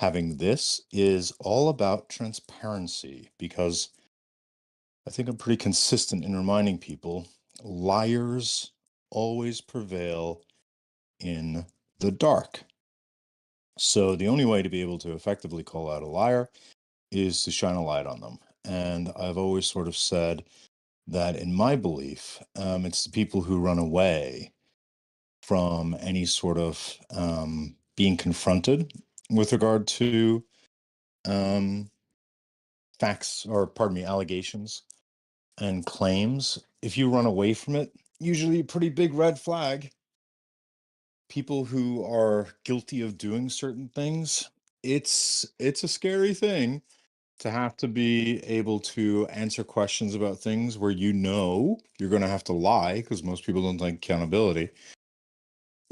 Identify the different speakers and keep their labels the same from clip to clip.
Speaker 1: having this is all about transparency because I think I'm pretty consistent in reminding people liars always prevail in the dark. So the only way to be able to effectively call out a liar is to shine a light on them. And I've always sort of said that in my belief, it's the people who run away from any sort of being confronted with regard to um, facts, or pardon me, allegations and claims. If you run away from it, usually a pretty big red flag. People who are guilty of doing certain things, it's a scary thing to have to be able to answer questions about things where you're going to have to lie because most people don't like accountability.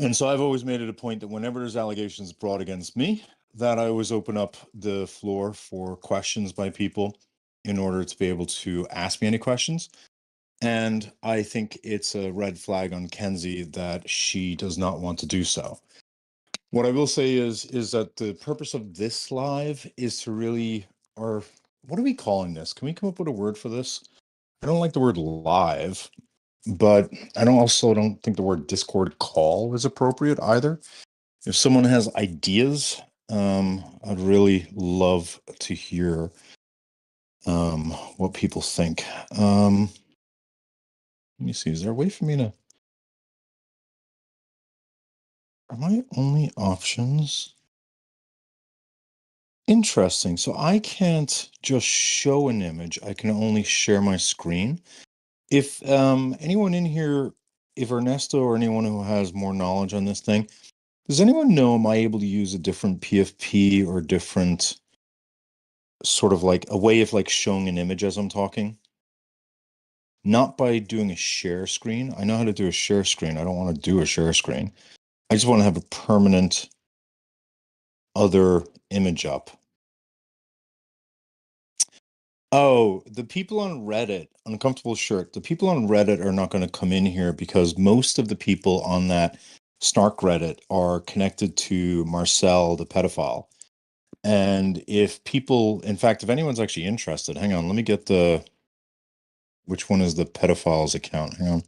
Speaker 1: And so I've always made it a point that whenever there's allegations brought against me, that I always open up the floor for questions by people in order to be able to ask me any questions. And I think it's a red flag on Kenzie that she does not want to do so. What I will say is that the purpose of this live is to really, or what are we calling this? Can we come up with a word for this? I don't like the word live, but I don't think the word Discord call is appropriate either. If someone has ideas, I'd really love to hear what people think. Let me see. Is there a way for me to? Are my only options? Interesting. So I can't just show an image. I can only share my screen. If anyone in here, if Ernesto or anyone who has more knowledge on this thing, does anyone know, am I able to use a different PFP or different sort of like a way of like showing an image as I'm talking? Not by doing a share screen. I know how to do a share screen. I don't want to do a share screen. I just want to have a permanent other image up. Oh, the people on Reddit, uncomfortable shirt. The people on Reddit are not going to come in here because most of the people on that Snark Reddit are connected to Marcel, the pedophile. And if people, in fact, if anyone's actually interested, hang on, let me get which one is the pedophile's account? Hang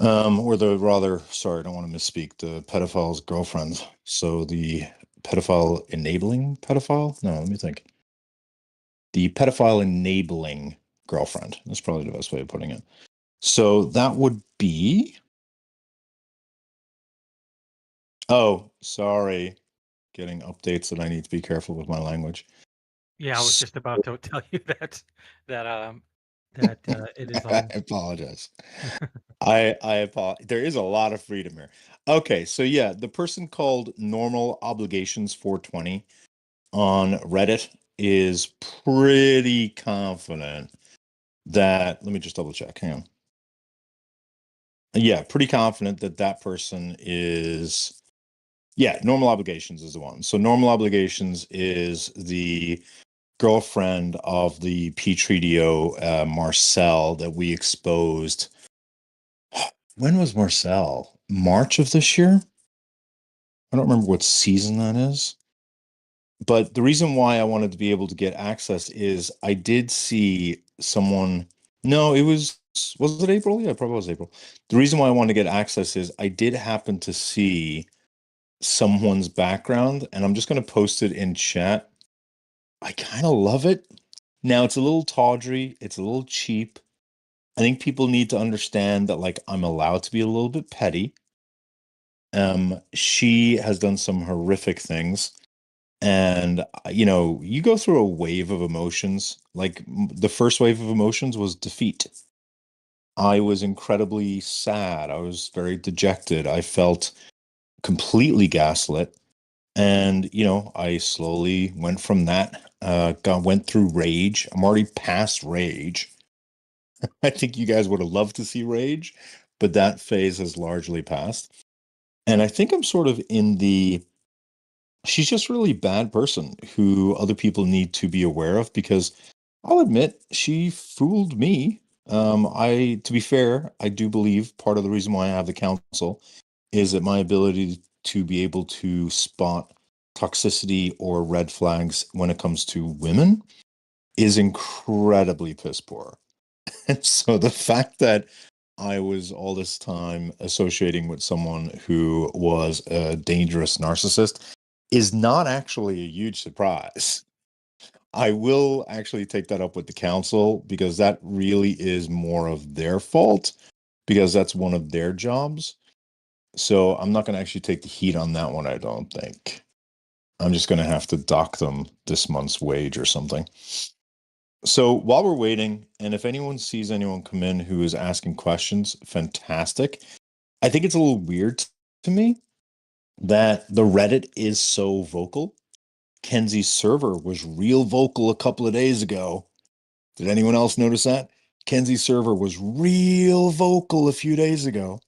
Speaker 1: on. Or the rather, sorry, I don't want to misspeak, the pedophile's girlfriend. So the pedophile enabling pedophile? No, let me think. The pedophile enabling girlfriend. That's probably the best way of putting it. So that would be. Oh, sorry. Getting updates that I need to be careful with my language.
Speaker 2: Yeah, I was just about to tell you that it is
Speaker 1: I
Speaker 2: on.
Speaker 1: apologize. I apologize. There is a lot of freedom here. Okay, so yeah, the person called Normal Obligations 420 on Reddit is pretty confident that, let me just double check. Hang on. Yeah, pretty confident that that person is, yeah, Normal Obligations is the one. So Normal Obligations is the girlfriend of the Petrio Marcel that we exposed. When was Marcel? March of this year? I don't remember what season that is. But the reason why I wanted to be able to get access is I did see someone. No, was it April? Yeah, it probably was April. The reason why I wanted to get access is I did happen to see someone's background, and I'm just going to post it in chat. I kind of love it. Now it's a little tawdry, it's a little cheap. I think people need to understand that like I'm allowed to be a little bit petty. She has done some horrific things. And you go through a wave of emotions. Like the first wave of emotions was defeat. I was incredibly sad. I was very dejected. I felt completely gaslit. And, I slowly went from that, went through rage. I'm already past rage. I think you guys would have loved to see rage, but that phase has largely passed. And I think I'm sort of in the she's just a really bad person who other people need to be aware of because I'll admit she fooled me. To be fair, I do believe part of the reason why I have the council is that my ability to be able to spot toxicity or red flags when it comes to women is incredibly piss poor. And so the fact that I was all this time associating with someone who was a dangerous narcissist is not actually a huge surprise. I will actually take that up with the council because that really is more of their fault because that's one of their jobs. So I'm not going to actually take the heat on that one, I don't think. I'm just going to have to dock them this month's wage or something. So while we're waiting, and if anyone sees anyone come in who is asking questions, fantastic. I think it's a little weird to me that the Reddit is so vocal. Kenzie's server was real vocal a couple of days ago. Did anyone else notice that? Kenzie's server was real vocal a few days ago.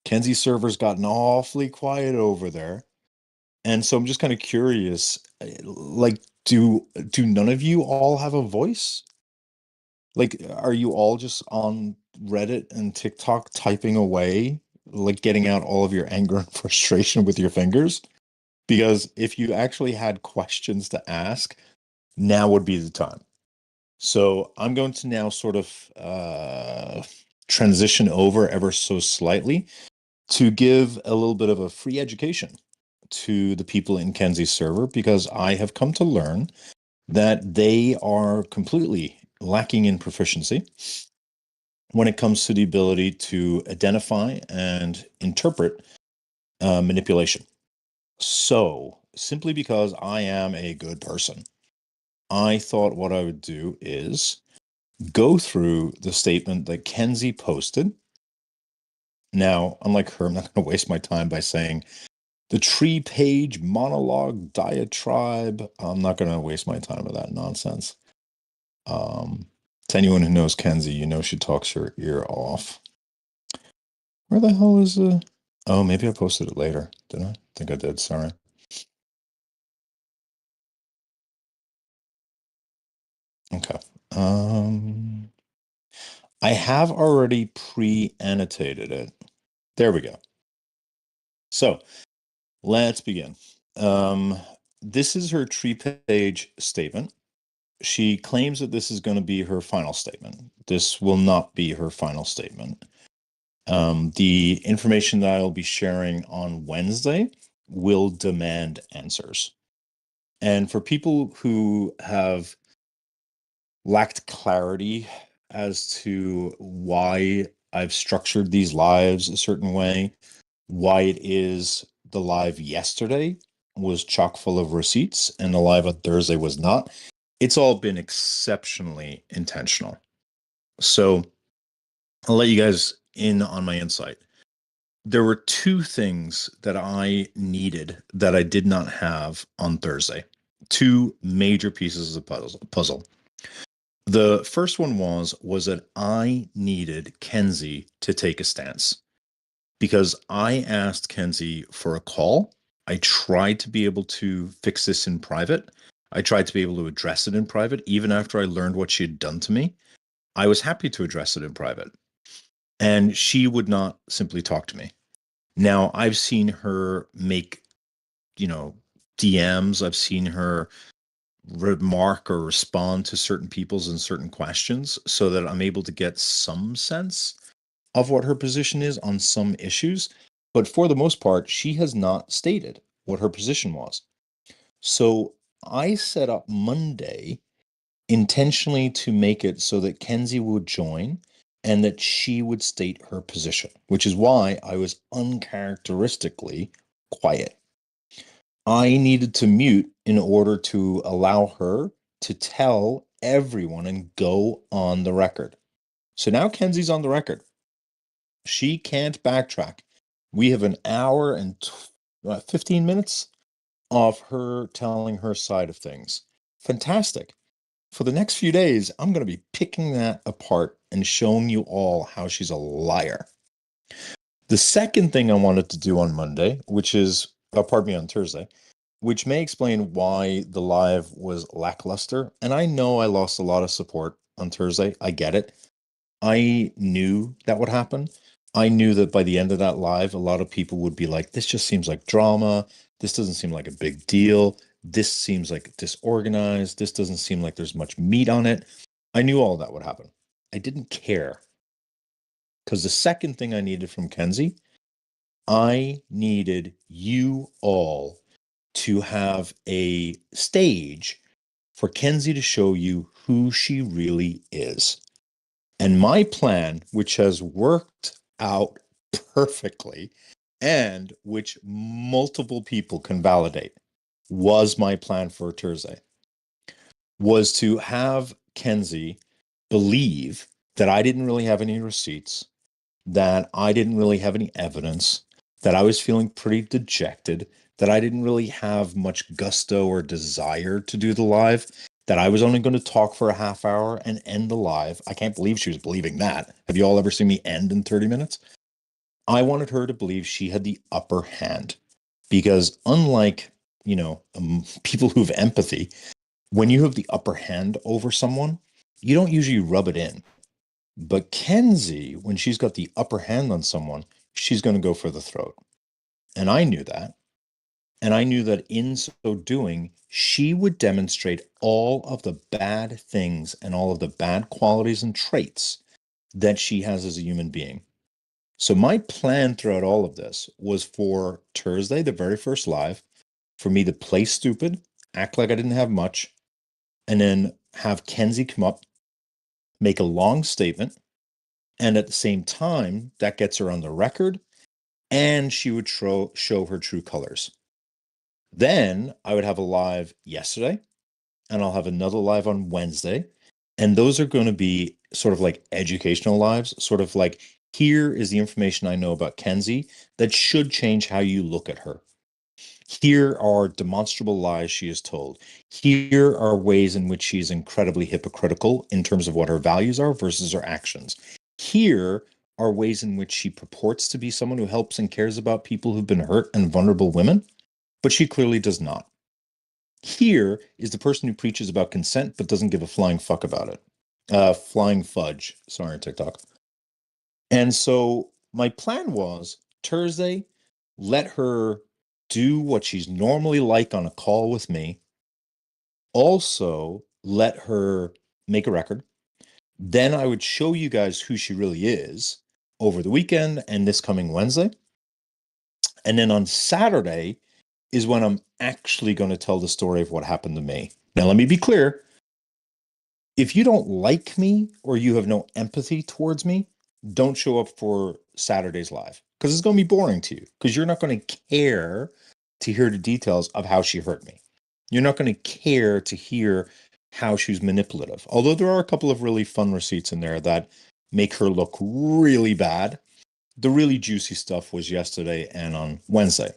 Speaker 1: Kenzie's server's gotten awfully quiet over there. And so I'm just kind of curious, like, do none of you all have a voice? Like, are you all just on Reddit and TikTok typing away, like getting out all of your anger and frustration with your fingers? Because if you actually had questions to ask, now would be the time. So I'm going to now sort of transition over ever so slightly to give a little bit of a free education to the people in Kenzie's server because I have come to learn that they are completely lacking in proficiency when it comes to the ability to identify and interpret manipulation. So, simply because I am a good person, I thought what I would do is go through the statement that Kenzie posted. Now, unlike her, I'm not going to waste my time by saying the tree page monologue diatribe. I'm not going to waste my time with that nonsense. Um, to anyone who knows Kenzie, you know she talks your ear off. Where the hell is the? Oh, maybe I posted it later. Did I? Think I did. Sorry. Okay. I have already pre-annotated it. There we go. So let's begin. Um, this is her tree page statement. She claims that this is going to be her final statement. This will not be her final statement. The information that I'll be sharing on Wednesday will demand answers. And for people who have lacked clarity as to why I've structured these lives a certain way, why it is the live yesterday was chock full of receipts and the live on Thursday was not, it's all been exceptionally intentional. So I'll let you guys in on my insight. There were two things that I needed that I did not have on Thursday. Two major pieces of puzzle. The first one was that I needed Kenzie to take a stance because I asked Kenzie for a call. I tried to be able to fix this in private. I tried to be able to address it in private even after I learned what she had done to me. I was happy to address it in private. And she would not simply talk to me. Now, I've seen her make, you know, DMs. I've seen her remark or respond to certain people's and certain questions so that I'm able to get some sense of what her position is on some issues. But for the most part, she has not stated what her position was. So I set up Monday intentionally to make it so that Kenzie would join and that she would state her position, which is why I was uncharacteristically quiet. I needed to mute in order to allow her to tell everyone and go on the record. So now Kenzie's on the record. She can't backtrack. We have an hour and 15 minutes of her telling her side of things. Fantastic. For the next few days, I'm going to be picking that apart and showing you all how she's a liar. The second thing I wanted to do on Monday, which is, pardon me, on Thursday, which may explain why the live was lackluster. And I know I lost a lot of support on Thursday. I get it. I knew that would happen. I knew that by the end of that live, a lot of people would be like, this just seems like drama. This doesn't seem like a big deal. This seems like disorganized. This doesn't seem like there's much meat on it. I knew all that would happen. I didn't care because the second thing I needed from Kenzie, I needed you all to have a stage for Kenzie to show you who she really is. And my plan, which has worked out perfectly and which multiple people can validate, was my plan for Thursday, was to have Kenzie believe that I didn't really have any receipts, that I didn't really have any evidence, that I was feeling pretty dejected, that I didn't really have much gusto or desire to do the live, that I was only going to talk for a half hour and end the live. I can't believe she was believing that. Have you all ever seen me end in 30 minutes? I wanted her to believe she had the upper hand because unlike, people who have empathy, when you have the upper hand over someone, you don't usually rub it in. But Kenzie, when she's got the upper hand on someone, she's going to go for the throat. And I knew that. And I knew that in so doing, she would demonstrate all of the bad things and all of the bad qualities and traits that she has as a human being. So my plan throughout all of this was for Thursday, the very first live, for me to play stupid, act like I didn't have much, and then have Kenzie come up, make a long statement, and at the same time, that gets her on the record, and she would show her true colors. Then I would have a live yesterday, and I'll have another live on Wednesday. And those are going to be sort of like educational lives, sort of like, here is the information I know about Kenzie that should change how you look at her. Here are demonstrable lies she has told. Here are ways in which she is incredibly hypocritical in terms of what her values are versus her actions. Here are ways in which she purports to be someone who helps and cares about people who've been hurt and vulnerable women, but she clearly does not. Here is the person who preaches about consent but doesn't give a flying fuck about it. Flying fudge. Sorry, TikTok. And so my plan was Thursday, let her do what she's normally like on a call with me. Also, let her make a record. Then I would show you guys who she really is over the weekend and this coming Wednesday. And then on Saturday is when I'm actually going to tell the story of what happened to me. Now, let me be clear. If you don't like me or you have no empathy towards me, don't show up for Saturday's live because it's going to be boring to you because you're not going to care to hear the details of how she hurt me. You're not going to care to hear how she was manipulative. Although there are a couple of really fun receipts in there that make her look really bad. The really juicy stuff was yesterday and on Wednesday.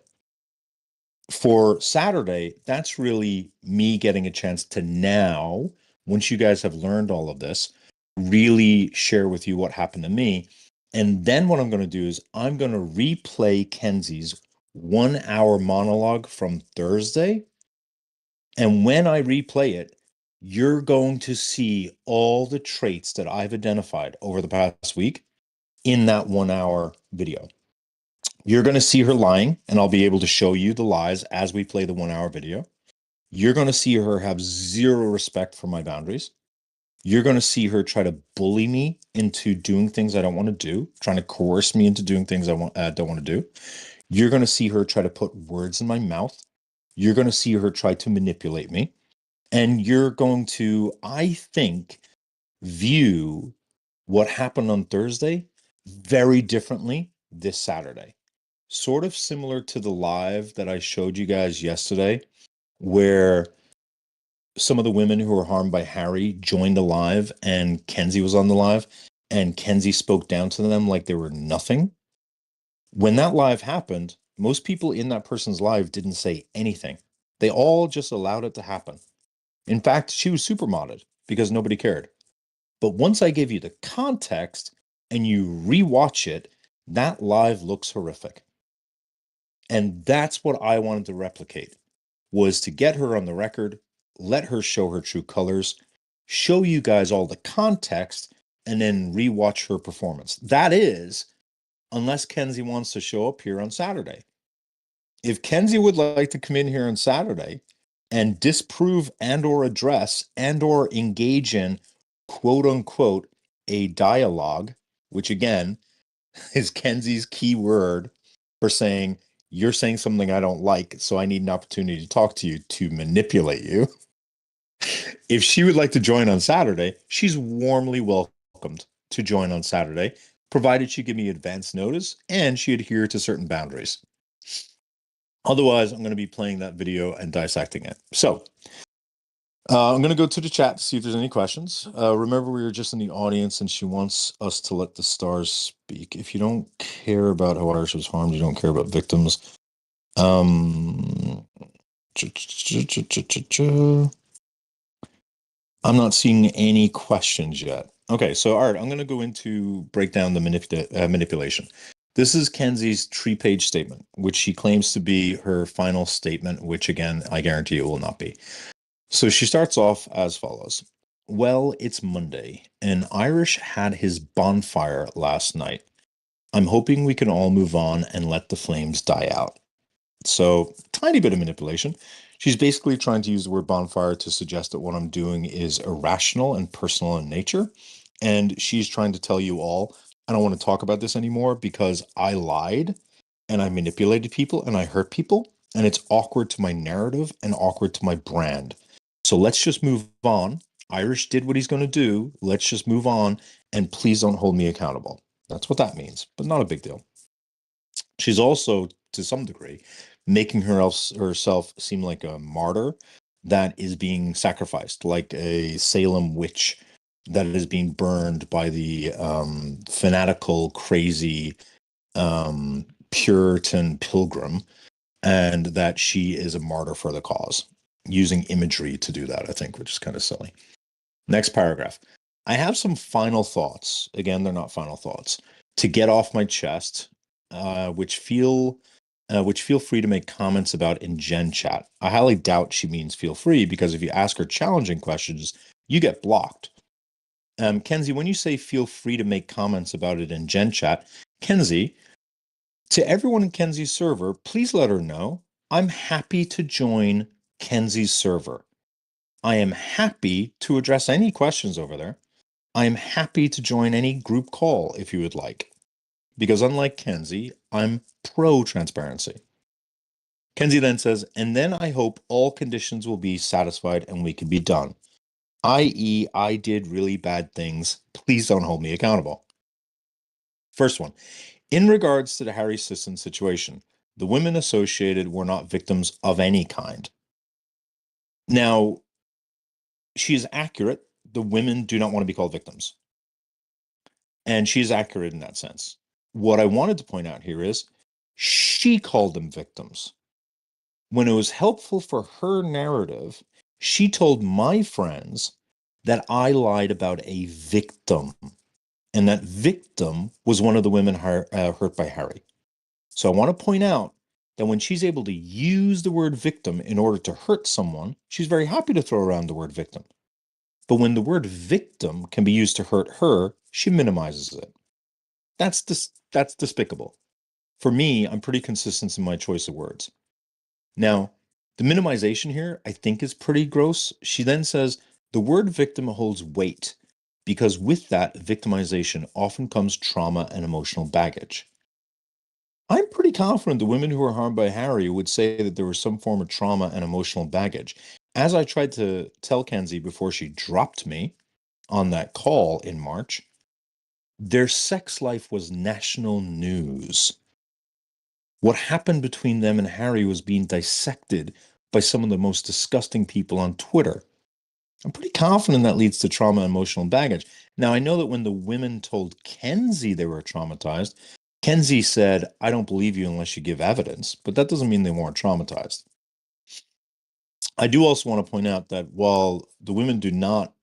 Speaker 1: For Saturday, that's really me getting a chance to now, once you guys have learned all of this, really share with you what happened to me. And then what I'm going to do is I'm going to replay Kenzie's 1 hour monologue from Thursday. And when I replay it, you're going to see all the traits that I've identified over the past week in that 1 hour video. You're going to see her lying, and I'll be able to show you the lies as we play the 1 hour video. You're going to see her have zero respect for my boundaries. You're going to see her try to bully me into doing things I don't want to do, trying to coerce me into doing things I don't want to do. You're going to see her try to put words in my mouth. You're going to see her try to manipulate me. And you're going to, I think, view what happened on Thursday very differently this Saturday. Sort of similar to the live that I showed you guys yesterday, where some of the women who were harmed by Harry joined the live and Kenzie was on the live and Kenzie spoke down to them like they were nothing. When that live happened, most people in that person's live didn't say anything. They all just allowed it to happen. In fact, she was super modded because nobody cared. But once I give you the context and you rewatch it, that live looks horrific. And that's what I wanted to replicate, was to get her on the record, let her show her true colors, show you guys all the context, and then rewatch her performance. That is unless Kenzie wants to show up here on Saturday. If Kenzie would like to come in here on Saturday and disprove and or address and or engage in quote unquote a dialogue, which again is Kenzie's key word for saying you're saying something I don't like, so I need an opportunity to talk to you to manipulate you. If she would like to join on Saturday, she's warmly welcomed to join on Saturday, provided she give me advance notice and she adhere to certain boundaries. Otherwise, I'm going to be playing that video and dissecting it. So I'm going to go to the chat to see if there's any questions. Remember, we were just in the audience and she wants us to let the stars speak. If you don't care about how Irish was harmed, you don't care about victims. I'm not seeing any questions yet. Okay, so all right, I'm going to go into break down the manipulation. This is Kenzie's 3-page statement, which she claims to be her final statement, which again, I guarantee it will not be. So she starts off as follows. Well, it's Monday, and Irish had his bonfire last night. I'm hoping we can all move on and let the flames die out. So, tiny bit of manipulation. She's basically trying to use the word bonfire to suggest that what I'm doing is irrational and personal in nature. And she's trying to tell you all, I don't want to talk about this anymore because I lied and I manipulated people and I hurt people. And it's awkward to my narrative and awkward to my brand. So let's just move on. Irish did what he's going to do. Let's just move on. And please don't hold me accountable. That's what that means, but not a big deal. She's also, to some degree, making herself seem like a martyr that is being sacrificed, like a Salem witch that is being burned by the fanatical, crazy Puritan pilgrim, and that she is a martyr for the cause, using imagery to do that, I think, which is kind of silly. Next paragraph. I have some final thoughts. Again, they're not final thoughts to get off my chest, which feel free to make comments about in Gen Chat. I highly doubt she means feel free because if you ask her challenging questions, you get blocked. Kenzie, when you say feel free to make comments about it in Gen Chat, Kenzie, to everyone in Kenzie's server, please let her know I'm happy to join Kenzie's server. I am happy to address any questions over there. I am happy to join any group call if you would like, because unlike Kenzie, I'm pro transparency. Kenzie then says, and then I hope all conditions will be satisfied and we can be done, i.e., I did really bad things. Please don't hold me accountable. First one, in regards to the Harry Sisson situation, the women associated were not victims of any kind. Now, she is accurate. The women do not want to be called victims. And she's accurate in that sense. What I wanted to point out here is she called them victims. When it was helpful for her narrative, she told my friends that I lied about a victim, and that victim was one of the women hurt by Harry. So I want to point out that when she's able to use the word victim in order to hurt someone, she's very happy to throw around the word victim. But when the word victim can be used to hurt her, she minimizes it. That's despicable. For me, I'm pretty consistent in my choice of words. Now, the minimization here, I think, is pretty gross. She then says the word victim holds weight because with that victimization often comes trauma and emotional baggage. I'm pretty confident the women who were harmed by Harry would say that there was some form of trauma and emotional baggage. As I tried to tell Kenzie before she dropped me on that call in March, their sex life was national news. What happened between them and Harry was being dissected by some of the most disgusting people on Twitter. I'm pretty confident that leads to trauma and emotional baggage. Now, I know that when the women told Kenzie they were traumatized, Kenzie said, I don't believe you unless you give evidence, but that doesn't mean they weren't traumatized. I do also want to point out that while the women do not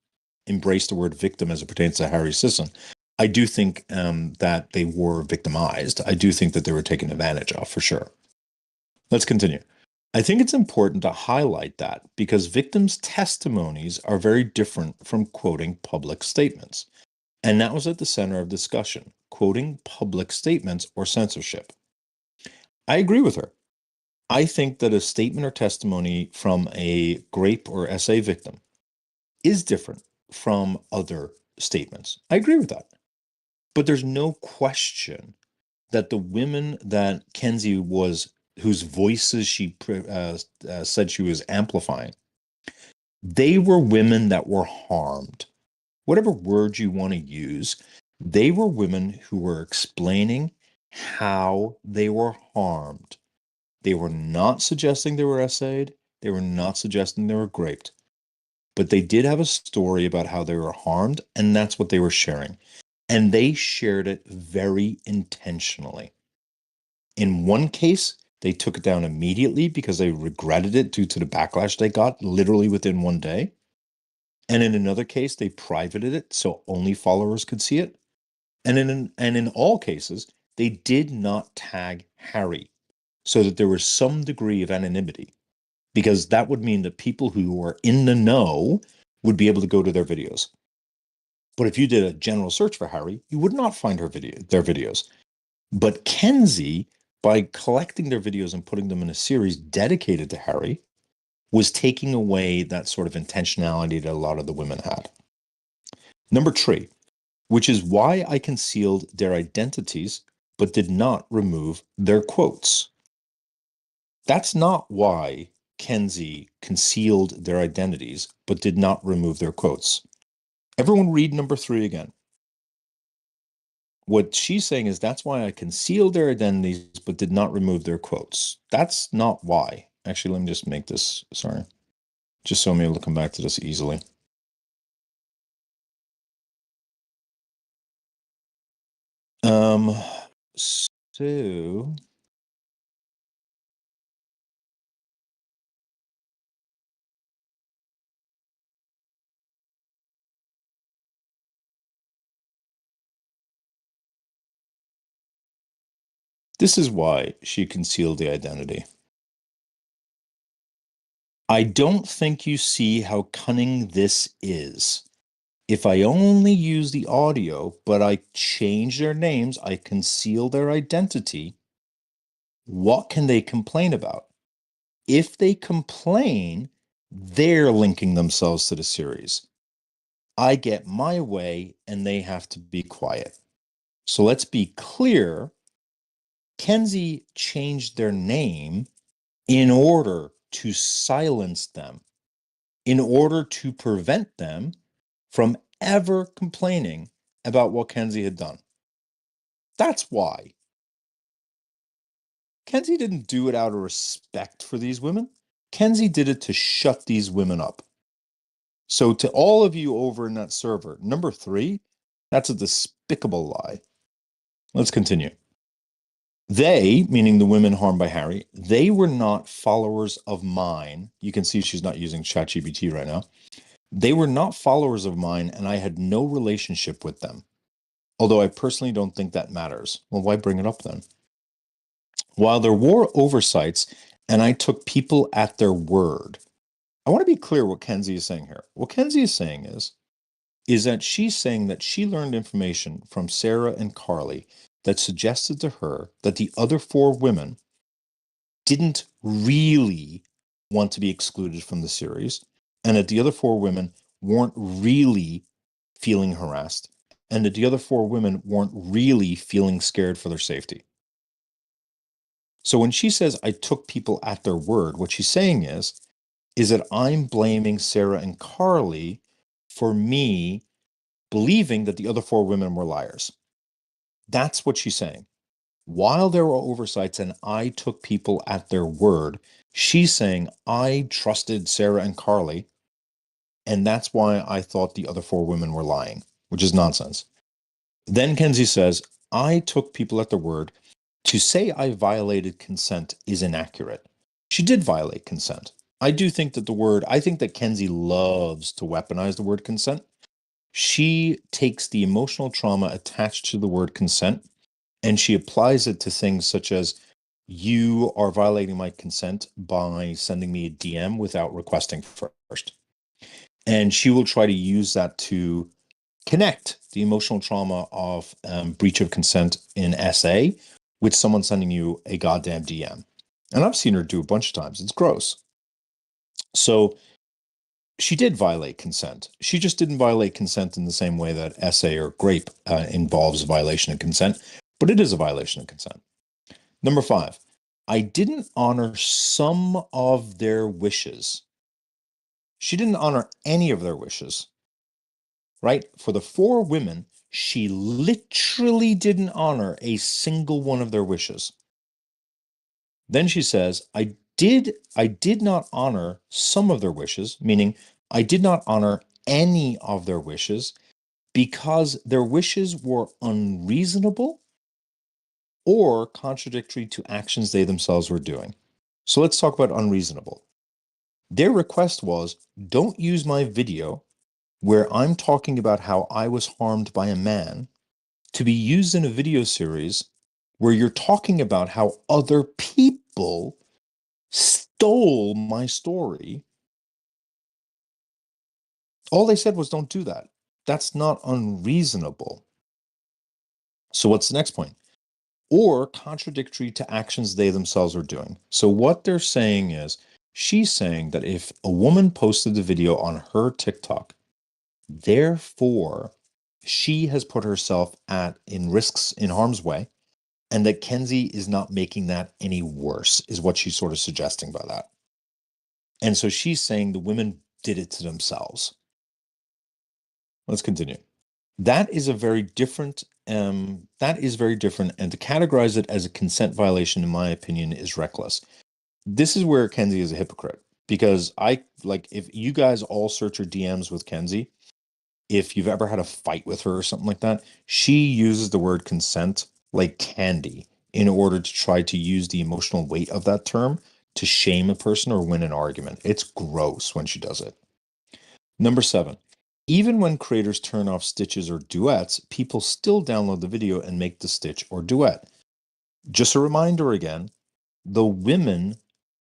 Speaker 1: embrace the word victim as it pertains to Harry Sisson, I do think that they were victimized. I do think that they were taken advantage of, for sure. Let's continue. I think it's important to highlight that because victims' testimonies are very different from quoting public statements. And that was at the center of discussion. quoting public statements or censorship. I agree with her. I think that a statement or testimony from a grape or SA victim is different from other statements. I agree with that. But there's no question that the women that Kenzie was, whose voices she said she was amplifying, they were women that were harmed. Whatever word you want to use, they were women who were explaining how they were harmed. They were not suggesting they were essayed. They were not suggesting they were raped. But they did have a story about how they were harmed, and that's what they were sharing. And they shared it very intentionally. In one case, they took it down immediately because they regretted it due to the backlash they got literally within one day. And in another case, they privated it so only followers could see it. And in all cases, they did not tag Harry so that there was some degree of anonymity, because that would mean that people who were in the know would be able to go to their videos. But if you did a general search for Harry, you would not find their videos. But Kenzie, by collecting their videos and putting them in a series dedicated to Harry, was taking away that sort of intentionality that a lot of the women had. Number three, which is why I concealed their identities but did not remove their quotes. That's not why Kenzie concealed their identities but did not remove their quotes. Everyone read number three again. What she's saying is that's why I concealed their identities but did not remove their quotes. That's not why. Actually, let me just make this, sorry, just so I'm able to come back to this easily. So this is why she concealed the identity. I don't think you see how cunning this is. If I only use the audio, but I change their names, I conceal their identity, what can they complain about? If they complain, they're linking themselves to the series. I get my way and they have to be quiet. So let's be clear. Kenzie changed their name in order to silence them, in order to prevent them from ever complaining about what Kenzie had done. That's why. Kenzie didn't do it out of respect for these women. Kenzie did it to shut these women up. So to all of you over in that server, number three, that's a despicable lie. Let's continue. They, meaning the women harmed by Harry, they were not followers of mine. You can see she's not using ChatGPT right now. They were not followers of mine, and I had no relationship with them. Although I personally don't think that matters. Well, why bring it up then? While there were oversights, and I took people at their word. I want to be clear what Kenzie is saying here. What Kenzie is saying is that she's saying that she learned information from Sarah and Carly that suggested to her that the other four women didn't really want to be excluded from the series, and that the other four women weren't really feeling harassed, and that the other four women weren't really feeling scared for their safety. So when she says, I took people at their word, what she's saying is that I'm blaming Sarah and Carly for me believing that the other four women were liars. That's what she's saying. While there were oversights and I took people at their word, she's saying I trusted Sarah and Carly, and that's why I thought the other four women were lying, which is nonsense. Then Kenzie says, I took people at their word. To say I violated consent is inaccurate. She did violate consent. I do think that I think that Kenzie loves to weaponize the word consent. She takes the emotional trauma attached to the word consent and she applies it to things such as, you are violating my consent by sending me a DM without requesting first. And she will try to use that to Connect the emotional trauma of breach of consent in SA with someone sending you a goddamn DM. And I've seen her do a bunch of times. It's gross. So she did violate consent. She just didn't violate consent in the same way that SA or grape involves a violation of consent, but it is a violation of consent. Number 5, I didn't honor some of their wishes. She didn't honor any of their wishes, right? For the 4 women, she literally didn't honor a single one of their wishes. Then she says, I did not honor some of their wishes, meaning I did not honor any of their wishes because their wishes were unreasonable or contradictory to actions they themselves were doing. So let's talk about unreasonable. Their request was, don't use my video where I'm talking about how I was harmed by a man to be used in a video series where you're talking about how other people stole my story. All they said was, don't do that. That's not unreasonable. So what's the next point? Or contradictory to actions they themselves are doing. So what they're saying is, she's saying that if a woman posted the video on her TikTok, therefore she has put herself in risks, in harm's way, and that Kenzie is not making that any worse, is what she's sort of suggesting by that. And so she's saying the women did it to themselves. Let's continue. That is very different, and to categorize it as a consent violation, in my opinion, is reckless. This is where Kenzie is a hypocrite, because if you guys all search her DMs with Kenzie, if you've ever had a fight with her or something like that, she uses the word consent like candy in order to try to use the emotional weight of that term to shame a person or win an argument. It's gross when she does it. Number 7, even when creators turn off stitches or duets, people still download the video and make the stitch or duet. Just a reminder again, the women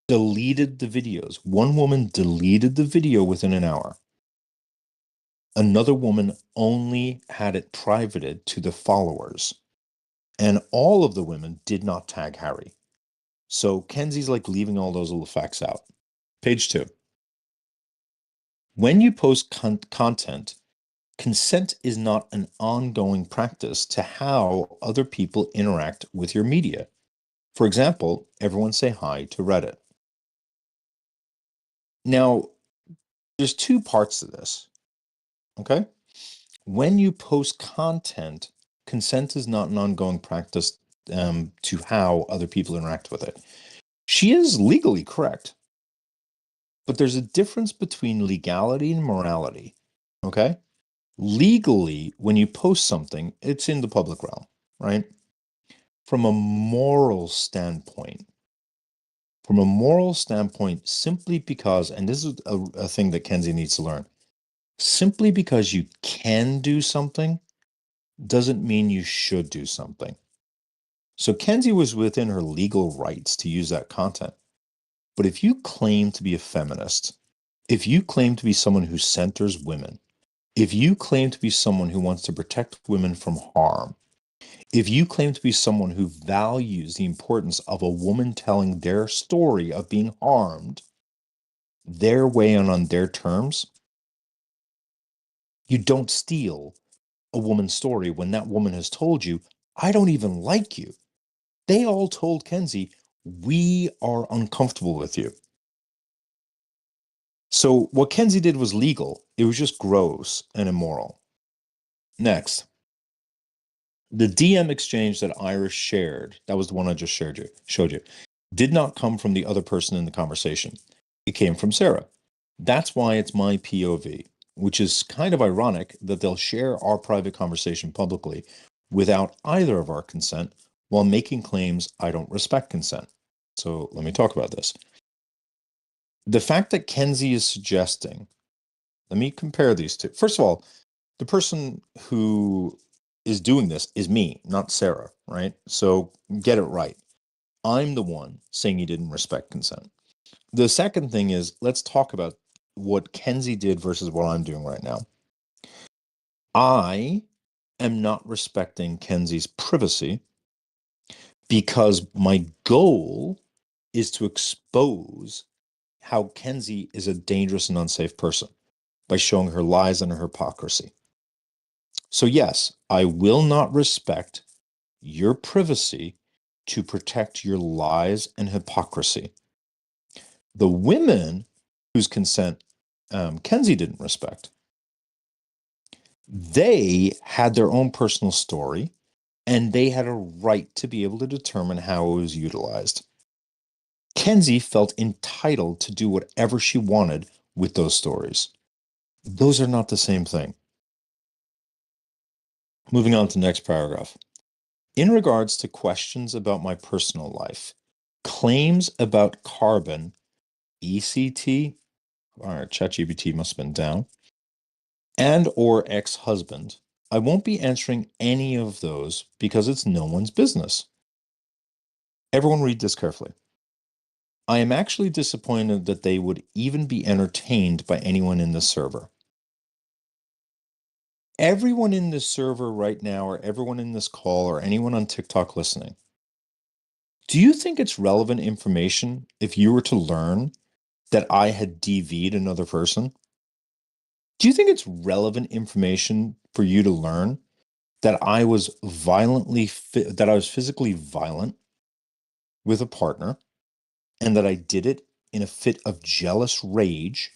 Speaker 1: deleted the videos. One woman deleted the video within an hour. Another woman only had it privated to the followers. And all of the women did not tag Harry. So Kenzie's like leaving all those little facts out. Page 2. When you post content, consent is not an ongoing practice to how other people interact with your media. For example, everyone say hi to Reddit. Now, there's 2 parts to this, okay? When you post content, consent is not an ongoing practice to how other people interact with it. She is legally correct, but there's a difference between legality and morality, okay? Legally, when you post something, it's in the public realm, right? From a moral standpoint, simply because, and this is a thing that Kenzie needs to learn, simply because you can do something doesn't mean you should do something. So Kenzie was within her legal rights to use that content. But if you claim to be a feminist, if you claim to be someone who centers women, if you claim to be someone who wants to protect women from harm, if you claim to be someone who values the importance of a woman telling their story of being harmed their way and on their terms, you don't steal a woman's story when that woman has told you, I don't even like you. They all told Kenzie, we are uncomfortable with you. So what Kenzie did was legal. It was just gross and immoral. Next, the DM exchange that Iris shared, that was the one I just showed you, did not come from the other person in the conversation. It came from Sarah. That's why it's my POV, which is kind of ironic that they'll share our private conversation publicly without either of our consent while making claims I don't respect consent. So let me talk about this. The fact that Kenzie is suggesting, let me compare these two. First of all, the person who is doing this is me, not Sarah, right? So get it right. I'm the one saying you didn't respect consent. The second thing is, let's talk about what Kenzie did versus what I'm doing right now. I am not respecting Kenzie's privacy because my goal is to expose how Kenzie is a dangerous and unsafe person by showing her lies and her hypocrisy. So, yes, I will not respect your privacy to protect your lies and hypocrisy. The women whose consent Kenzie didn't respect, they had their own personal story and they had a right to be able to determine how it was utilized. Kenzie felt entitled to do whatever she wanted with those stories. Those are not the same thing. Moving on to the next paragraph. In regards to questions about my personal life, claims about carbon, ECT, all right, ChatGPT must have been down, and or ex-husband, I won't be answering any of those because it's no one's business. Everyone read this carefully. I am actually disappointed that they would even be entertained by anyone in the server. Everyone in this server right now, or everyone in this call, or anyone on TikTok listening, do you think it's relevant information if you were to learn that I had DV'd another person? Do you think it's relevant information for you to learn that I was that I was physically violent with a partner and that I did it in a fit of jealous rage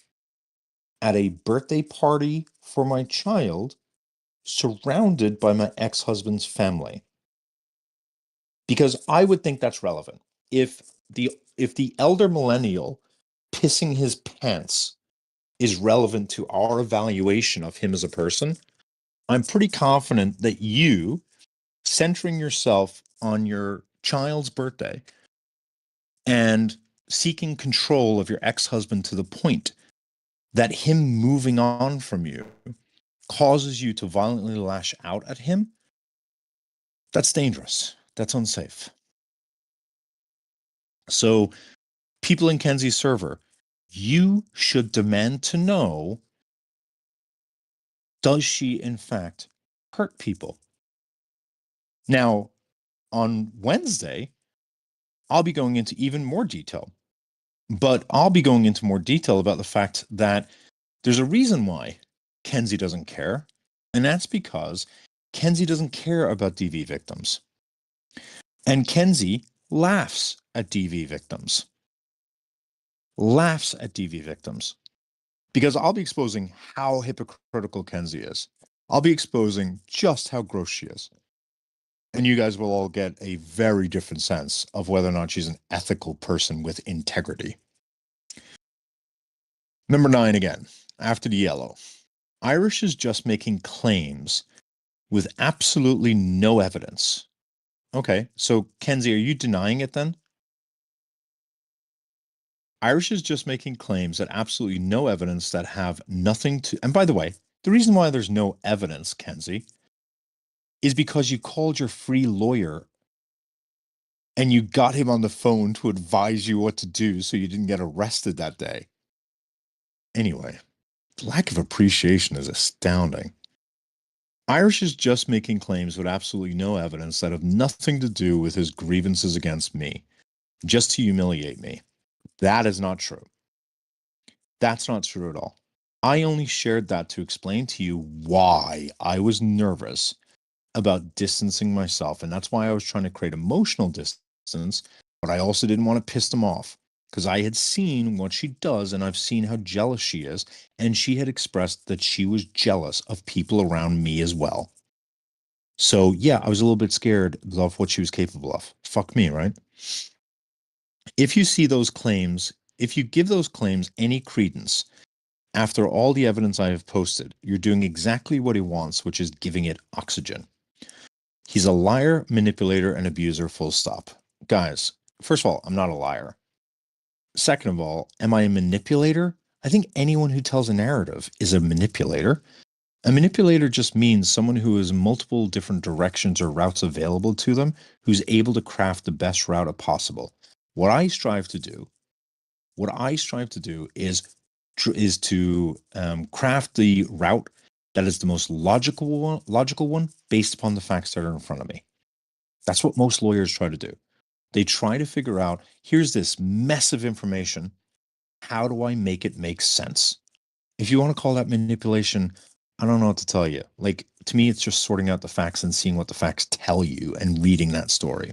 Speaker 1: at a birthday party for my child surrounded by my ex-husband's family? Because I would think that's relevant. If the elder millennial pissing his pants is relevant to our evaluation of him as a person, I'm pretty confident that you centering yourself on your child's birthday and seeking control of your ex-husband to the point that him moving on from you causes you to violently lash out at him, that's dangerous. That's unsafe. So, people in Kenzie's server, you should demand to know, does she in fact hurt people? Now, on Wednesday, I'll be going into even more detail, but I'll be going into more detail about the fact that there's a reason why Kenzie doesn't care, and that's because Kenzie doesn't care about DV victims. And Kenzie laughs at DV victims. Laughs at DV victims. Because I'll be exposing how hypocritical Kenzie is. I'll be exposing just how gross she is. And you guys will all get a very different sense of whether or not she's an ethical person with integrity. Number 9 again, after the yellow. Irish is just making claims with absolutely no evidence. Okay, so Kenzie, are you denying it then? Irish is just making claims that absolutely no evidence that have nothing to. And by the way, the reason why there's no evidence, Kenzie, is because you called your free lawyer and you got him on the phone to advise you what to do so you didn't get arrested that day. Anyway, the lack of appreciation is astounding. Irish is just making claims with absolutely no evidence that have nothing to do with his grievances against me, just to humiliate me. That is not true. That's not true at all. I only shared that to explain to you why I was nervous about distancing myself. And that's why I was trying to create emotional distance, but I also didn't want to piss them off because I had seen what she does and I've seen how jealous she is. And she had expressed that she was jealous of people around me as well. So, yeah, I was a little bit scared of what she was capable of. Fuck me, right? If you see those claims, if you give those claims any credence, after all the evidence I have posted, you're doing exactly what he wants, which is giving it oxygen. He's a liar, manipulator, and abuser, full stop. Guys, first of all, I'm not a liar. Second of all, am I a manipulator? I think anyone who tells a narrative is a manipulator. A manipulator just means someone who has multiple different directions or routes available to them, who's able to craft the best route possible. What I strive to do, what I strive to do is to craft the route That is the most logical one based upon the facts that are in front of me. That's what most lawyers try to do. They try to figure out, here's this mess of information. How do I make it make sense? If you want to call that manipulation, I don't know what to tell you. Like, to me, it's just sorting out the facts and seeing what the facts tell you and reading that story.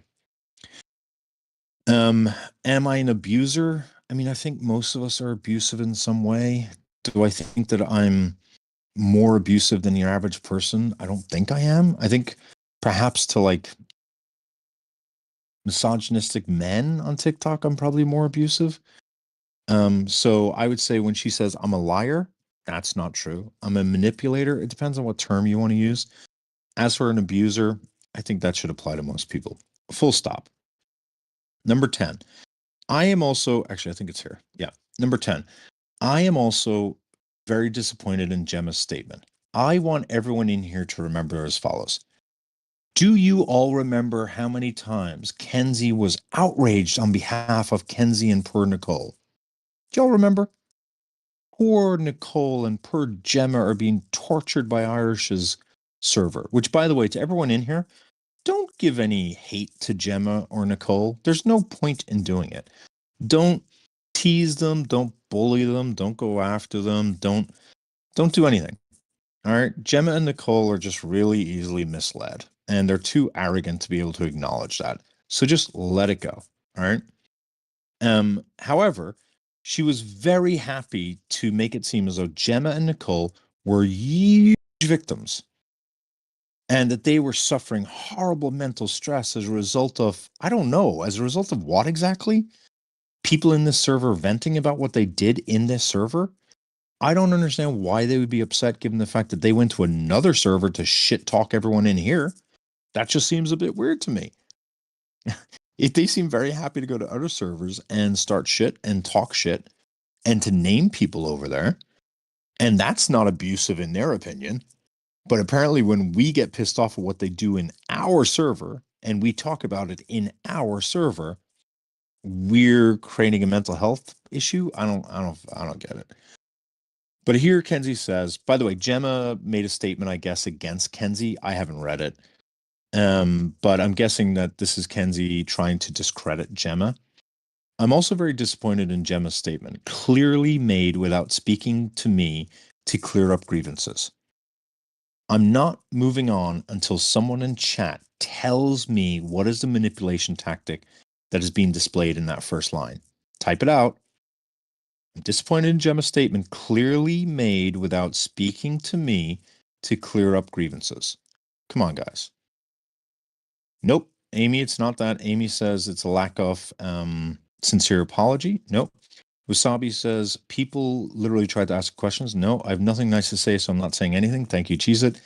Speaker 1: Um, am I an abuser? I mean, I think most of us are abusive in some way. Do I think that I'm more abusive than your average person? I don't think I am. I think perhaps to like misogynistic men on TikTok, I'm probably more abusive. So I would say when she says I'm a liar, that's not true. I'm a manipulator. It depends on what term you want to use. As for an abuser, I think that should apply to most people. Full stop. Number 10. I am also, actually, I think it's here. Yeah. Number 10. I am also very disappointed in Gemma's statement. I want everyone in here to remember as follows. Do you all remember how many times Kenzie was outraged on behalf of Kenzie and poor Nicole? Do y'all remember? Poor Nicole and poor Gemma are being tortured by Irish's server, which, by the way, to everyone in here, don't give any hate to Gemma or Nicole. There's no point in doing it. Don't tease them, don't bully them, don't go after them, don't do anything. All right? Gemma and Nicole are just really easily misled, and they're too arrogant to be able to acknowledge that. So just let it go. All right? However, she was very happy to make it seem as though Gemma and Nicole were huge victims and that they were suffering horrible mental stress as a result of, I don't know, as a result of what exactly? People in this server venting about what they did in this server? I don't understand why they would be upset given the fact that they went to another server to shit talk everyone in here. That just seems a bit weird to me. If they seem very happy to go to other servers and start shit and talk shit and to name people over there, and that's not abusive in their opinion. But apparently, when we get pissed off at what they do in our server and we talk about it in our server, we're creating a mental health issue. I don't get it. But here Kenzie says, by the way, Gemma made a statement, I guess, against Kenzie. I haven't read it. But I'm guessing that this is Kenzie trying to discredit Gemma. I'm also very disappointed in Gemma's statement, clearly made without speaking to me to clear up grievances. I'm not moving on until someone in chat tells me what is the manipulation tactic that is being displayed in that first line. Type it out. I'm disappointed in Gemma's statement, clearly made without speaking to me to clear up grievances. Come on, guys. Nope. Amy, it's not that. Amy says it's a lack of sincere apology. Nope. Wasabi says people literally tried to ask questions. No, I have nothing nice to say, so I'm not saying anything. Thank you, Cheese It.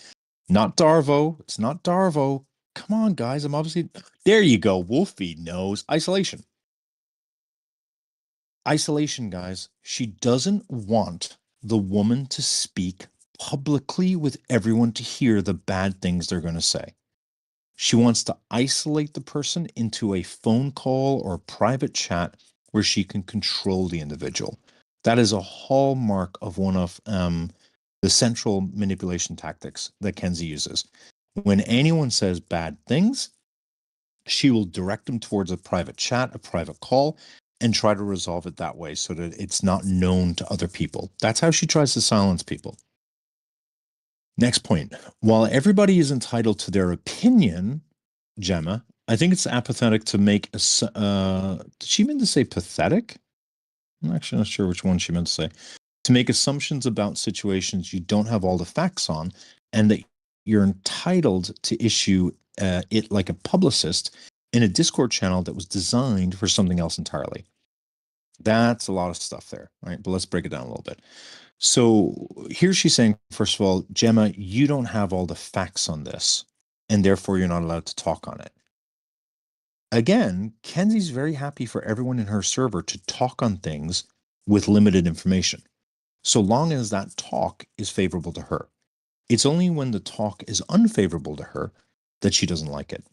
Speaker 1: Not Darvo. It's not Darvo. Come on, guys. I'm obviously. There you go. Wolfie knows. Isolation. Isolation, guys. She doesn't want the woman to speak publicly with everyone to hear the bad things they're going to say. She wants to isolate the person into a phone call or private chat where she can control the individual. That is a hallmark of one of the central manipulation tactics that Kenzie uses. When anyone says bad things, she will direct them towards a private chat, a private call, and try to resolve it that way so that it's not known to other people. That's how she tries to silence people. Next point. While everybody is entitled to their opinion, Gemma, I think it's apathetic to make a. Did she mean to say pathetic? I'm actually not sure which one she meant to say. To make assumptions about situations you don't have all the facts on, and that you're entitled to issue it like a publicist in a Discord channel that was designed for something else entirely. That's a lot of stuff there, right? But let's break it down a little bit. So here she's saying, first of all, Gemma, you don't have all the facts on this, and therefore you're not allowed to talk on it. Again, Kenzie's very happy for everyone in her server to talk on things with limited information, so long as that talk is favorable to her. It's only when the talk is unfavorable to her that she doesn't like it.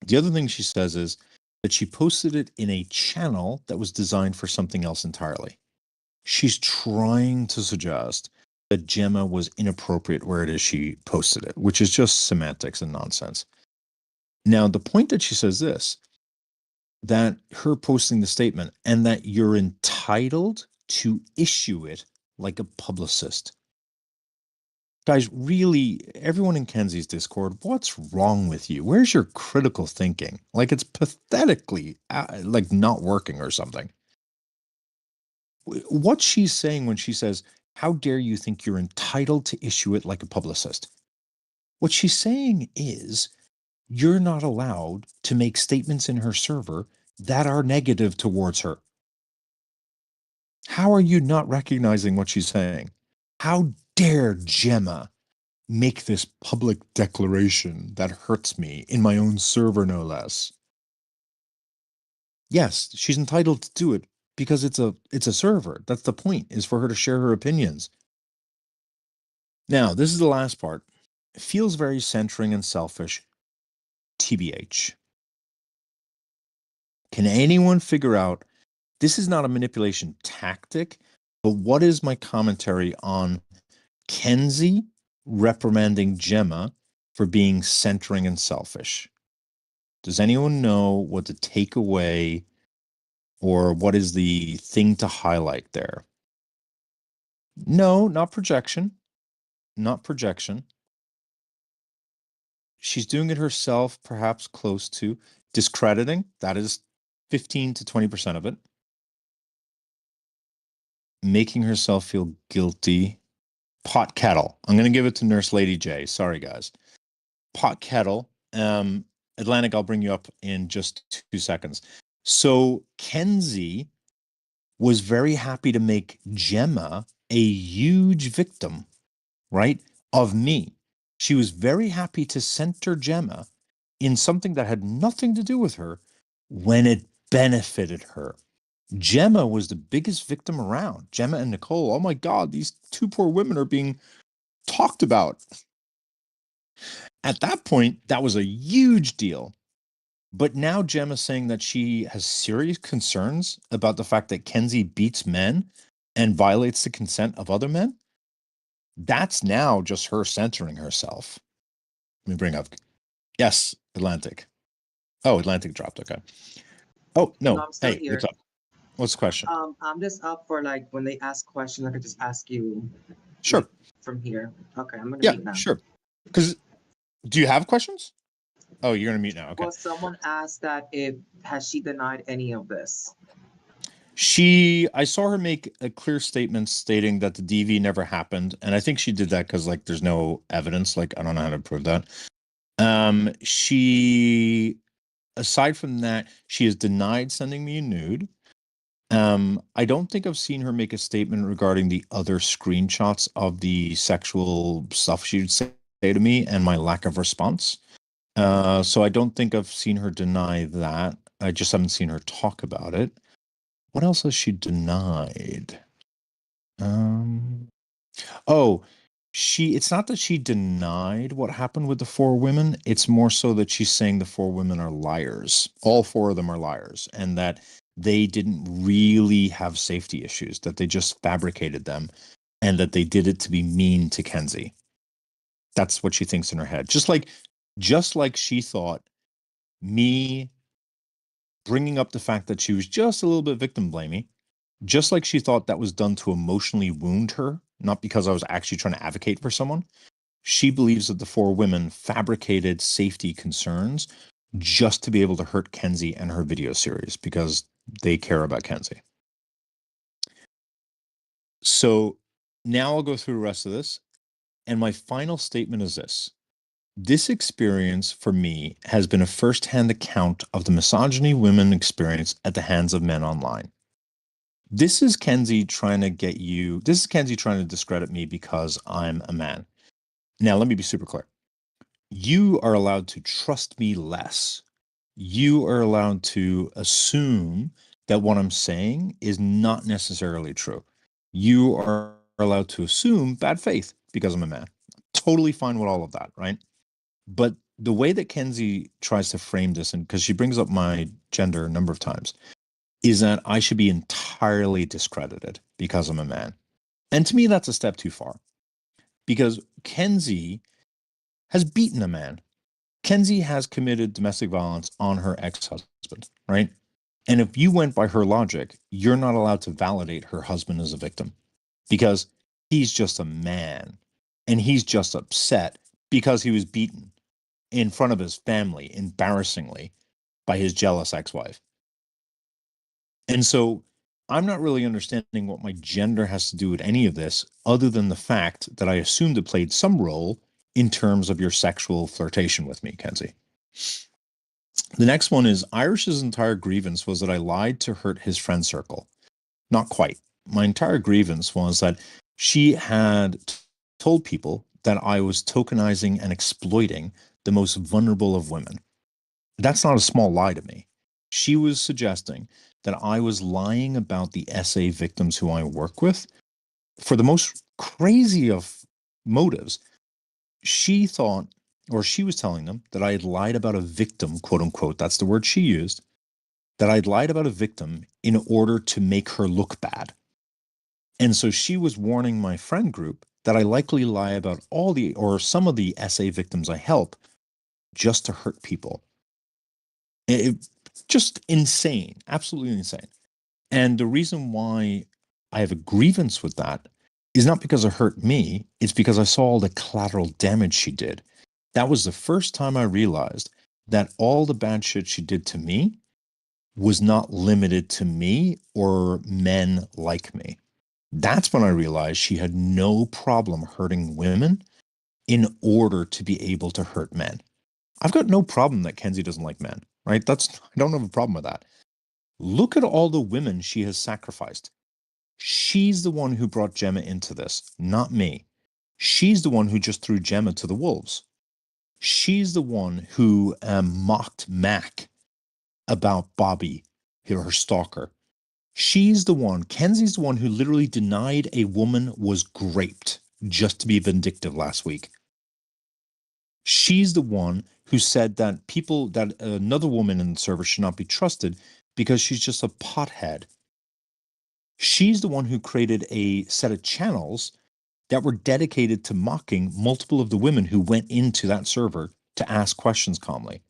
Speaker 1: The other thing she says is that she posted it in a channel that was designed for something else entirely. She's trying to suggest that Gemma was inappropriate where it is she posted it, which is just semantics and nonsense. Now, the point that she says this, that her posting the statement and that you're entitled to issue it like a publicist. Guys, really, everyone in Kenzie's Discord, what's wrong with you? Where's your critical thinking? Like it's pathetically like not working or something. What she's saying when she says, "How dare you think you're entitled to issue it like a publicist?" What she's saying is, you're not allowed to make statements in her server that are negative towards her. How are you not recognizing what she's saying? How dare Gemma make this public declaration that hurts me in my own server, no less? Yes, she's entitled to do it because it's a server. That's the point, is for her to share her opinions. Now, this is the last part. It feels very centering and selfish. TBH. Can anyone figure out, this is not a manipulation tactic, but what is my commentary on Kenzie reprimanding Gemma for being centering and selfish? Does anyone know what the takeaway or what is the thing to highlight there? No, not projection. Not projection. She's doing it herself, perhaps close to discrediting. That is 15 to 20% of it. Making herself feel guilty. Pot kettle. I'm going to give it to Nurse Lady J. Sorry, guys. Pot kettle. Atlantic, I'll bring you up in just 2 seconds. So Kenzie was very happy to make Gemma a huge victim, right, of me. She was very happy to center Gemma in something that had nothing to do with her when it benefited her. Gemma was the biggest victim around. Gemma and Nicole, oh my God, these two poor women are being talked about. At that point, that was a huge deal. But now Gemma's saying that she has serious concerns about the fact that Kenzie beats men and violates the consent of other men. That's now just her centering herself. Let me bring up. Yes, Atlantic. Oh, Atlantic dropped. Okay. Oh,
Speaker 3: No,
Speaker 1: no.
Speaker 3: I'm still
Speaker 1: Hey, what's
Speaker 3: here.
Speaker 1: up? What's the question?
Speaker 3: I'm just up for like when they ask questions, I could just ask you like
Speaker 1: Sure.
Speaker 3: from here. Okay, I'm gonna
Speaker 1: Yeah,
Speaker 3: mute now.
Speaker 1: sure. Because do you have questions? Oh, you're gonna mute now. Okay.
Speaker 3: Well, someone asked that if has she denied any of this?
Speaker 1: I saw her make a clear statement stating that the DV never happened, and I think she did that because like there's no evidence. Like I don't know how to prove that. She, aside from that, she has denied sending me a nude. I don't think I've seen her make a statement regarding the other screenshots of the sexual stuff she would say to me and my lack of response. So I don't think I've seen her deny that. I just haven't seen her talk about it. What else has she denied? Um, oh, it's not that she denied what happened with the four women. It's more so that she's saying the four women are liars. All four of them are liars, and that they didn't really have safety issues, that they just fabricated them, and that they did it to be mean to Kenzie. That's what she thinks in her head. Just like she thought me bringing up the fact that she was just a little bit victim blaming, just like she thought that was done to emotionally wound her, not because I was actually trying to advocate for someone. She believes that the four women fabricated safety concerns just to be able to hurt Kenzie and her video series because they care about Kenzie. So now I'll go through the rest of this. And my final statement is this. This experience for me has been a firsthand account of the misogyny women experience at the hands of men online. This is Kenzie trying to discredit me because I'm a man. Now, let me be super clear. You are allowed to trust me less. You are allowed to assume that what I'm saying is not necessarily true. You are allowed to assume bad faith because I'm a man. Totally fine with all of that, right? But the way that Kenzie tries to frame this, and because she brings up my gender a number of times, is that I should be entirely discredited because I'm a man. And to me, that's a step too far. because Kenzie has beaten a man. Kenzie has committed domestic violence on her ex-husband, right? And if you went by her logic, you're not allowed to validate her husband as a victim because he's just a man and he's just upset because he was beaten in front of his family, embarrassingly, by his jealous ex-wife. And so I'm not really understanding what my gender has to do with any of this, other than the fact that I assumed it played some role in terms of your sexual flirtation with me, Kenzie. The next one is Irish's entire grievance was that I lied to hurt his friend circle. Not quite. My entire grievance was that she had told people that I was tokenizing and exploiting the most vulnerable of women. That's not a small lie to me. She was suggesting that I was lying about the SA victims who I work with for the most crazy of motives. She thought, or she was telling them that I had lied about a victim, quote unquote, that's the word she used, that I'd lied about a victim in order to make her look bad. And so she was warning my friend group that I likely lie about all the, or some of the SA victims I help just to hurt people. Just insane, absolutely insane. And the reason why I have a grievance with that is not because it hurt me, it's because I saw all the collateral damage she did. That was the first time I realized that all the bad shit she did to me was not limited to me or men like me. That's when I realized she had no problem hurting women in order to be able to hurt men. I've got no problem that Kenzie doesn't like men, right? I don't have a problem with that. Look at all the women she has sacrificed. She's the one who brought Gemma into this, not me. She's the one who just threw Gemma to the wolves. She's the one who mocked Mac about Bobby, her stalker. She's the one, Kenzie's the one who literally denied a woman was raped just to be vindictive last week. She's the one who said that that another woman in the server should not be trusted because she's just a pothead. She's the one who created a set of channels that were dedicated to mocking multiple of the women who went into that server to ask questions calmly.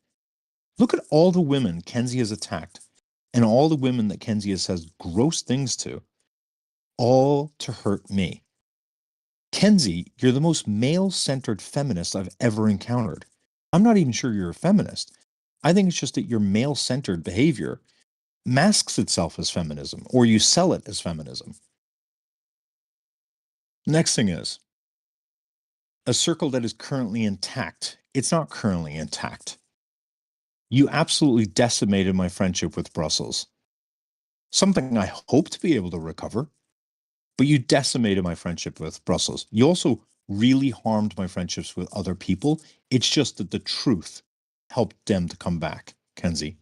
Speaker 1: Look at all the women Kenzie has attacked and all the women that Kenzie has said gross things to, all to hurt me. Kenzie, you're the most male-centered feminist I've ever encountered. I'm not even sure you're a feminist. I think it's just that your male-centered behavior masks itself as feminism, or you sell it as feminism. Next thing is a circle that is currently intact. It's not currently intact. You absolutely decimated my friendship with Brussels. Something I hope to be able to recover, but you decimated my friendship with Brussels. You also really harmed my friendships with other people. It's just that the truth helped them to come back, Kenzie.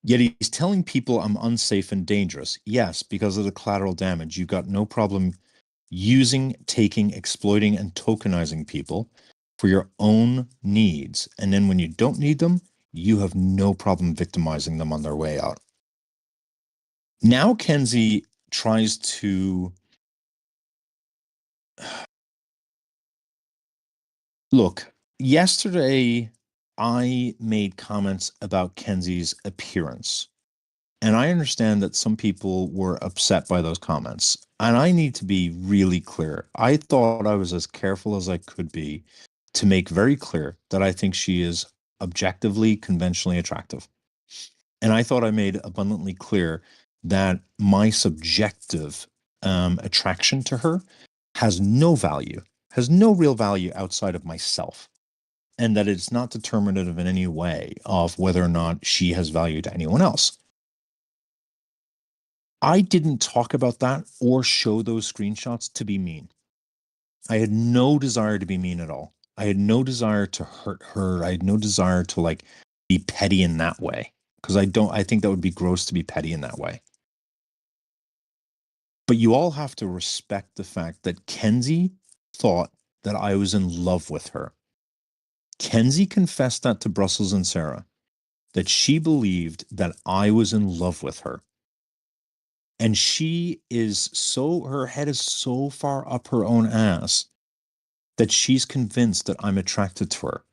Speaker 1: Yet he's telling people I'm unsafe and dangerous. Yes, because of the collateral damage. You've got no problem using, taking, exploiting, and tokenizing people for your own needs. And then when you don't need them, you have no problem victimizing them on their way out. Now Kenzie tries to look. Yesterday, I made comments about Kenzie's appearance. And I understand that some people were upset by those comments. And I need to be really clear. I thought I was as careful as I could be to make very clear that I think she is objectively, conventionally attractive. And I thought I made abundantly clear that my subjective attraction to her has no value, has no real value outside of myself. And that it's not determinative in any way of whether or not she has value to anyone else. I didn't talk about that or show those screenshots to be mean. I had no desire to be mean at all. I had no desire to hurt her. I had no desire to like be petty in that way. Because I think that would be gross to be petty in that way. But you all have to respect the fact that Kenzie thought that I was in love with her. Kenzie confessed that to Brussels and Sarah, that she believed that I was in love with her. And her head is so far up her own ass that she's convinced that I'm attracted to her.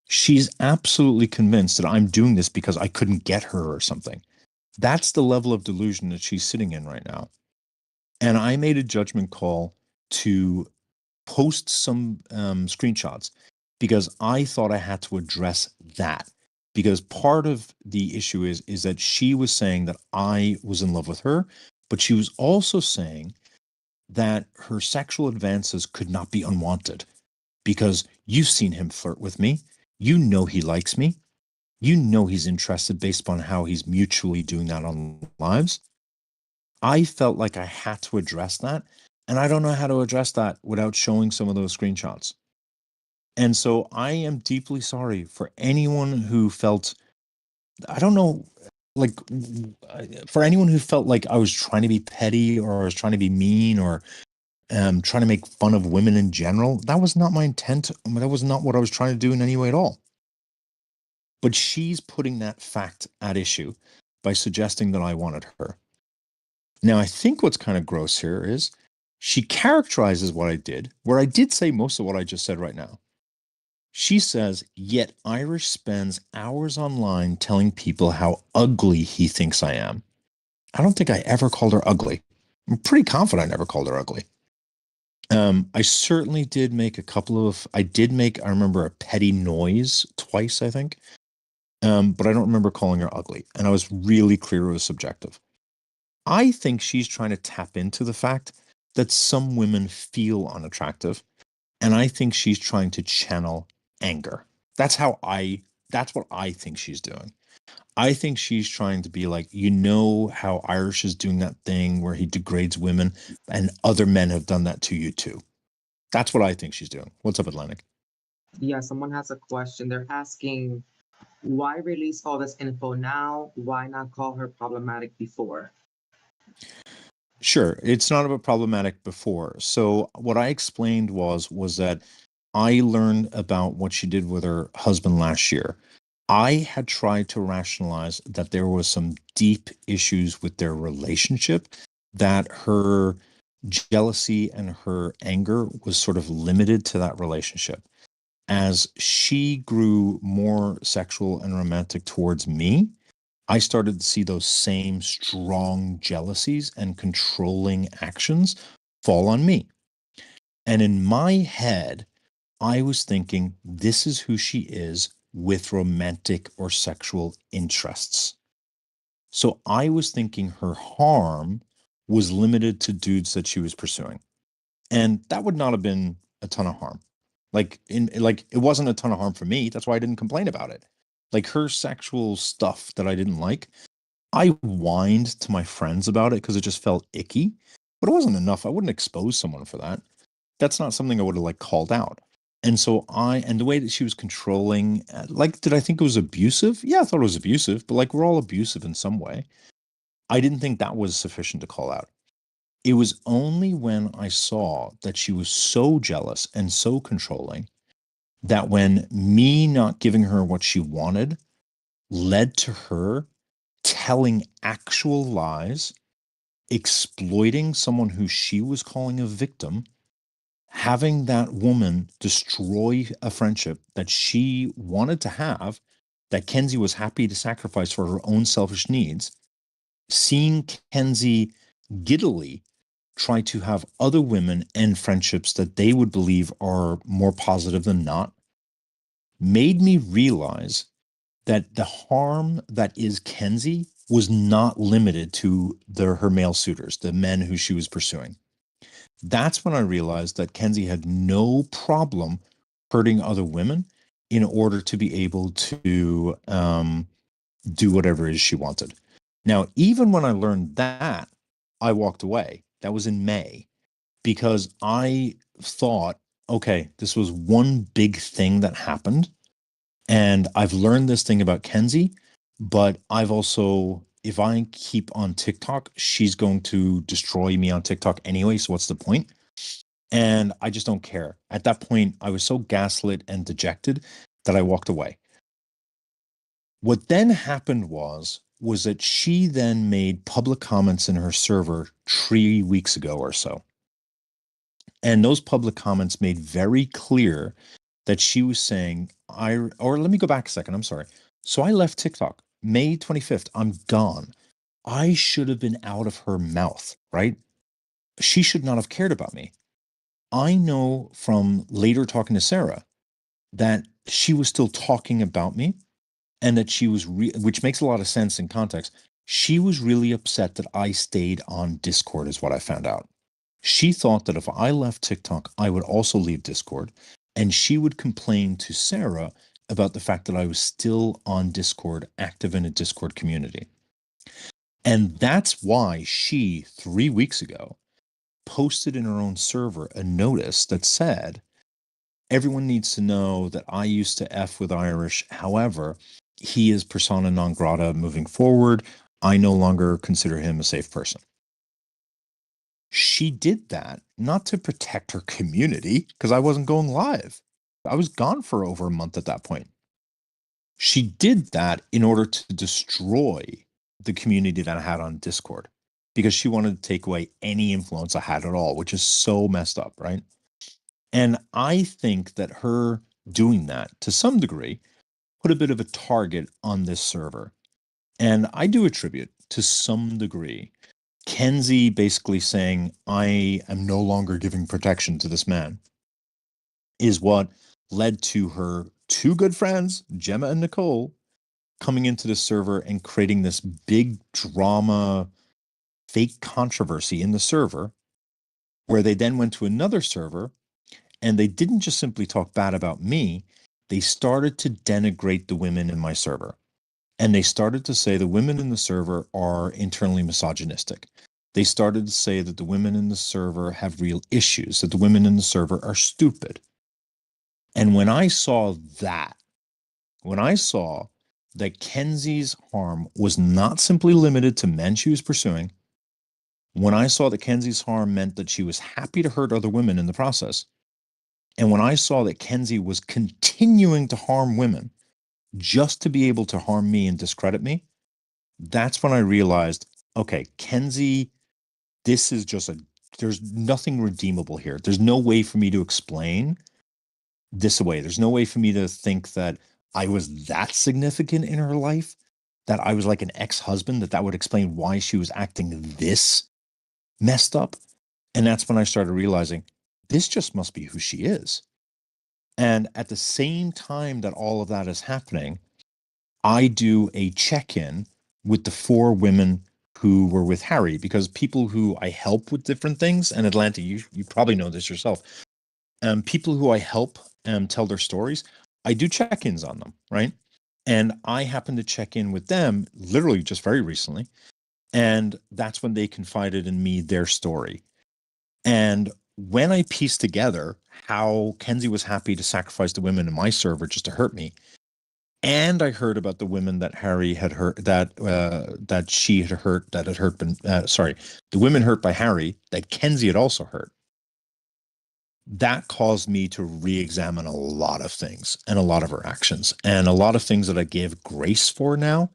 Speaker 1: She's absolutely convinced that I'm doing this because I couldn't get her or something. That's the level of delusion that she's sitting in right now. And I made a judgment call to post some screenshots because I thought I had to address that. Because part of the issue is that she was saying that I was in love with her, but she was also saying that her sexual advances could not be unwanted because you've seen him flirt with me. You know he likes me. You know he's interested based upon how he's mutually doing that on lives. I felt like I had to address that. And I don't know how to address that without showing some of those screenshots. And so I am deeply sorry for anyone who felt, I don't know, like for anyone who felt like I was trying to be petty or I was trying to be mean or trying to make fun of women in general. That was not my intent. That was not what I was trying to do in any way at all. But she's putting that fact at issue by suggesting that I wanted her. Now, I think what's kind of gross here is she characterizes what I did, where I did say most of what I just said right now. She says, yet Irish spends hours online telling people how ugly he thinks I am. I don't think I ever called her ugly. I'm pretty confident I never called her ugly. I certainly did make I remember a petty noise twice, I think. But I don't remember calling her ugly. And I was really clear it was subjective. I think she's trying to tap into the fact that some women feel unattractive. And I think she's trying to channel anger. That's what I think she's doing. I think she's trying to be like, how Irish is doing that thing where he degrades women and other men have done that to you too. That's what I think she's doing. What's up, Atlantic?
Speaker 3: Yeah, someone has a question. They're asking, why release all this info now? Why not call her problematic before?
Speaker 1: Sure, it's not about problematic before. So what I explained was that I learned about what she did with her husband last year. I had tried to rationalize that there was some deep issues with their relationship, that her jealousy and her anger was sort of limited to that relationship. As she grew more sexual and romantic towards me, I started to see those same strong jealousies and controlling actions fall on me. And in my head, I was thinking, this is who she is with romantic or sexual interests. So I was thinking her harm was limited to dudes that she was pursuing. And that would not have been a ton of harm. It wasn't a ton of harm for me. That's why I didn't complain about it. Like her sexual stuff that I didn't like, I whined to my friends about it because it just felt icky, but it wasn't enough. I wouldn't expose someone for that. That's not something I would have like called out. And the way that she was controlling, did I think it was abusive? Yeah, I thought it was abusive, but like we're all abusive in some way. I didn't think that was sufficient to call out. It was only when I saw that she was so jealous and so controlling that when me not giving her what she wanted led to her telling actual lies, exploiting someone who she was calling a victim, having that woman destroy a friendship that she wanted to have, that Kenzie was happy to sacrifice for her own selfish needs, seeing Kenzie giddily try to have other women end friendships that they would believe are more positive than not, made me realize that the harm that is Kenzie was not limited to her male suitors, the men who she was pursuing. That's when I realized that Kenzie had no problem hurting other women in order to be able to do whatever it is she wanted. Now, even when I learned that, I walked away. That was in May because I thought, okay, this was one big thing that happened. And I've learned this thing about Kenzie, but I've also, if I keep on TikTok, she's going to destroy me on TikTok anyway. So what's the point? And I just don't care. At that point, I was so gaslit and dejected that I walked away. What then happened was that she then made public comments in her server 3 weeks ago or so. And those public comments made very clear that she was saying, or let me go back a second. I'm sorry. So I left TikTok May 25th. I'm gone. I should have been out of her mouth, right? She should not have cared about me. I know from later talking to Sarah that she was still talking about me and that she was, which makes a lot of sense in context. She was really upset that I stayed on Discord, is what I found out. She thought that if I left TikTok, I would also leave Discord, and she would complain to Sarah about the fact that I was still on Discord, active in a Discord community. And that's why she, 3 weeks ago, posted in her own server a notice that said, everyone needs to know that I used to F with Irish. However, he is persona non grata moving forward. I no longer consider him a safe person. She did that not to protect her community, because I wasn't going live. I was gone for over a month at that point. She did that in order to destroy the community that I had on Discord, because she wanted to take away any influence I had at all, which is so messed up, right? And I think that her doing that to some degree put a bit of a target on this server. And I do attribute to some degree Kenzie basically saying, I am no longer giving protection to this man, is what led to her two good friends, Gemma and Nicole, coming into the server and creating this big drama, fake controversy in the server, where they then went to another server and they didn't just simply talk bad about me, they started to denigrate the women in my server. And they started to say the women in the server are internally misogynistic. They started to say that the women in the server have real issues, that the women in the server are stupid. And when I saw that, when I saw that Kenzie's harm was not simply limited to men she was pursuing, when I saw that Kenzie's harm meant that she was happy to hurt other women in the process, and when I saw that Kenzie was continuing to harm women just to be able to harm me and discredit me, that's when I realized, okay, Kenzie, this is just there's nothing redeemable here. There's no way for me to explain this away. There's no way for me to think that I was that significant in her life, that I was like an ex-husband, that would explain why she was acting this messed up. And that's when I started realizing this just must be who she is. And at the same time that all of that is happening, I do a check-in with the 4 women who were with Harry, because people who I help with different things, and Atlanta, you probably know this yourself, people who I help tell their stories, I do check-ins on them, right? And I happen to check in with them literally just very recently, and that's when they confided in me their story. And when I pieced together how Kenzie was happy to sacrifice the women in my server just to hurt me, and I heard about the women that Harry had hurt, that she had hurt, that had hurt, the women hurt by Harry that Kenzie had also hurt. That caused me to re-examine a lot of things and a lot of her actions, and a lot of things that I gave grace for now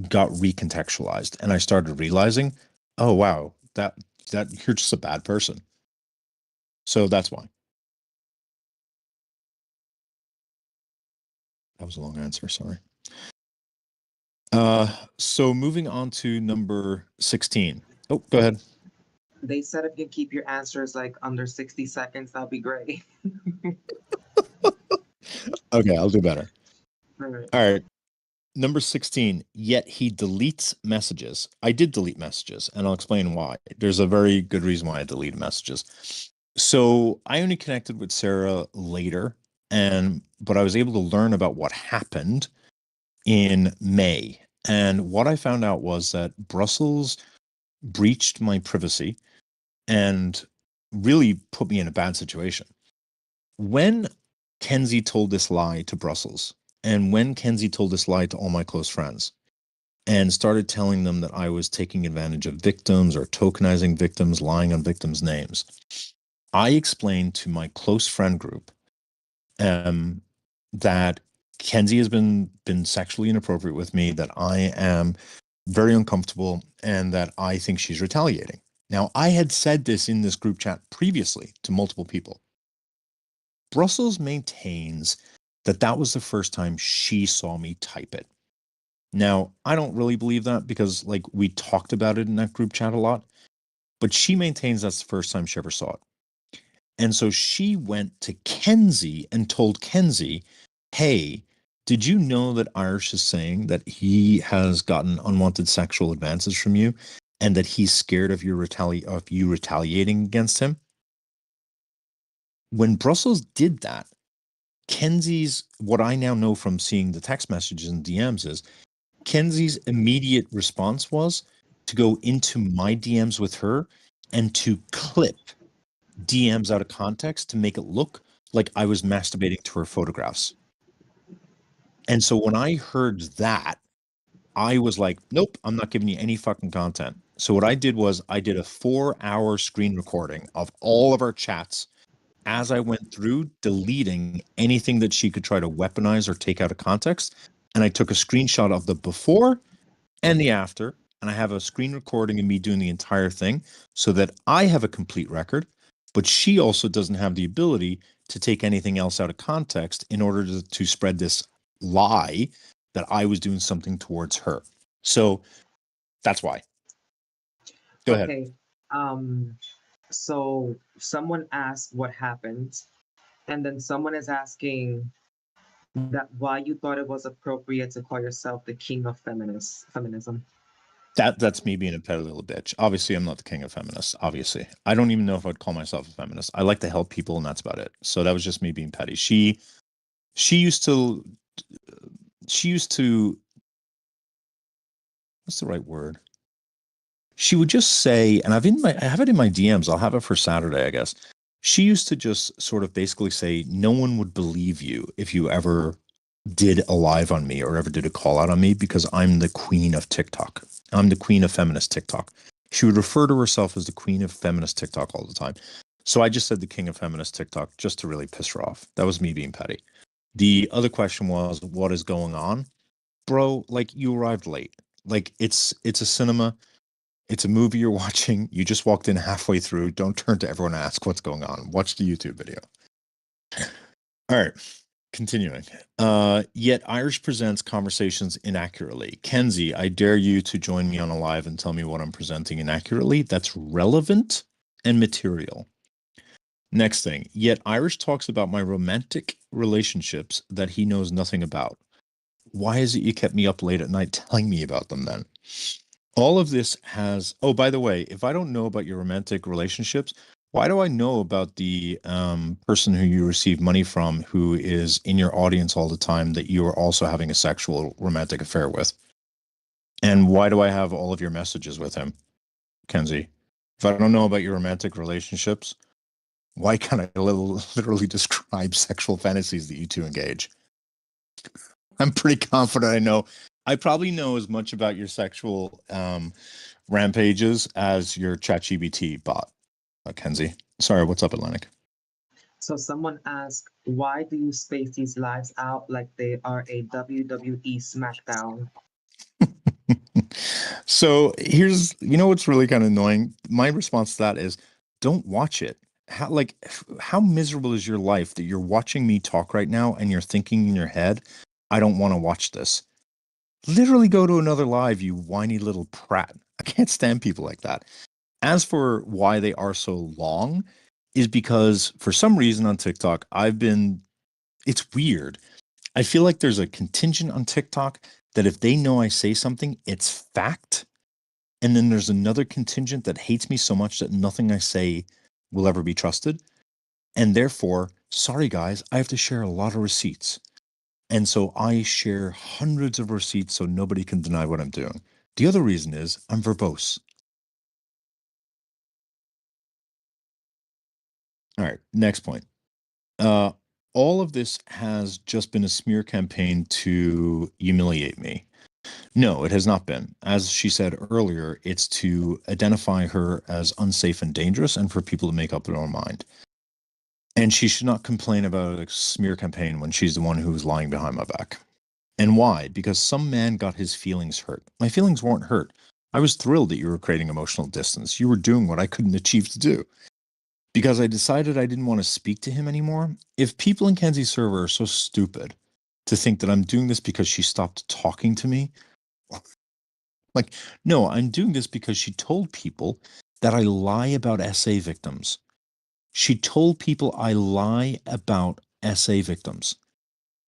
Speaker 1: got recontextualized, and I started realizing, oh wow, that you're just a bad person. So that's why. That was a long answer, sorry. So moving on to number 16. Oh, go ahead.
Speaker 3: They said if you can keep your answers like under 60 seconds, that'd be great.
Speaker 1: Okay, I'll do better.
Speaker 3: All right.
Speaker 1: All right. Number 16, yet he deletes messages. I did delete messages, and I'll explain why. There's a very good reason why I deleted messages. So I only connected with Sarah later, but I was able to learn about what happened in May. And what I found out was that Brussels breached my privacy and really put me in a bad situation. When Kenzie told this lie to Brussels, and when Kenzie told this lie to all my close friends, and started telling them that I was taking advantage of victims or tokenizing victims, lying on victims' names, I explained to my close friend group that Kenzie has been sexually inappropriate with me, that I am very uncomfortable, and that I think she's retaliating. Now, I had said this in this group chat previously to multiple people. Brussels maintains that that was the first time she saw me type it. Now, I don't really believe that because, like, we talked about it in that group chat a lot, but she maintains that's the first time she ever saw it. And so she went to Kenzie and told Kenzie, hey, did you know that Irish is saying that he has gotten unwanted sexual advances from you and that he's scared of you retaliating against him? When Brussels did that, Kenzie's, what I now know from seeing the text messages and DMs is, Kenzie's immediate response was to go into my DMs with her and to clip DMs out of context to make it look like I was masturbating to her photographs. And so when I heard that, I was like, nope, I'm not giving you any fucking content. So what I did was I did a 4-hour screen recording of all of our chats as I went through, deleting anything that she could try to weaponize or take out of context. And I took a screenshot of the before and the after, and I have a screen recording of me doing the entire thing so that I have a complete record, but she also doesn't have the ability to take anything else out of context in order to spread this lie that I was doing something towards her. So that's why. Go ahead.
Speaker 3: Okay. So someone asked what happened, and then someone is asking that why you thought it was appropriate to call yourself the king of feminism.
Speaker 1: That's me being a petty little bitch. Obviously, I'm not the king of feminists. Obviously, I don't even know if I'd call myself a feminist. I like to help people, and that's about it. So that was just me being petty. She used to what's the right word? She would just say, and I have it in my DMs. I'll have it for Saturday, I guess. She used to just sort of basically say, no one would believe you if you ever did a live on me or ever did a call out on me because I'm the queen of TikTok. I'm the queen of feminist TikTok. She would refer to herself as the queen of feminist TikTok all the time. So I just said the king of feminist TikTok just to really piss her off. That was me being petty. The other question was, what is going on? Bro, like, you arrived late. Like, it's a cinema. It's a movie you're watching. You just walked in halfway through. Don't turn to everyone and ask what's going on. Watch the YouTube video. All right. Continuing. Yet Irish presents conversations inaccurately. Kenzie, I dare you to join me on a live and tell me what I'm presenting inaccurately. That's relevant and material. Next thing. Yet Irish talks about my romantic relationships that he knows nothing about. Why is it you kept me up late at night telling me about them then? All of this has, oh, by the way, if I don't know about your romantic relationships, why do I know about the person who you receive money from who is in your audience all the time that you are also having a sexual romantic affair with? And why do I have all of your messages with him, Kenzie? If I don't know about your romantic relationships, why can't I literally describe sexual fantasies that you two engage? I'm pretty confident I know. I probably know as much about your sexual rampages as your ChatGPT bot, Kenzie. Sorry, what's up, Atlantic?
Speaker 3: So someone asked, why do you space these lives out like they are a WWE SmackDown?
Speaker 1: So here's, what's really kind of annoying? My response to that is, don't watch it. How miserable is your life that you're watching me talk right now and you're thinking in your head, I don't want to watch this. Literally go to another live, you whiny little prat. I can't stand people like that. As for why they are so long, is because for some reason on TikTok, it's weird. I feel like there's a contingent on TikTok that if they know I say something, it's fact. And then there's another contingent that hates me so much that nothing I say will ever be trusted. And therefore, sorry guys, I have to share a lot of receipts. And so I share hundreds of receipts so nobody can deny what I'm doing. The other reason is I'm verbose. All right, next point. All of this has just been a smear campaign to humiliate me. No, it has not been. As she said earlier, it's to identify her as unsafe and dangerous and for people to make up their own mind. And she should not complain about a smear campaign when she's the one who was lying behind my back. And why? Because some man got his feelings hurt. My feelings weren't hurt. I was thrilled that you were creating emotional distance. You were doing what I couldn't achieve to do because I decided I didn't want to speak to him anymore. If people in Kenzie's server are so stupid to think that I'm doing this because she stopped talking to me, like, no, I'm doing this because she told people that I lie about SA victims. She told people I lie about SA victims.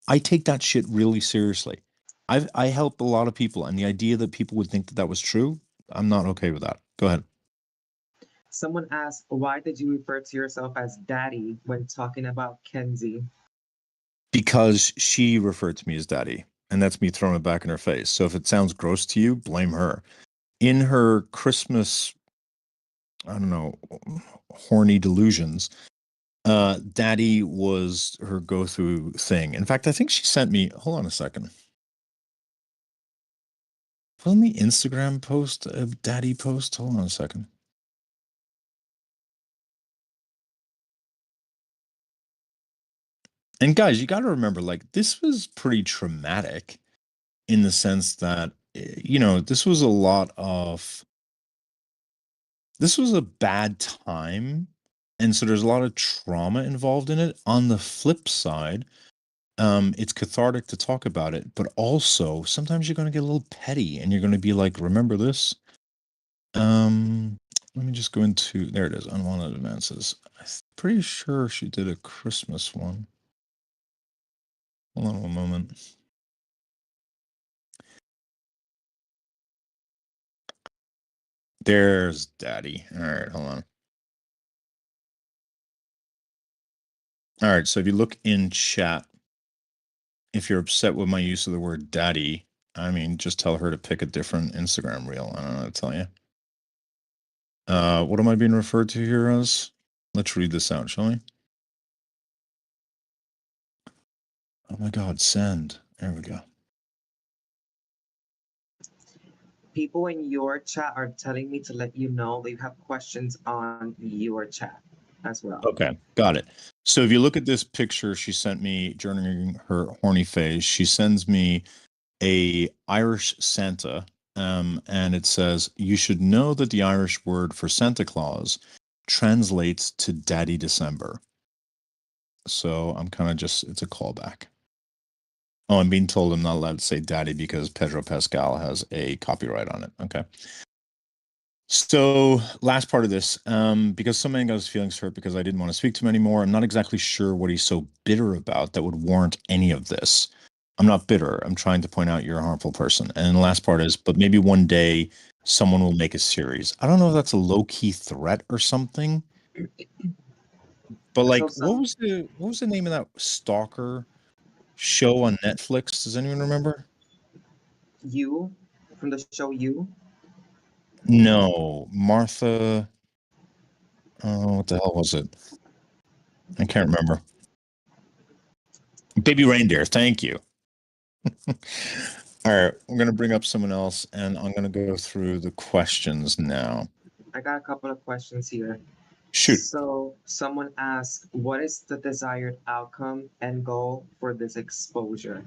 Speaker 1: I take that shit really seriously. I help a lot of people, and the idea that people would think that that was true, I'm not okay with that. Go ahead.
Speaker 3: Someone asked, why did you refer to yourself as daddy when talking about Kenzie?
Speaker 1: Because she referred to me as daddy, and that's me throwing it back in her face. So if it sounds gross to you, blame her. In her Christmas, I don't know, horny delusions, daddy was her go-through thing. In fact, I think she sent me, hold on a second. On the Instagram post, a daddy post. Hold on a second. And guys, you got to remember, like, this was pretty traumatic in the sense that, this was a lot of, this was a bad time. And so there's a lot of trauma involved in it. On the flip side, it's cathartic to talk about it, but also sometimes you're going to get a little petty and you're going to be like, remember this? Let me just go into, there it is, unwanted advances. I'm pretty sure she did a Christmas one. Hold on one moment. There's daddy. All right, hold on. All right, so if you look in chat, if you're upset with my use of the word daddy, I mean, just tell her to pick a different Instagram reel. I don't know how to tell you. What am I being referred to here as? Let's read this out, shall we? Oh my God, send. There we go.
Speaker 3: People in your chat are telling me to let you know they have questions on your chat as well.
Speaker 1: Okay, got it. So if you look at this picture she sent me during her horny phase, she sends me a Irish Santa, and it says, "You should know that the Irish word for Santa Claus translates to Daddy December." So I'm kind of just, it's a callback. Oh, I'm being told I'm not allowed to say daddy because Pedro Pascal has a copyright on it. Okay. So last part of this, because some man got his feelings hurt because I didn't want to speak to him anymore. I'm not exactly sure what he's so bitter about that would warrant any of this. I'm not bitter. I'm trying to point out you're a harmful person. And the last part is, but maybe one day someone will make a series. I don't know if that's a low key threat or something. But like, what was the name of that stalker show on Netflix? Does anyone remember?
Speaker 3: You, from the show You?
Speaker 1: No, Martha. Oh, what the hell was it? I can't remember. Baby Reindeer. Thank you. All right, I'm going to bring up someone else and I'm going to go through the questions now.
Speaker 3: I got a couple of questions here.
Speaker 1: Shoot.
Speaker 3: So someone asked, what is the desired outcome and goal for this exposure?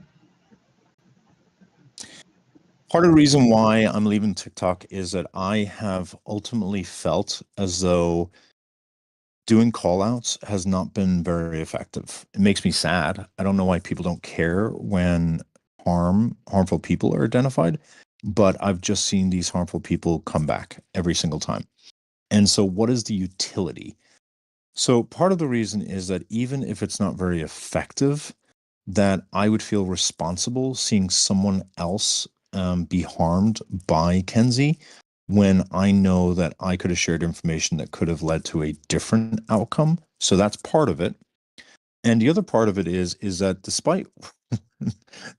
Speaker 1: Part of the reason why I'm leaving TikTok is that I have ultimately felt as though doing call outs has not been very effective. It makes me sad. I don't know why people don't care when harmful people are identified, but I've just seen these harmful people come back every single time. And so what is the utility? So part of the reason is that even if it's not very effective, that I would feel responsible seeing someone else be harmed by Kenzie when I know that I could have shared information that could have led to a different outcome. So that's part of it. And the other part of it is that despite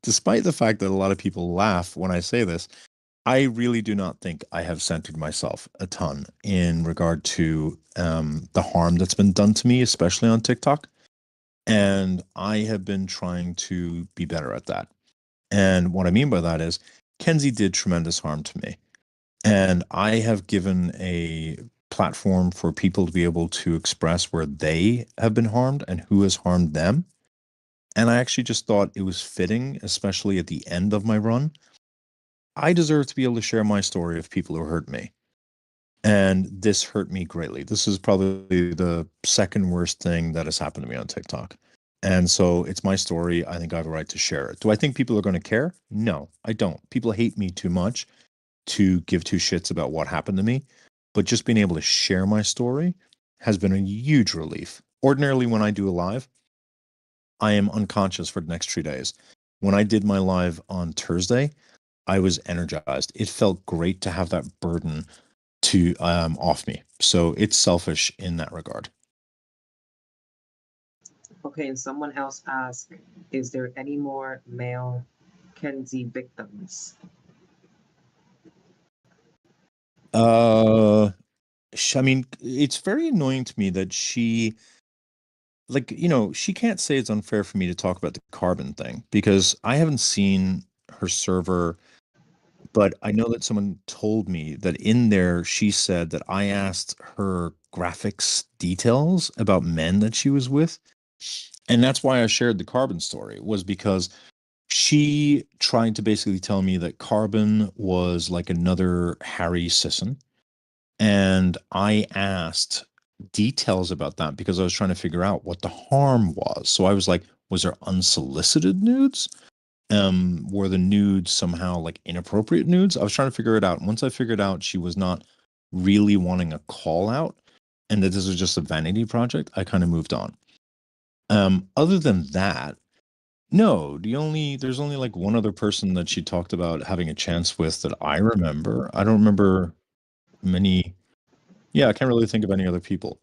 Speaker 1: despite the fact that a lot of people laugh when I say this, I really do not think I have centered myself a ton in regard to the harm that's been done to me, especially on TikTok. And I have been trying to be better at that. And what I mean by that is Kenzie did tremendous harm to me. And I have given a platform for people to be able to express where they have been harmed and who has harmed them. And I actually just thought it was fitting, especially at the end of my run, I deserve to be able to share my story of people who hurt me. And this hurt me greatly. This is probably the second worst thing that has happened to me on TikTok. And so it's my story. I think I have a right to share it. Do I think people are going to care? No, I don't. People hate me too much to give two shits about what happened to me. But just being able to share my story has been a huge relief. Ordinarily, when I do a live, I am unconscious for the next 3 days. When I did my live on Thursday, I was energized. It felt great to have that burden to off me. So it's selfish in that regard.
Speaker 3: Okay, and someone else asked, is there any more male Kenzie victims?
Speaker 1: I mean, it's very annoying to me that she, like, she can't say it's unfair for me to talk about the carbon thing because I haven't seen her server, but I know that someone told me that in there she said that I asked her graphics details about men that she was with. And that's why I shared the carbon story, was because she tried to basically tell me that carbon was like another Harry Sisson. And I asked details about that because I was trying to figure out what the harm was. So I was like, was there unsolicited nudes? Were the nudes somehow like inappropriate nudes? I was trying to figure it out. And once I figured out she was not really wanting a call out and that this was just a vanity project, I kind of moved on. Other than that, no, there's only like one other person that she talked about having a chance with that I remember. I don't remember many. Yeah, I can't really think of any other people.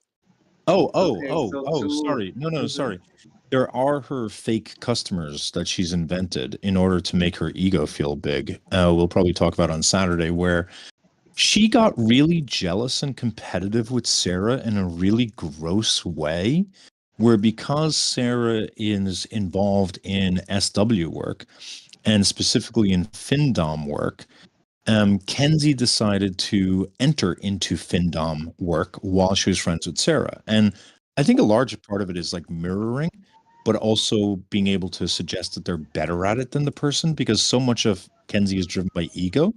Speaker 3: Okay, so two.
Speaker 1: Sorry. No, no,
Speaker 3: Mhm.
Speaker 1: sorry. There are her fake customers that she's invented in order to make her ego feel big. We'll probably talk about on Saturday, where she got really jealous and competitive with Sarah in a really gross way, where because Sarah is involved in SW work and specifically in FinDom work, Kenzie decided to enter into FinDom work while she was friends with Sarah. And I think a large part of it is like mirroring, but also being able to suggest that they're better at it than the person because so much of Kenzie is driven by ego.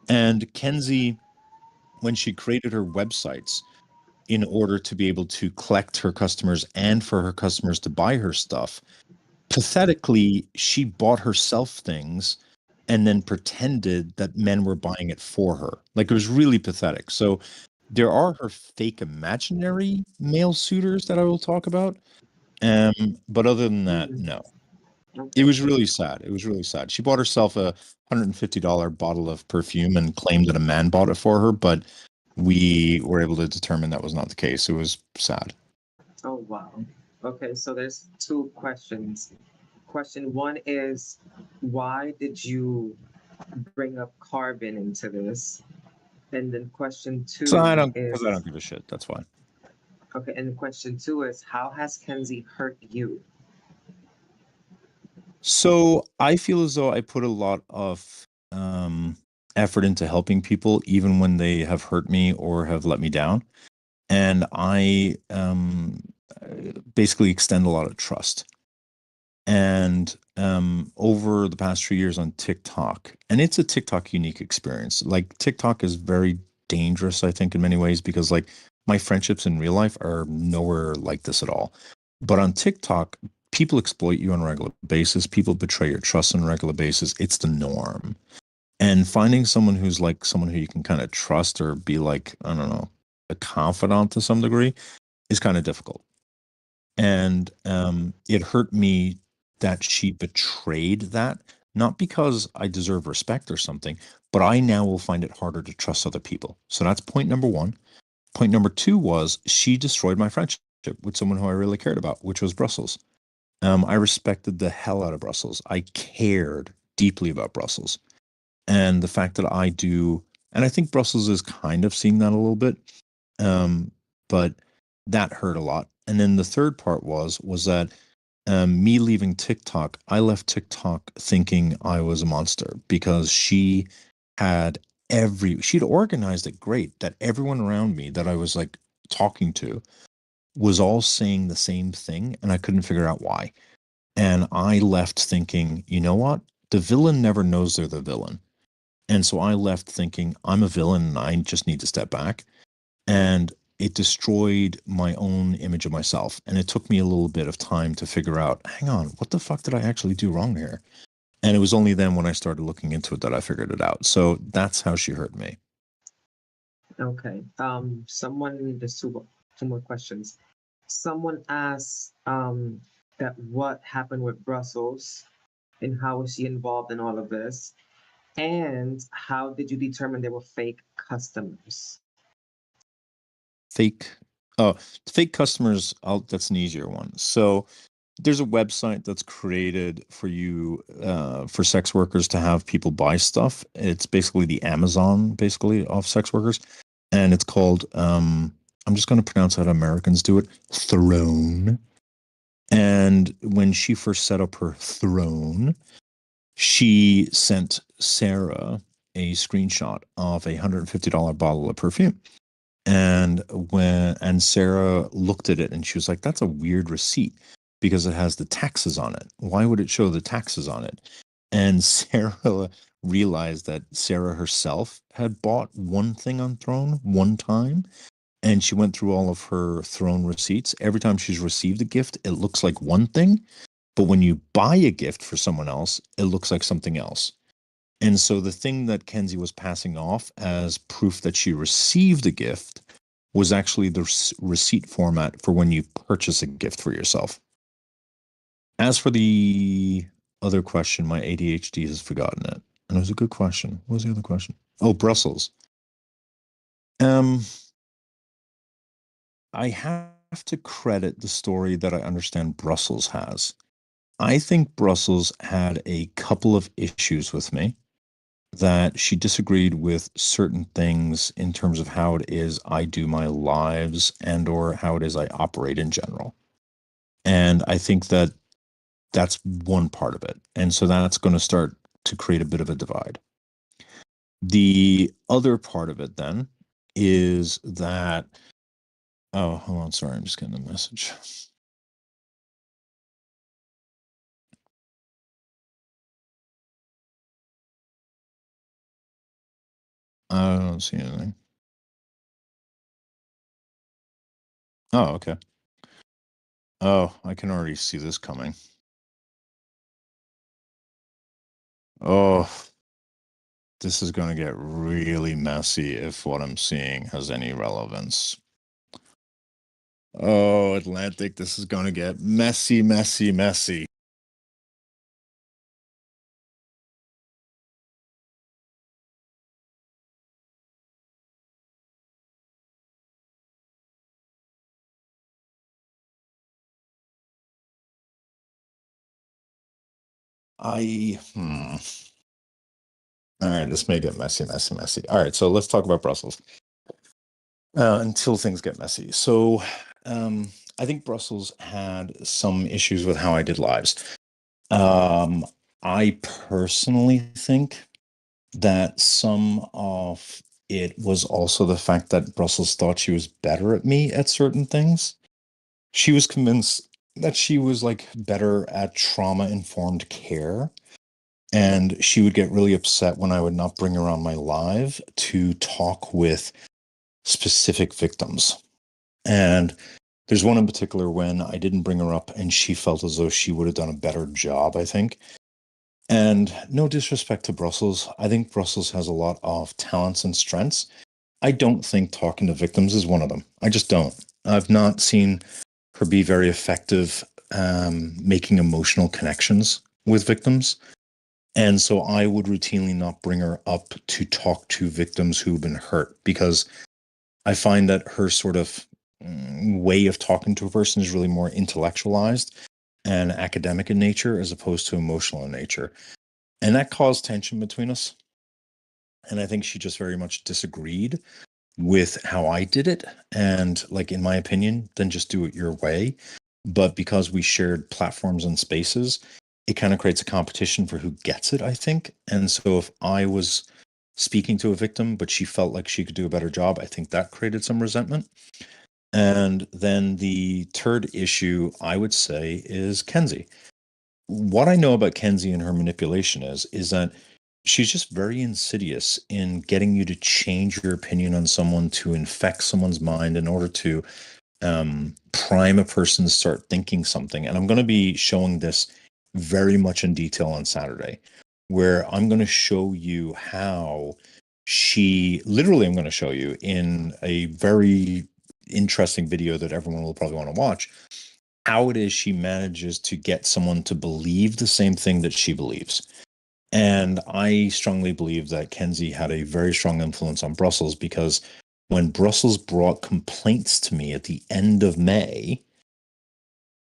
Speaker 1: And Kenzie, when she created her websites in order to be able to collect her customers and for her customers to buy her stuff, pathetically, she bought herself things and then pretended that men were buying it for her. Like it was really pathetic. So there are her fake imaginary male suitors that I will talk about. But other than that,
Speaker 3: Mm,
Speaker 1: no. It
Speaker 3: okay.
Speaker 1: was really sad. It was really sad. She bought herself a $150 bottle of perfume and claimed that a man bought it for her, but we were able to determine that was not the case. It was sad.
Speaker 3: Oh, wow. Okay, so there's two questions. Question one is, why did you bring up carbon into this? And then question
Speaker 1: So I
Speaker 3: two
Speaker 1: don't, because I
Speaker 3: is,
Speaker 1: don't give a shit. That's fine.
Speaker 3: okay, and question two is, how has Kenzie hurt you?
Speaker 1: So I feel as though I put a lot of effort into helping people, even when they have hurt me or have let me down. And I basically extend a lot of trust. And over the past 3 years on TikTok, and it's a TikTok unique experience. Like TikTok is very dangerous, I think, in many ways, because like my friendships in real life are nowhere like this at all. But on TikTok, people exploit you on a regular basis. People betray your trust on a regular basis. It's the norm. And finding someone who's like someone who you can kind of trust or be like, I don't know, a confidant to some degree is kind of difficult. And it hurt me that she betrayed that, not because I deserve respect or something, but I now will find it harder to trust other people. So that's point number one. Point number two was she destroyed my friendship with someone who I really cared about, which was Brussels. I respected the hell out of Brussels. I cared deeply about Brussels. And the fact that I do, and I think Brussels is kind of seeing that a little bit, but that hurt a lot. And then the third part was that me leaving TikTok, I left TikTok thinking I was a monster because she'd organized it great that everyone around me that I was like talking to was all saying the same thing and I couldn't figure out why. And I left thinking, you know what? The villain never knows they're the villain. And so I left thinking I'm a villain and I just need to step back. And it destroyed my own image of myself. And it took me a little bit of time to figure out, hang on, what the fuck did I actually do wrong here? And it was only then when I started looking into it that I figured it out. So that's how she hurt me.
Speaker 3: Okay. There's two more questions. Someone asked that what happened with Brussels and how was she involved in all of this? And how did you determine they were fake customers?
Speaker 1: Fake, fake customers. That's an easier one. So there's a website that's created for you for sex workers to have people buy stuff. It's basically the Amazon, basically, of sex workers, and it's called I'm just going to pronounce how Americans do it, Throne. And when she first set up her Throne, she sent Sarah a screenshot of $150 bottle of perfume. And Sarah looked at it and she was like, that's a weird receipt because it has the taxes on it. Why would it show the taxes on it? And Sarah realized that Sarah herself had bought one thing on Throne one time, and she went through all of her Throne receipts. Every time she's received a gift, it looks like one thing, but when you buy a gift for someone else, it looks like something else. And so the thing that Kenzie was passing off as proof that she received a gift was actually the receipt format for when you purchase a gift for yourself. As for the other question, my ADHD has forgotten it. And it was a good question. What was the other question? Oh, Brussels. I have to credit the story that I understand Brussels has. I think Brussels had a couple of issues with me, that she disagreed with certain things in terms of how it is I do my lives and or how it is I operate in general. And I think that that's one part of it. And so that's going to start to create a bit of a divide. The other part of it then is that, oh, hold on, sorry, I'm just getting a message. I don't see anything. Oh, okay. Oh, I can already see this coming. Oh, this is going to get really messy if what I'm seeing has any relevance. Oh, Atlantic, this is going to get messy, messy, messy. All right, this may get messy, messy, messy. All right, so let's talk about Brussels until things get messy. So, I think Brussels had some issues with how I did lives. Um, I personally think that some of it was also the fact that Brussels thought she was better at me at certain things. She was convinced that she was like better at trauma informed care. And she would get really upset when I would not bring her on my live to talk with specific victims. And there's one in particular when I didn't bring her up and she felt as though she would have done a better job, I think. And no disrespect to Brussels, I think Brussels has a lot of talents and strengths. I don't think talking to victims is one of them. I just don't. I've not seen her be very effective making emotional connections with victims. And so I would routinely not bring her up to talk to victims who've been hurt because I find that her sort of way of talking to a person is really more intellectualized and academic in nature as opposed to emotional in nature. And that caused tension between us. And I think she just very much disagreed with how I did it. And, like, in my opinion, then just do it your way. But because we shared platforms and spaces, it kind of creates a competition for who gets it, I think. And so if I was speaking to a victim, but she felt like she could do a better job, I think that created some resentment. And then the third issue I would say is Kenzie. What I know about Kenzie and her manipulation is that she's just very insidious in getting you to change your opinion on someone, to infect someone's mind in order to prime a person to start thinking something. And I'm going to be showing this very much in detail on Saturday, where I'm going to show you how I'm going to show you in a very interesting video that everyone will probably want to watch, how it is she manages to get someone to believe the same thing that she believes. And I strongly believe that Kenzie had a very strong influence on Brussels, because when Brussels brought complaints to me at the end of May,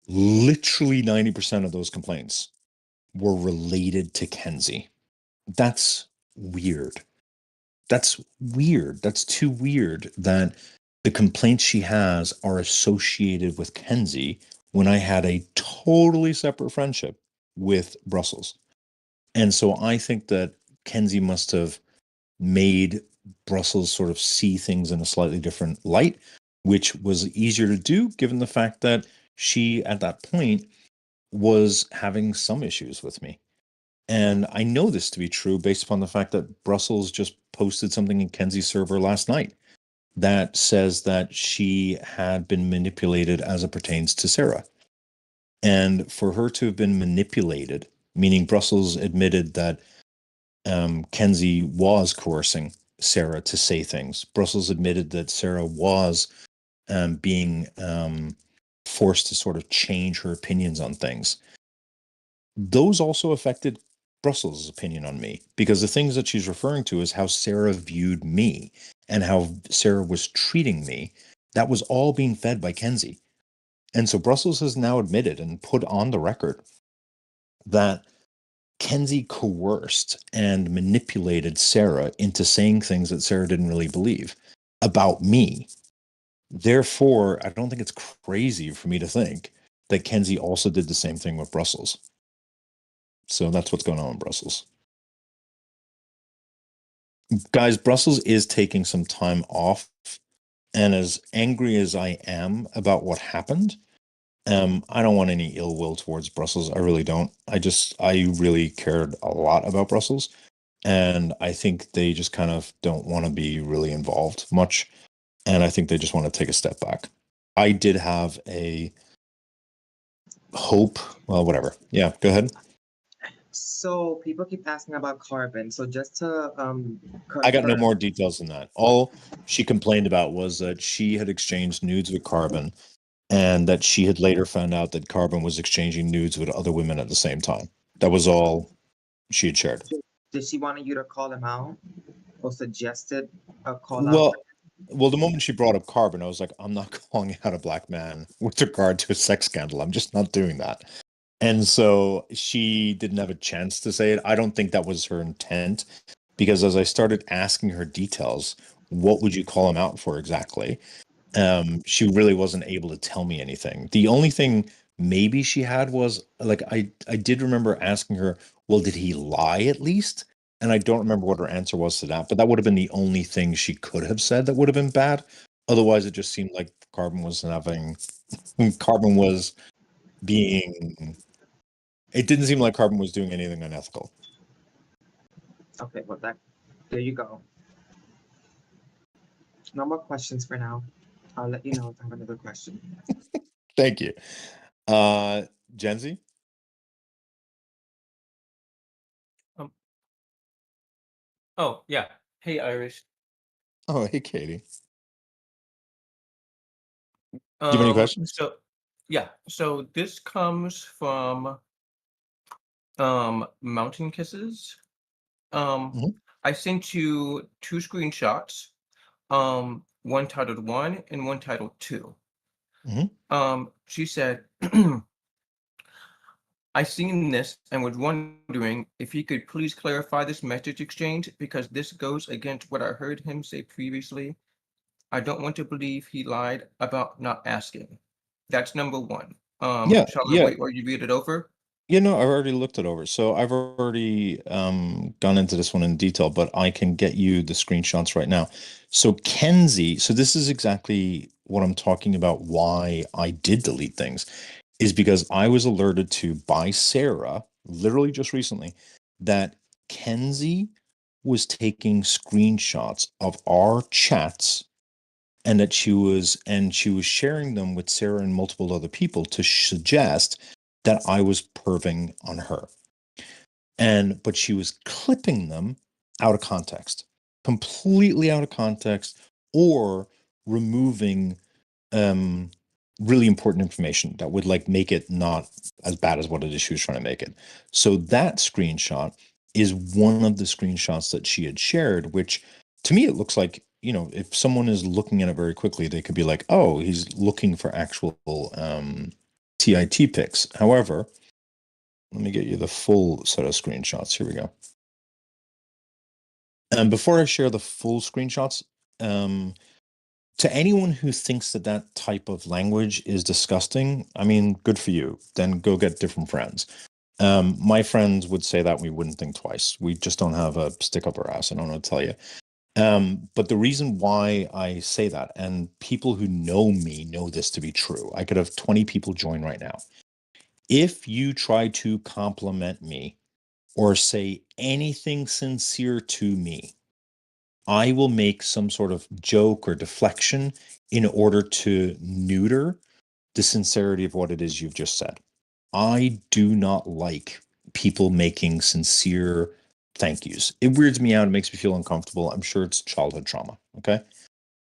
Speaker 1: literally 90% of those complaints were related to Kenzie. That's weird. That's weird. That's too weird that the complaints she has are associated with Kenzie when I had a totally separate friendship with Brussels. And so I think that Kenzie must have made Brussels sort of see things in a slightly different light, which was easier to do given the fact that she, at that point, was having some issues with me. And I know this to be true based upon the fact that Brussels just posted something in Kenzie's server last night that says that she had been manipulated as it pertains to Sarah. And for her to have been manipulated, meaning Brussels admitted that Kenzie was coercing Sarah to say things. Brussels admitted that Sarah was being forced to sort of change her opinions on things. Those also affected Brussels' opinion on me, because the things that she's referring to is how Sarah viewed me and how Sarah was treating me. That was all being fed by Kenzie. And so Brussels has now admitted and put on the record that Kenzie coerced and manipulated Sarah into saying things that Sarah didn't really believe about me. Therefore, I don't think it's crazy for me to think that Kenzie also did the same thing with Brussels. So that's what's going on in Brussels. Guys, Brussels is taking some time off. And as angry as I am about what happened, I don't want any ill will towards Brussels. I really don't. I really cared a lot about Brussels. And I think they just kind of don't want to be really involved much. And I think they just want to take a step back. I did have a hope. Well, whatever. Yeah, go ahead.
Speaker 3: So people keep asking about carbon. So just to
Speaker 1: I got no
Speaker 3: confirm,
Speaker 1: more details than that. All she complained about was that she had exchanged nudes with Carbon, and that she had later found out that Carbon was exchanging nudes with other women at the same time. That was all she had shared.
Speaker 3: did she want you to call him out or suggested a call out?
Speaker 1: Well, the moment she brought up Carbon, I was like, I'm not calling out a black man with regard to a sex scandal. I'm just not doing that. And so she didn't have a chance to say it. I don't think that was her intent, because as I started asking her details, what would you call him out for exactly? She really wasn't able to tell me anything. The only thing maybe she had was, like, I did remember asking her, well, did he lie at least? And I don't remember what her answer was to that, but that would have been the only thing she could have said that would have been bad. Otherwise, it just seemed like Carbon was being, it didn't seem like Carbon was doing anything unethical.
Speaker 3: Okay, well there you go. No more questions for now. I'll let you know if I have another question.
Speaker 1: Thank you. Genzi?
Speaker 2: Oh, yeah. Hey, Irish.
Speaker 1: Oh, hey, Katie. Do you have any questions?
Speaker 2: So yeah, so this comes from Mountain Kisses.
Speaker 1: Mhm.
Speaker 2: I sent you two screenshots, one titled 1 and one titled 2.
Speaker 1: Mhm.
Speaker 2: She said, I seen this and was wondering if he could please clarify this message exchange, because this goes against what I heard him say previously. I don't want to believe he lied about not asking. That's number one.
Speaker 1: Yeah,
Speaker 2: Shall I
Speaker 1: yeah.
Speaker 2: wait while you read it over?
Speaker 1: You know, I've already looked it over. So I've already gone into this one in detail, but I can get you the screenshots right now. So Kenzie, so this is exactly what I'm talking about, why I did delete things, is because I was alerted to by Sarah, literally just recently, that Kenzie was taking screenshots of our chats, and that she was sharing them with Sarah and multiple other people to suggest that I was perving on her. But she was clipping them out of context, completely out of context, or removing really important information that would like make it not as bad as what it is she was trying to make it. So that screenshot is one of the screenshots that she had shared, which to me it looks like, if someone is looking at it very quickly, they could be like, oh, he's looking for actual TIT pics. However, let me get you the full set of screenshots. Here we go. And before I share the full screenshots, to anyone who thinks that that type of language is disgusting, I mean, good for you. Then go get different friends. My friends would say that we wouldn't think twice. We just don't have a stick up our ass. I don't know what to tell you. But the reason why I say that, and people who know me know this to be true, I could have 20 people join right now. If you try to compliment me or say anything sincere to me, I will make some sort of joke or deflection in order to neuter the sincerity of what it is you've just said. I do not like people making sincere thank yous. It weirds me out. It makes me feel uncomfortable. I'm sure it's childhood trauma. Okay.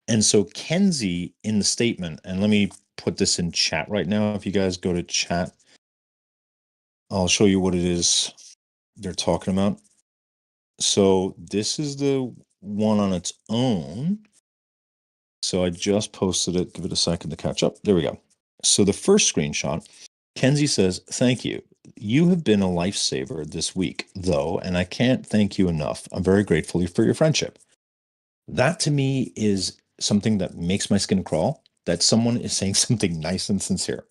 Speaker 1: And so Kenzie in the statement, and let me put this in chat right now. If you guys go to chat, I'll show you what it is they're talking about. So this is the one on its own. So I just posted it. Give it a second to catch up. There we go. So the first screenshot, Kenzie says, "Thank you. You have been a lifesaver this week, though, and I can't thank you enough. I'm very grateful for your friendship." That to me is something that makes my skin crawl, that someone is saying something nice and sincere.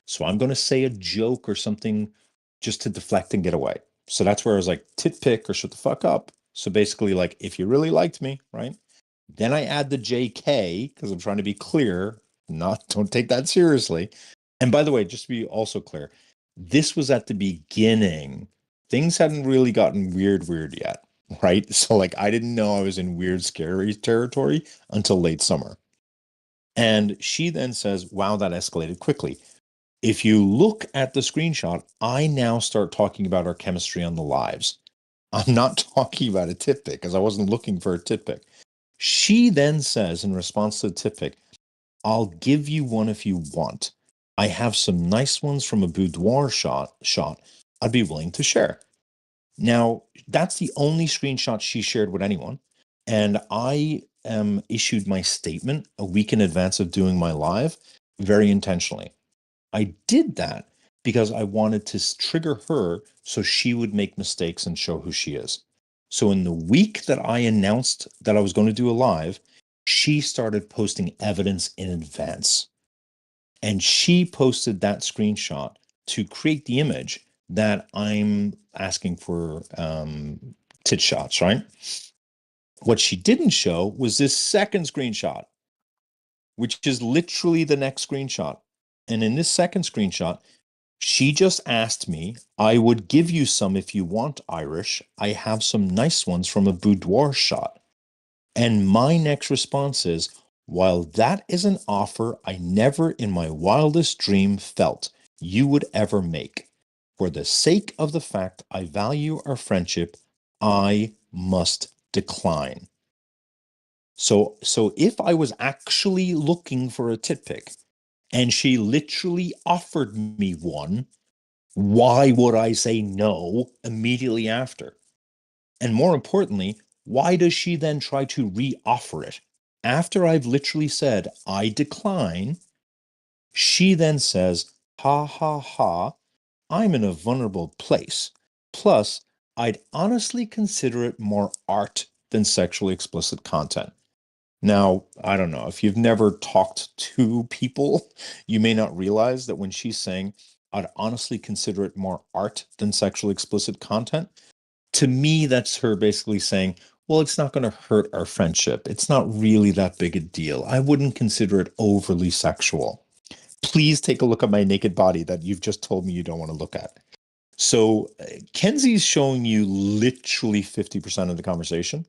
Speaker 1: So I'm going to say a joke or something just to deflect and get away. So that's where I was like, tit pick or shut the fuck up. So basically, like, if you really liked me, right? Then I add the JK because I'm trying to be clear, don't take that seriously. And by the way, just to be also clear, this was at the beginning. Things hadn't really gotten weird yet, right? So like I didn't know I was in weird, scary territory until late summer. And she then says, wow, that escalated quickly. If you look at the screenshot, I now start talking about our chemistry on the lives. I'm not talking about a tit pic because I wasn't looking for a tit pic. She then says in response to the tit pic, I'll give you one if you want. I have some nice ones from a boudoir shot I'd be willing to share. Now, that's the only screenshot she shared with anyone. And I issued my statement a week in advance of doing my live very intentionally. I did that because I wanted to trigger her so she would make mistakes and show who she is. So in the week that I announced that I was going to do a live, she started posting evidence in advance. And she posted that screenshot to create the image that I'm asking for tit shots, right? What she didn't show was this second screenshot, which is literally the next screenshot. And in this second screenshot, she just asked me, I would give you some if you want, Irish. I have some nice ones from a boudoir shot. And my next response is, while that is an offer I never in my wildest dream felt you would ever make, for the sake of the fact I value our friendship, I must decline. So if I was actually looking for a tit pic and she literally offered me one, why would I say no immediately after? And more importantly, why does she then try to re-offer it? After I've literally said, I decline, she then says, ha ha ha, I'm in a vulnerable place. Plus, I'd honestly consider it more art than sexually explicit content. Now, I don't know. If you've never talked to people, you may not realize that when she's saying, I'd honestly consider it more art than sexually explicit content, to me, that's her basically saying, well, it's not going to hurt our friendship. It's not really that big a deal. I wouldn't consider it overly sexual. Please take a look at my naked body that you've just told me you don't want to look at. So Kenzie's showing you literally 50% of the conversation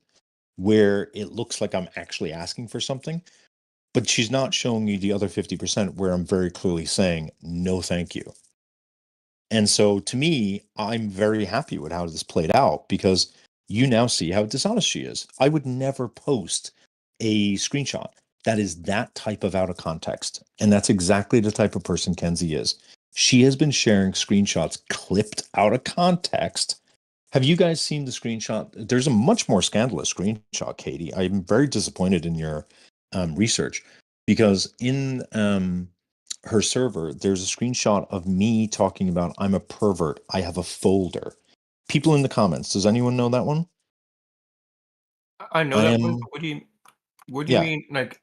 Speaker 1: where it looks like I'm actually asking for something, but she's not showing you the other 50% where I'm very clearly saying, no, thank you. And so to me, I'm very happy with how this played out because you now see how dishonest she is. I would never post a screenshot that is that type of out of context. And that's exactly the type of person Kenzie is. She has been sharing screenshots clipped out of context. Have you guys seen the screenshot? There's a much more scandalous screenshot, Katie. I'm very disappointed in your research because in her server, there's a screenshot of me talking about I'm a pervert. I have a folder. People in the comments, does anyone know that one?
Speaker 2: I know
Speaker 1: I
Speaker 2: that one,
Speaker 1: am,
Speaker 2: but what do you
Speaker 1: yeah,
Speaker 2: mean, like,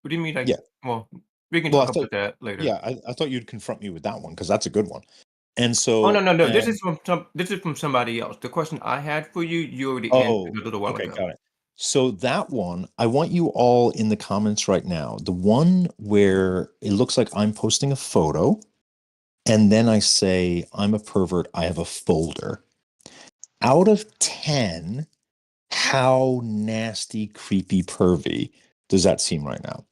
Speaker 2: what do you mean, like,
Speaker 1: yeah.
Speaker 2: well, we can
Speaker 1: Well, I
Speaker 2: talk
Speaker 1: thought,
Speaker 2: about that later.
Speaker 1: yeah, I thought you'd confront me with that one because that's a good one. And
Speaker 2: Oh, no,
Speaker 1: so,
Speaker 2: no, no, this is from somebody else. The question I had for you, you already answered
Speaker 1: oh,
Speaker 2: a little while
Speaker 1: okay,
Speaker 2: ago.
Speaker 1: got it. So that one, I want you all in the comments right now. The one where it looks like I'm posting a photo and then I say, I'm a pervert, I have a folder. Out of 10, how nasty, creepy, pervy does that seem right now?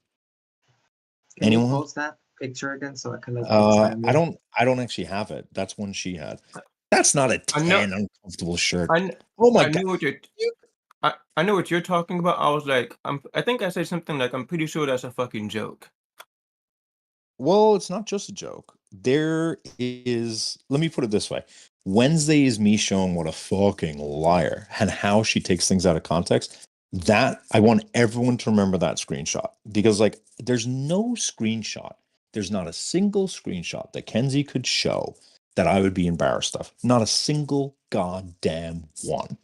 Speaker 3: Can you
Speaker 1: Anyone?
Speaker 3: post that picture again so I can like expand
Speaker 1: I
Speaker 3: it?
Speaker 1: don't actually have it. That's one she had. That's not a
Speaker 2: I know
Speaker 1: 10 uncomfortable shirt.
Speaker 2: I kn
Speaker 1: Oh my
Speaker 2: I
Speaker 1: God.
Speaker 2: knew what you're
Speaker 1: You
Speaker 2: I know what you're talking about. I was like, I think I said something like, "I'm pretty sure that's a fucking joke."
Speaker 1: Well, it's not just a joke. There is, let me put it this way. Wednesday is me showing what a fucking liar and how she takes things out of context. That I want everyone to remember that screenshot because, like, there's no screenshot. There's not a single screenshot that Kenzie could show that I would be embarrassed of. Not a single goddamn one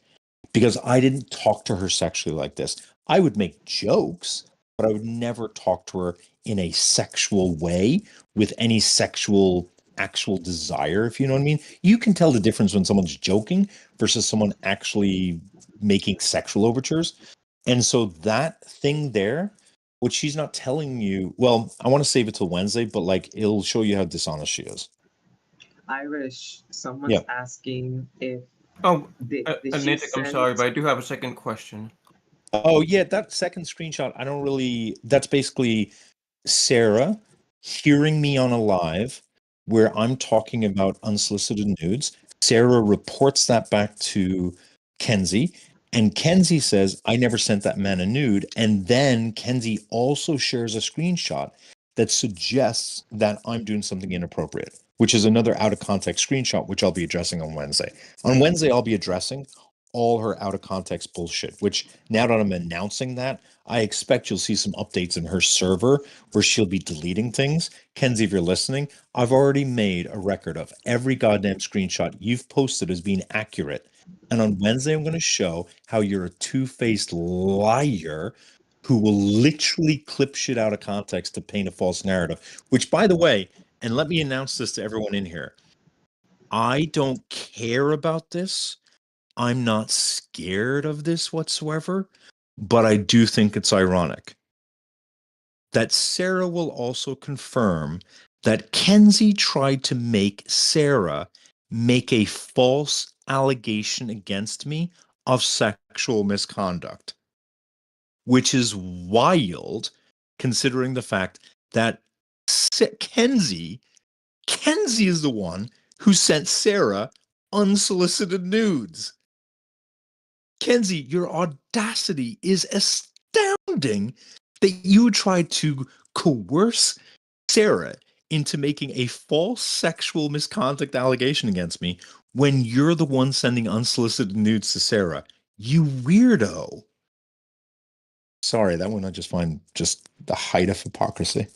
Speaker 1: because I didn't talk to her sexually like this. I would make jokes, but I would never talk to her in a sexual way with any sexual actual desire, if you know what I mean. You can tell the difference when someone's joking versus someone actually making sexual overtures. And so that thing there, what she's not telling you, well, I want to save it till Wednesday, but like it'll show you how dishonest she is.
Speaker 3: Irish, someone's
Speaker 1: Yeah.
Speaker 3: asking if
Speaker 2: Oh,
Speaker 3: did she
Speaker 2: Atlantic, I'm
Speaker 3: send
Speaker 2: sorry, but I do have a second question.
Speaker 1: Oh yeah, that second screenshot, I don't really, that's basically Sarah hearing me on a live where I'm talking about unsolicited nudes. Sarah reports that back to Kenzie, and Kenzie says, I never sent that man a nude. And then Kenzie also shares a screenshot that suggests that I'm doing something inappropriate, which is another out of context screenshot, which I'll be addressing on Wednesday. On Wednesday, I'll be addressing all her out of context bullshit, which now that I'm announcing that, I expect you'll see some updates in her server where she'll be deleting things. Kenzie, if you're listening, I've already made a record of every goddamn screenshot you've posted as being accurate. And on Wednesday, I'm going to show how you're a two-faced liar who will literally clip shit out of context to paint a false narrative. Which, by the way, and let me announce this to everyone in here, I don't care about this. I'm not scared of this whatsoever, but I do think it's ironic that Sarah will also confirm that Kenzie tried to make Sarah make a false allegation against me of sexual misconduct, which is wild considering the fact that Kenzie Kenzie is the one who sent Sarah unsolicited nudes. Kenzie, your audacity is astounding that you tried to coerce Sarah into making a false sexual misconduct allegation against me when you're the one sending unsolicited nudes to Sarah. You weirdo. Sorry, that one I just find just the height of hypocrisy.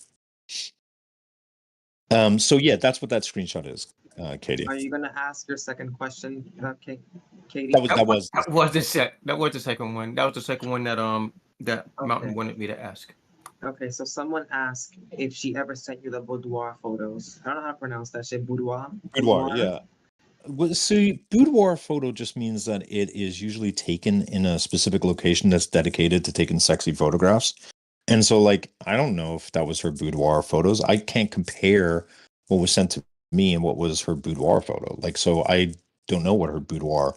Speaker 1: So yeah, that's what that screenshot is, Katie.
Speaker 3: Are you gonna ask your second question,
Speaker 1: That
Speaker 3: Katie?
Speaker 1: was that was
Speaker 2: That was the second one. That was the second one that Mountain
Speaker 3: Okay.
Speaker 2: wanted me to ask.
Speaker 3: Okay, so someone asked if she ever sent you the boudoir photos. I don't know how to pronounce that shit. Boudoir?
Speaker 1: boudoir.
Speaker 3: Boudoir?
Speaker 1: Yeah. Well, see, boudoir photo just means that it is usually taken in a specific location that's dedicated to taking sexy photographs. And so, like, I don't know if that was her boudoir photos. I can't compare what was sent to me and what was her boudoir photo. Like, so I don't know what her boudoir.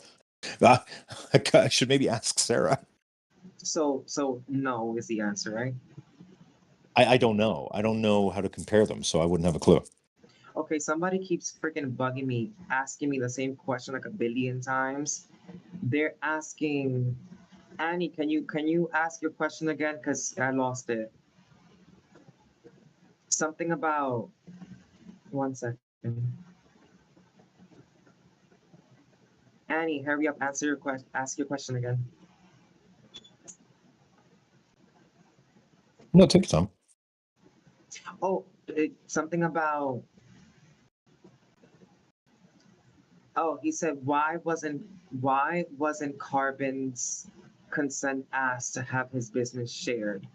Speaker 1: I should maybe ask Sarah.
Speaker 3: So no is the answer, right?
Speaker 1: I don't know. I don't know how to compare them, so I wouldn't have a clue.
Speaker 3: Okay, somebody keeps freaking bugging me, asking me the same question like a billion times. They're asking Annie, can you ask your question again? Because I lost it. Something about 1 second. Annie, hurry up, answer your question. Ask your question again.
Speaker 1: No, take your time.
Speaker 3: Oh, something about. Oh, he said why wasn't Carbon's consent asked to have his business shared?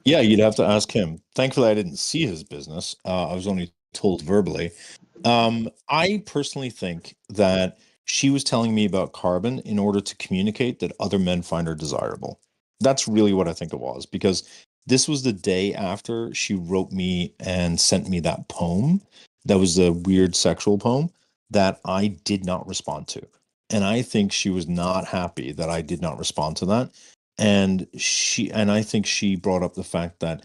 Speaker 1: Yeah, you'd have to ask him. Thankfully, I didn't see his business. I was only told verbally. I personally think that she was telling me about Carbon in order to communicate that other men find her desirable. That's really what I think it was, because this was the day after she wrote me and sent me that poem. That was a weird sexual poem that I did not respond to. And I think she was not happy that I did not respond to that. And I think she brought up the fact that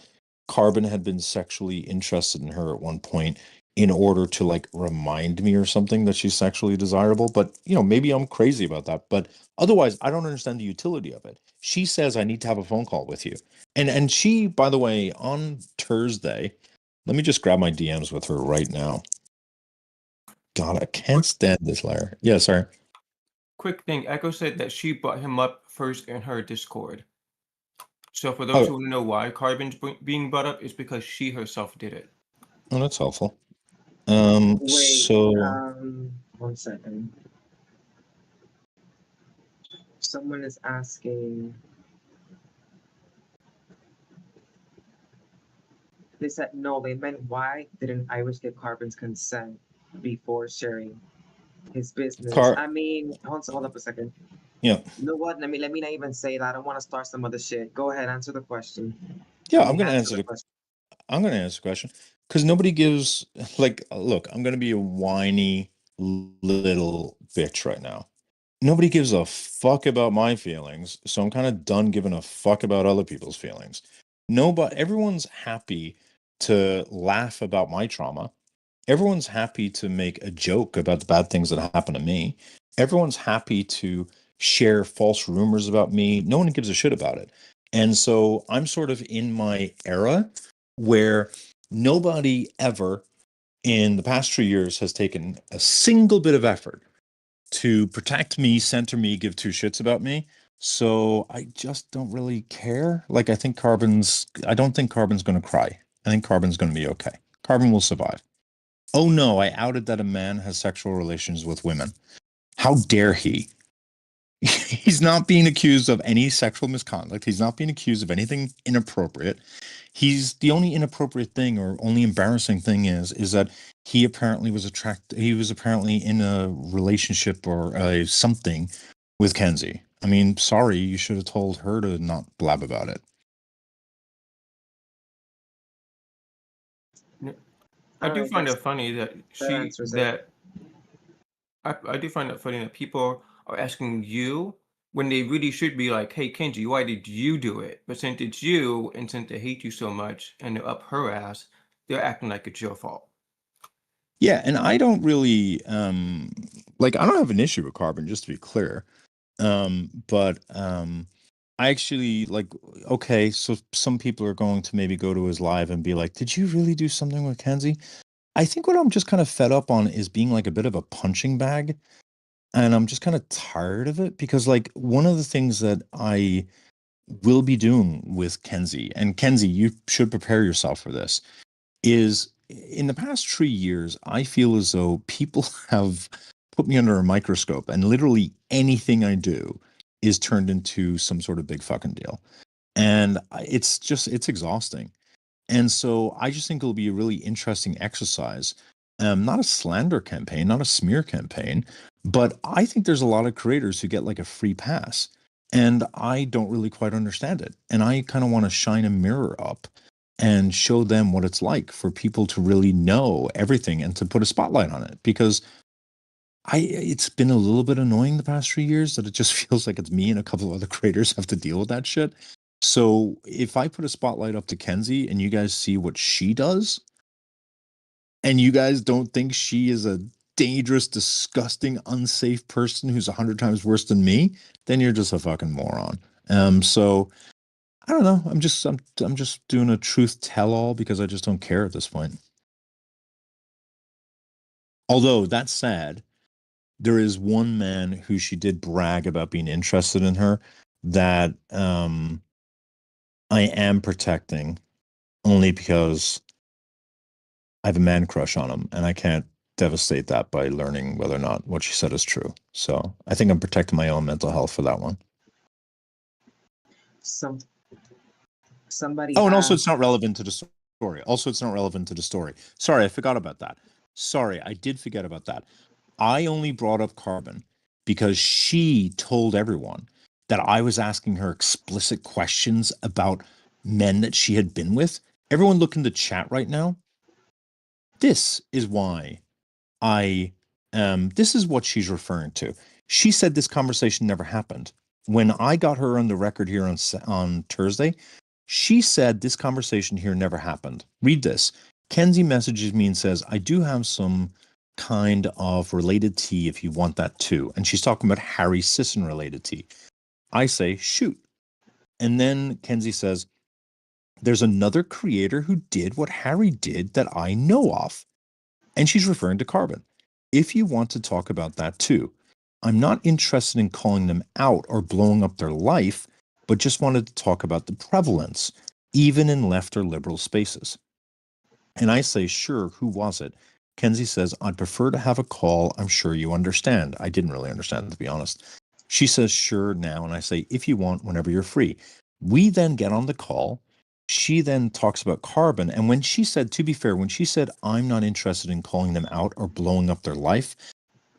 Speaker 1: Carbon had been sexually interested in her at one point in order to like remind me or something that she's sexually desirable. But maybe I'm crazy about that. But otherwise, I don't understand the utility of it. She says I need to have a phone call with you. And she, by the way, on Thursday, let me just grab my DMs with her right now. God, I can't stand this liar. Yeah, sorry.
Speaker 2: Quick thing, Echo said that she brought him up first in her Discord. So for those
Speaker 1: Oh,
Speaker 2: who know why Carbon's being brought up, it's because she herself did it.
Speaker 1: oh, that's helpful.
Speaker 3: Wait,
Speaker 1: So
Speaker 3: 1 second. Someone is asking. They said no. They meant why didn't Irish get Carbon's consent before sharing his business?
Speaker 1: Car,
Speaker 3: I mean, hold up a second.
Speaker 1: yeah,
Speaker 3: You know what? Let me not even say that. I don't want to start some other shit. Go ahead, answer the question.
Speaker 1: yeah.
Speaker 3: Let me answer the question.
Speaker 1: I'm going to answer the question because nobody gives, like, look, I'm going to be a whiny little bitch right now. Nobody gives a fuck about my feelings, so I'm kind of done giving a fuck about other people's feelings. Nobody, everyone's happy to laugh about my trauma. Everyone's happy to make a joke about the bad things that happen to me. Everyone's happy to share false rumors about me. No one gives a shit about it. And so I'm sort of in my era where nobody ever in the past 3 years has taken a single bit of effort to protect me, center me, give two shits about me. So I just don't really care. Like I don't think Carbon's going to cry. I think Carbon's going to be okay. Carbon will survive. Oh no, I outed that a man has sexual relations with women. How dare he? He's not being accused of any sexual misconduct. He's not being accused of anything inappropriate. He's the only inappropriate thing or only embarrassing thing is that he was apparently in a relationship or something with Kenzie. I mean, sorry, you should have told her to not blab about it.
Speaker 2: I
Speaker 3: All
Speaker 2: do
Speaker 3: right,
Speaker 2: find it funny that
Speaker 3: that
Speaker 2: she
Speaker 3: answers it.
Speaker 2: that I do find it funny that people are asking you when they really should be like, "Hey, Kenji, why did you do it?" But since it's you, and since they hate you so much and they're up her ass, they're acting like it's your fault.
Speaker 1: Yeah, and I don't really like I don't have an issue with Carbon, just to be clear. But I actually like, okay, so some people are going to maybe go to his live and be like, "Did you really do something with Kenzie?" I think what I'm just kind of fed up on is being like a bit of a punching bag, and I'm just kind of tired of it because like one of the things that I will be doing with Kenzie, and Kenzie, you should prepare yourself for this, is in the past 3 years, I feel as though people have put me under a microscope and literally anything I do is turned into some sort of big fucking deal. And it's exhausting. And so I just think it'll be a really interesting exercise. Not a slander campaign, not a smear campaign, but I think there's a lot of creators who get like a free pass. And I don't really quite understand it. And I kind of want to shine a mirror up and show them what it's like for people to really know everything and to put a spotlight on it. Because it's been a little bit annoying the past 3 years that it just feels like it's me and a couple of other creators have to deal with that shit. So if I put a spotlight up to Kenzie and you guys see what she does, and you guys don't think she is a dangerous, disgusting, unsafe person who's 100 times worse than me, then you're just a fucking moron. So I don't know. I'm just doing a truth tell all because I just don't care at this point. Although that's sad, there is one man who she did brag about being interested in her that I am protecting only because I have a man crush on him and I can't devastate that by learning whether or not what she said is true. So I think I'm protecting my own mental health for that one.
Speaker 3: Somebody
Speaker 1: Oh, and also it's
Speaker 3: asked,
Speaker 1: not relevant to the story. Also, it's not relevant to the story. Sorry, I forgot about that. Sorry, I did forget about that. I only brought up Carbon because she told everyone that I was asking her explicit questions about men that she had been with. Everyone look in the chat right now. This is why this is what she's referring to. She said this conversation never happened. When I got her on the record here on Thursday, she said this conversation here never happened. Read this. Kenzie messages me and says, I do have some kind of related tea if you want that too. And she's talking about Harry Sisson related tea. I say, shoot. And then Kenzie says, there's another creator who did what Harry did that I know of. And she's referring to Carbon. If you want to talk about that too, I'm not interested in calling them out or blowing up their life, but just wanted to talk about the prevalence, even in left or liberal spaces. And I say, sure, who was it? Kenzie says, I'd prefer to have a call. I'm sure you understand. I didn't really understand, to be honest. She says, sure, now. And I say, if you want, whenever you're free. We then get on the call. She then talks about Carbon. And when she said, to be fair, when she said, I'm not interested in calling them out or blowing up their life,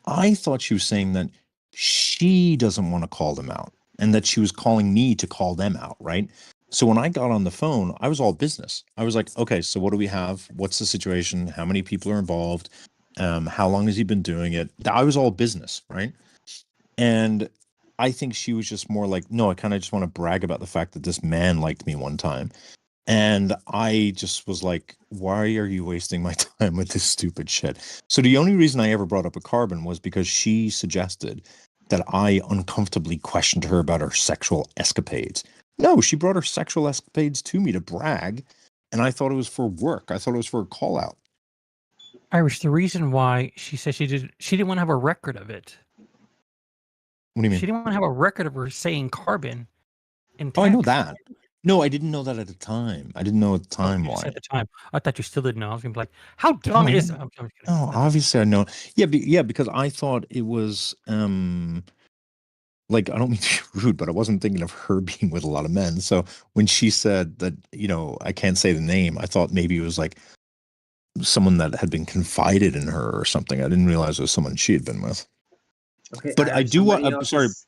Speaker 1: I thought she was saying that she doesn't want to call them out and that she was calling me to call them out, right? So when I got on the phone, I was all business. I was like, okay, so what do we have? What's the situation? How many people are involved? How long has he been doing it? I was all business, right? And I think she was just more like, no, I kind of just want to brag about the fact that this man liked me one time. And I just was like, why are you wasting my time with this stupid shit? So the only reason I ever brought up a Carbon was because she suggested that I uncomfortably questioned her about her sexual escapades. No, she brought her sexual escapades to me to brag, and I thought it was for work. I thought it was for a call out.
Speaker 4: Irish, the reason why she said she didn't want to have a record of it.
Speaker 1: What do you mean?
Speaker 4: She didn't want to have a record of her saying Carbon in text.
Speaker 1: Oh, I know that. No, I didn't know that at the time. I didn't know at the time why.
Speaker 4: At the time, I thought you still didn't know. I was gonna be like, "How dumb is?" I'm kidding.
Speaker 1: No, obviously I know. Yeah, because I thought it was like I don't mean to be rude, but I wasn't thinking of her being with a lot of men. So when she said that, I can't say the name, I thought maybe it was like someone that had been confided in her or something. I didn't realize it was someone she had been with.
Speaker 3: okay,
Speaker 1: But I do want, sorry,
Speaker 3: else.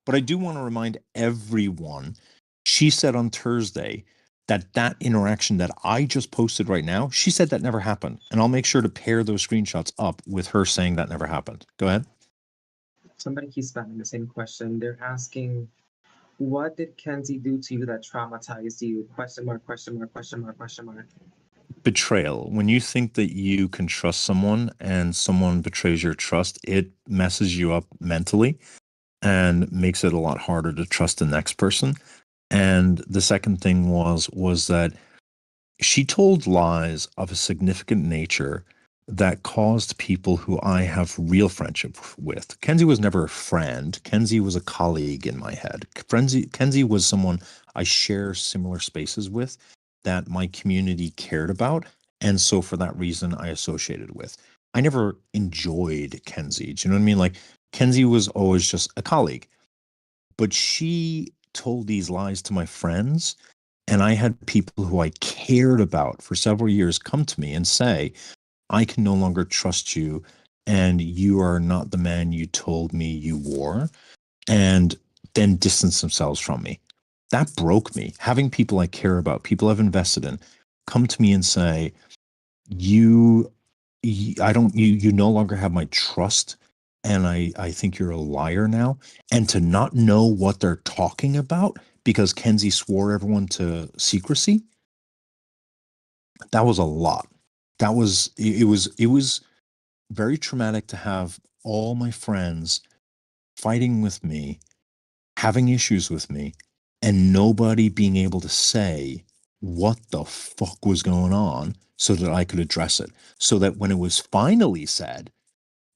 Speaker 1: but I do want to remind everyone. She said on Thursday that interaction that I just posted right now, she said that never happened. And I'll make sure to pair those screenshots up with her saying that never happened. Go ahead.
Speaker 3: Somebody keeps spamming the same question. They're asking, what did Kenzie do to you that traumatized you? Question mark, question mark, question mark, question mark.
Speaker 1: Betrayal. When you think that you can trust someone and someone betrays your trust, it messes you up mentally and makes it a lot harder to trust the next person. And the second thing was that she told lies of a significant nature that caused people who I have real friendship with. Kenzie was never a friend. Kenzie was a colleague in my head. Kenzie was someone I share similar spaces with that my community cared about. And so for that reason, I associated with. I never enjoyed Kenzie. Do you know what I mean? Like Kenzie was always just a colleague. But she told these lies to my friends. And I had people who I cared about for several years come to me and say, I can no longer trust you, and you are not the man you told me you were, and then distance themselves from me. That broke me. Having people I care about, people I've invested in, come to me and say, you, I don't, you no longer have my trust. And I think you're a liar now. And to not know what they're talking about because Kenzie swore everyone to secrecy, that was a lot. It was very traumatic to have all my friends fighting with me, having issues with me, and nobody being able to say what the fuck was going on so that I could address it. So that when it was finally said,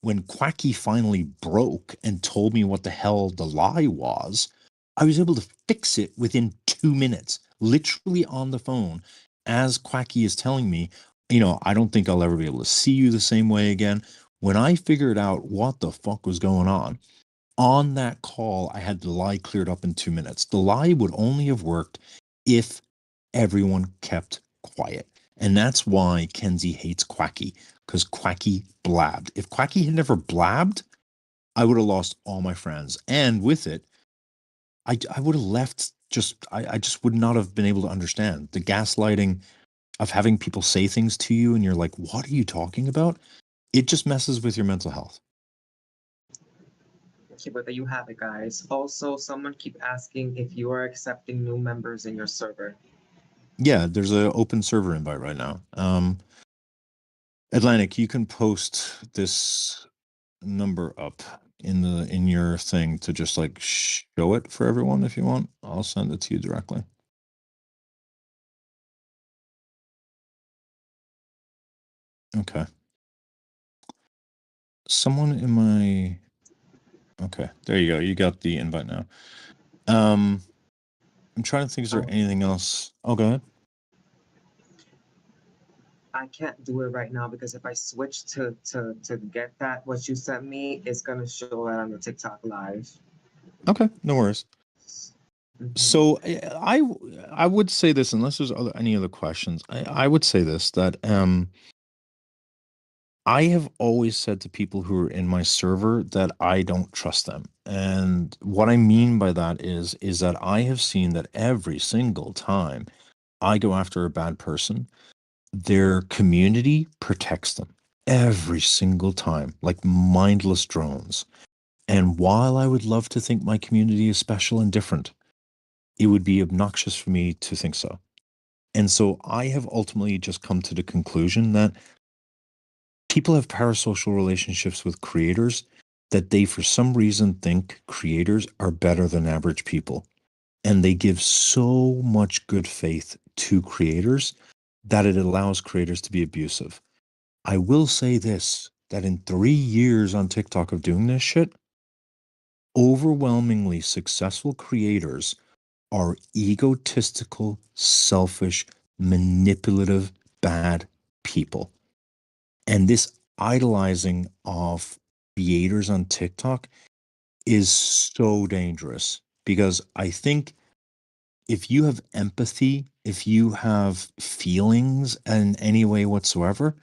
Speaker 1: when Quacky finally broke and told me what the hell the lie was, I was able to fix it within 2 minutes, literally on the phone, as Quacky is telling me, I don't think I'll ever be able to see you the same way again. When I figured out what the fuck was going on that call, I had the lie cleared up in 2 minutes. The lie would only have worked if everyone kept quiet. And that's why Kenzie hates Quacky, because Quacky blabbed. If Quacky had never blabbed, I would have lost all my friends. And with it, I would have left I just would not have been able to understand the gaslighting of having people say things to you and you're like, what are you talking about? It just messes with your mental health.
Speaker 3: Okay, but there you have it, guys. Also, someone keep asking if you are accepting new members in your server.
Speaker 1: Yeah, there's an open server invite right now. Atlantic, you can post this number up in your thing to just like show it for everyone if you want. I'll send it to you directly. Okay. Someone in my Okay, there you go. You got the invite now. I'm trying to think, is there anything else? Oh, go ahead.
Speaker 3: I can't do it right now because if I switch to get that what you sent me, it's gonna show that on the TikTok live.
Speaker 1: Okay, no worries. So I would say this, unless there's any other questions, I would say this, that I have always said to people who are in my server that I don't trust them. And what I mean by that is that I have seen that every single time I go after a bad person, their community protects them every single time, like mindless drones. And while I would love to think my community is special and different, it would be obnoxious for me to think so. And so I have ultimately just come to the conclusion that people have parasocial relationships with creators that they, for some reason, think creators are better than average people. And they give so much good faith to creators that it allows creators to be abusive. I will say this, that in 3 years on TikTok of doing this shit, overwhelmingly successful creators are egotistical, selfish, manipulative, bad people. And this idolizing of creators on TikTok is so dangerous because I think if you have empathy, if you have feelings in any way whatsoever,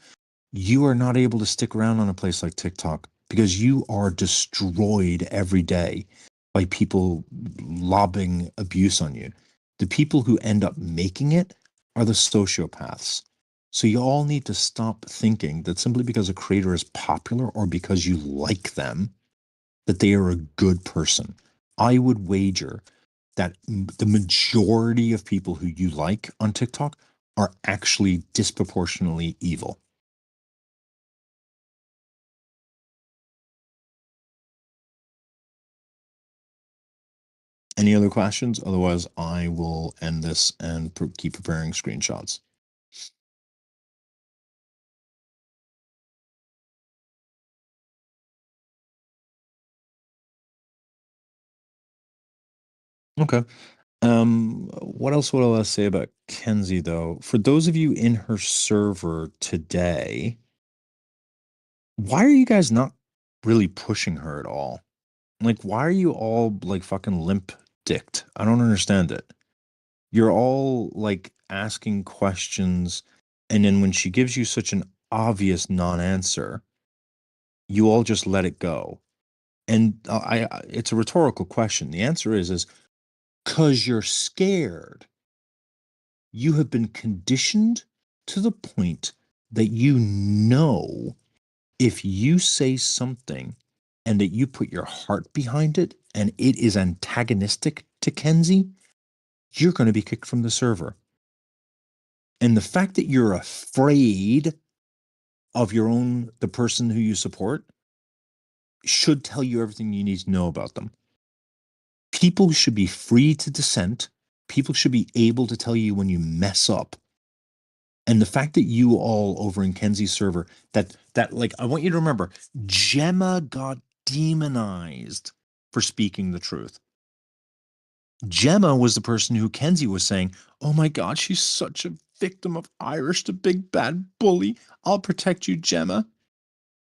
Speaker 1: you are not able to stick around on a place like TikTok because you are destroyed every day by people lobbing abuse on you. The people who end up making it are the sociopaths. So you all need to stop thinking that simply because a creator is popular or because you like them, that they are a good person. I would wager that the majority of people who you like on TikTok are actually disproportionately evil. Any other questions? Otherwise, I will end this and keep preparing screenshots. Okay. What else would I say about Kenzie though? For those of you in her server today, why are you guys not really pushing her at all? Like, why are you all like fucking limp dicked? I don't understand it. You're all like asking questions, and then when she gives you such an obvious non-answer, you all just let it go. And it's a rhetorical question. The answer is because you're scared. You have been conditioned to the point that you know if you say something and that you put your heart behind it and it is antagonistic to Kenzie, you're going to be kicked from the server. And the fact that you're afraid of the person who you support, should tell you everything you need to know about them. People should be free to dissent. People should be able to tell you when you mess up. And the fact that you all over in Kenzie's server, that like, I want you to remember, Gemma got demonized for speaking the truth. Gemma was the person who Kenzie was saying, oh my God, she's such a victim of Irish, the big bad bully. I'll protect you, Gemma.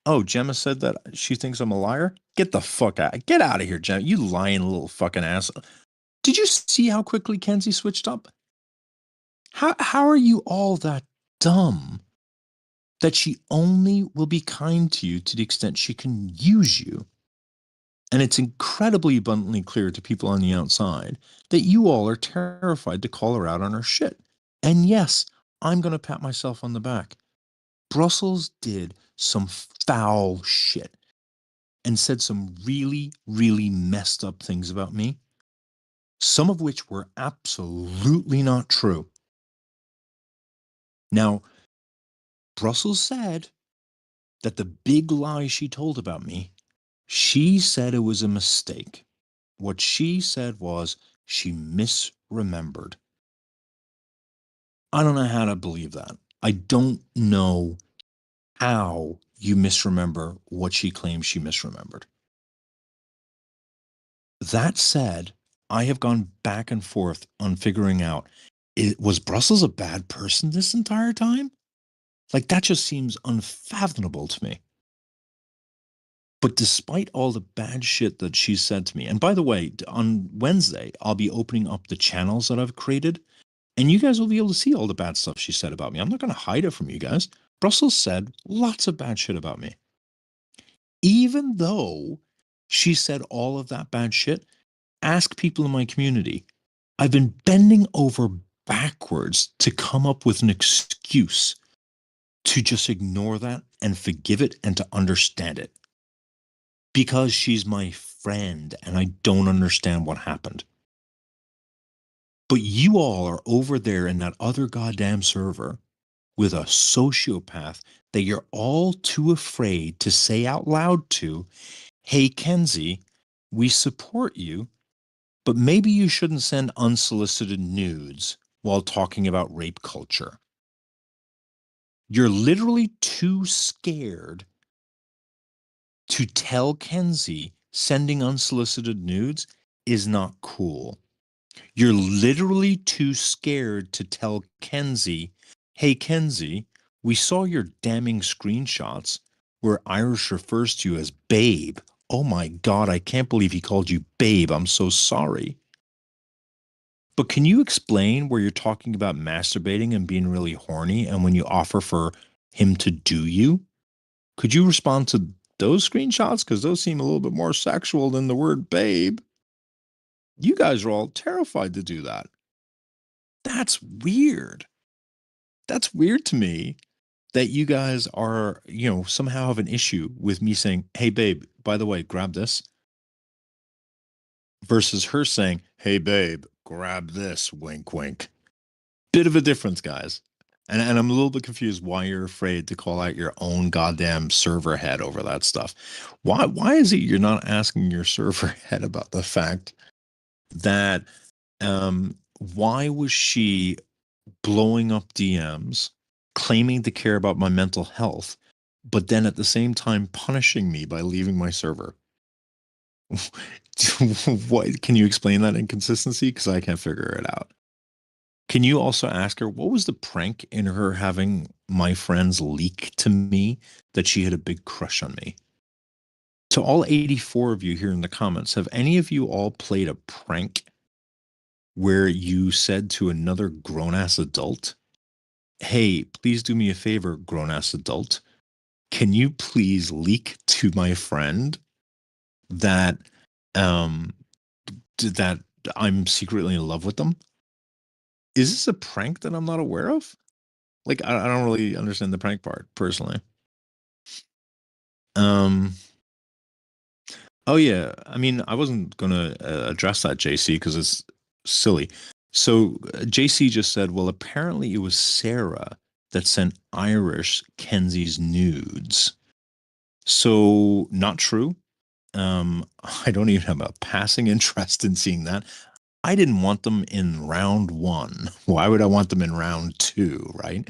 Speaker 1: Oh, Gemma said that she thinks I'm a liar? Get the fuck out. Get out of here, Gemma. You lying little fucking ass. Did you see how quickly Kenzie switched up? How are you all that dumb that she only will be kind to you to the extent she can use you? And it's incredibly abundantly clear to people on the outside that you all are terrified to call her out on her shit. And yes, I'm going to pat myself on the back. Brussels did some foul shit and said some really, really messed up things about me, some of which were absolutely not true. Now, Brussels said that the big lie she told about me, she said it was a mistake. What she said was she misremembered. I don't know how to believe that. I don't know how you misremember what she claims she misremembered. That said, I have gone back and forth on figuring out, was Brussels a bad person this entire time? Like, that just seems unfathomable to me. But despite all the bad shit that she said to me, and by the way, on Wednesday, I'll be opening up the channels that I've created, and you guys will be able to see all the bad stuff she said about me. I'm not going to hide it from you guys. Brussels said lots of bad shit about me. Even though she said all of that bad shit, ask people in my community. I've been bending over backwards to come up with an excuse to just ignore that and forgive it and to understand it. Because she's my friend and I don't understand what happened. But you all are over there in that other goddamn server with a sociopath that you're all too afraid to say out loud to, hey, Kenzie, we support you, but maybe you shouldn't send unsolicited nudes while talking about rape culture. You're literally too scared to tell Kenzie sending unsolicited nudes is not cool. You're literally too scared to tell Kenzie, hey, Kenzie, we saw your damning screenshots where Irish refers to you as babe. Oh my God, I can't believe he called you babe. I'm so sorry. But can you explain where you're talking about masturbating and being really horny and when you offer for him to do you? Could you respond to those screenshots? Because those seem a little bit more sexual than the word babe. You guys are all terrified to do that. That's weird. That's weird to me that you guys are, somehow have an issue with me saying, hey, babe, by the way, grab this. Versus her saying, hey, babe, grab this, wink, wink. Bit of a difference, guys. And I'm a little bit confused why you're afraid to call out your own goddamn server head over that stuff. Why is it you're not asking your server head about the fact that why was she blowing up DMs, claiming to care about my mental health, but then at the same time punishing me by leaving my server? What can you explain that inconsistency? Because I can't figure it out. Can you also ask her what was the prank in her having my friends leak to me that she had a big crush on me? To all 84 of you here in the comments, have any of you all played a prank where you said to another grown-ass adult, hey, please do me a favor, grown-ass adult, can you please leak to my friend that that I'm secretly in love with them? Is this a prank that I'm not aware of?
Speaker 5: Like I don't really understand the prank part personally. Um. Oh yeah. I mean, I wasn't gonna address that, JC, because it's silly. So JC just said, well, apparently it was Sarah that sent Irish Kenzie's nudes. So not true. I don't even have a passing interest in seeing that. I didn't want them in round one. Why would I want them in round two, right?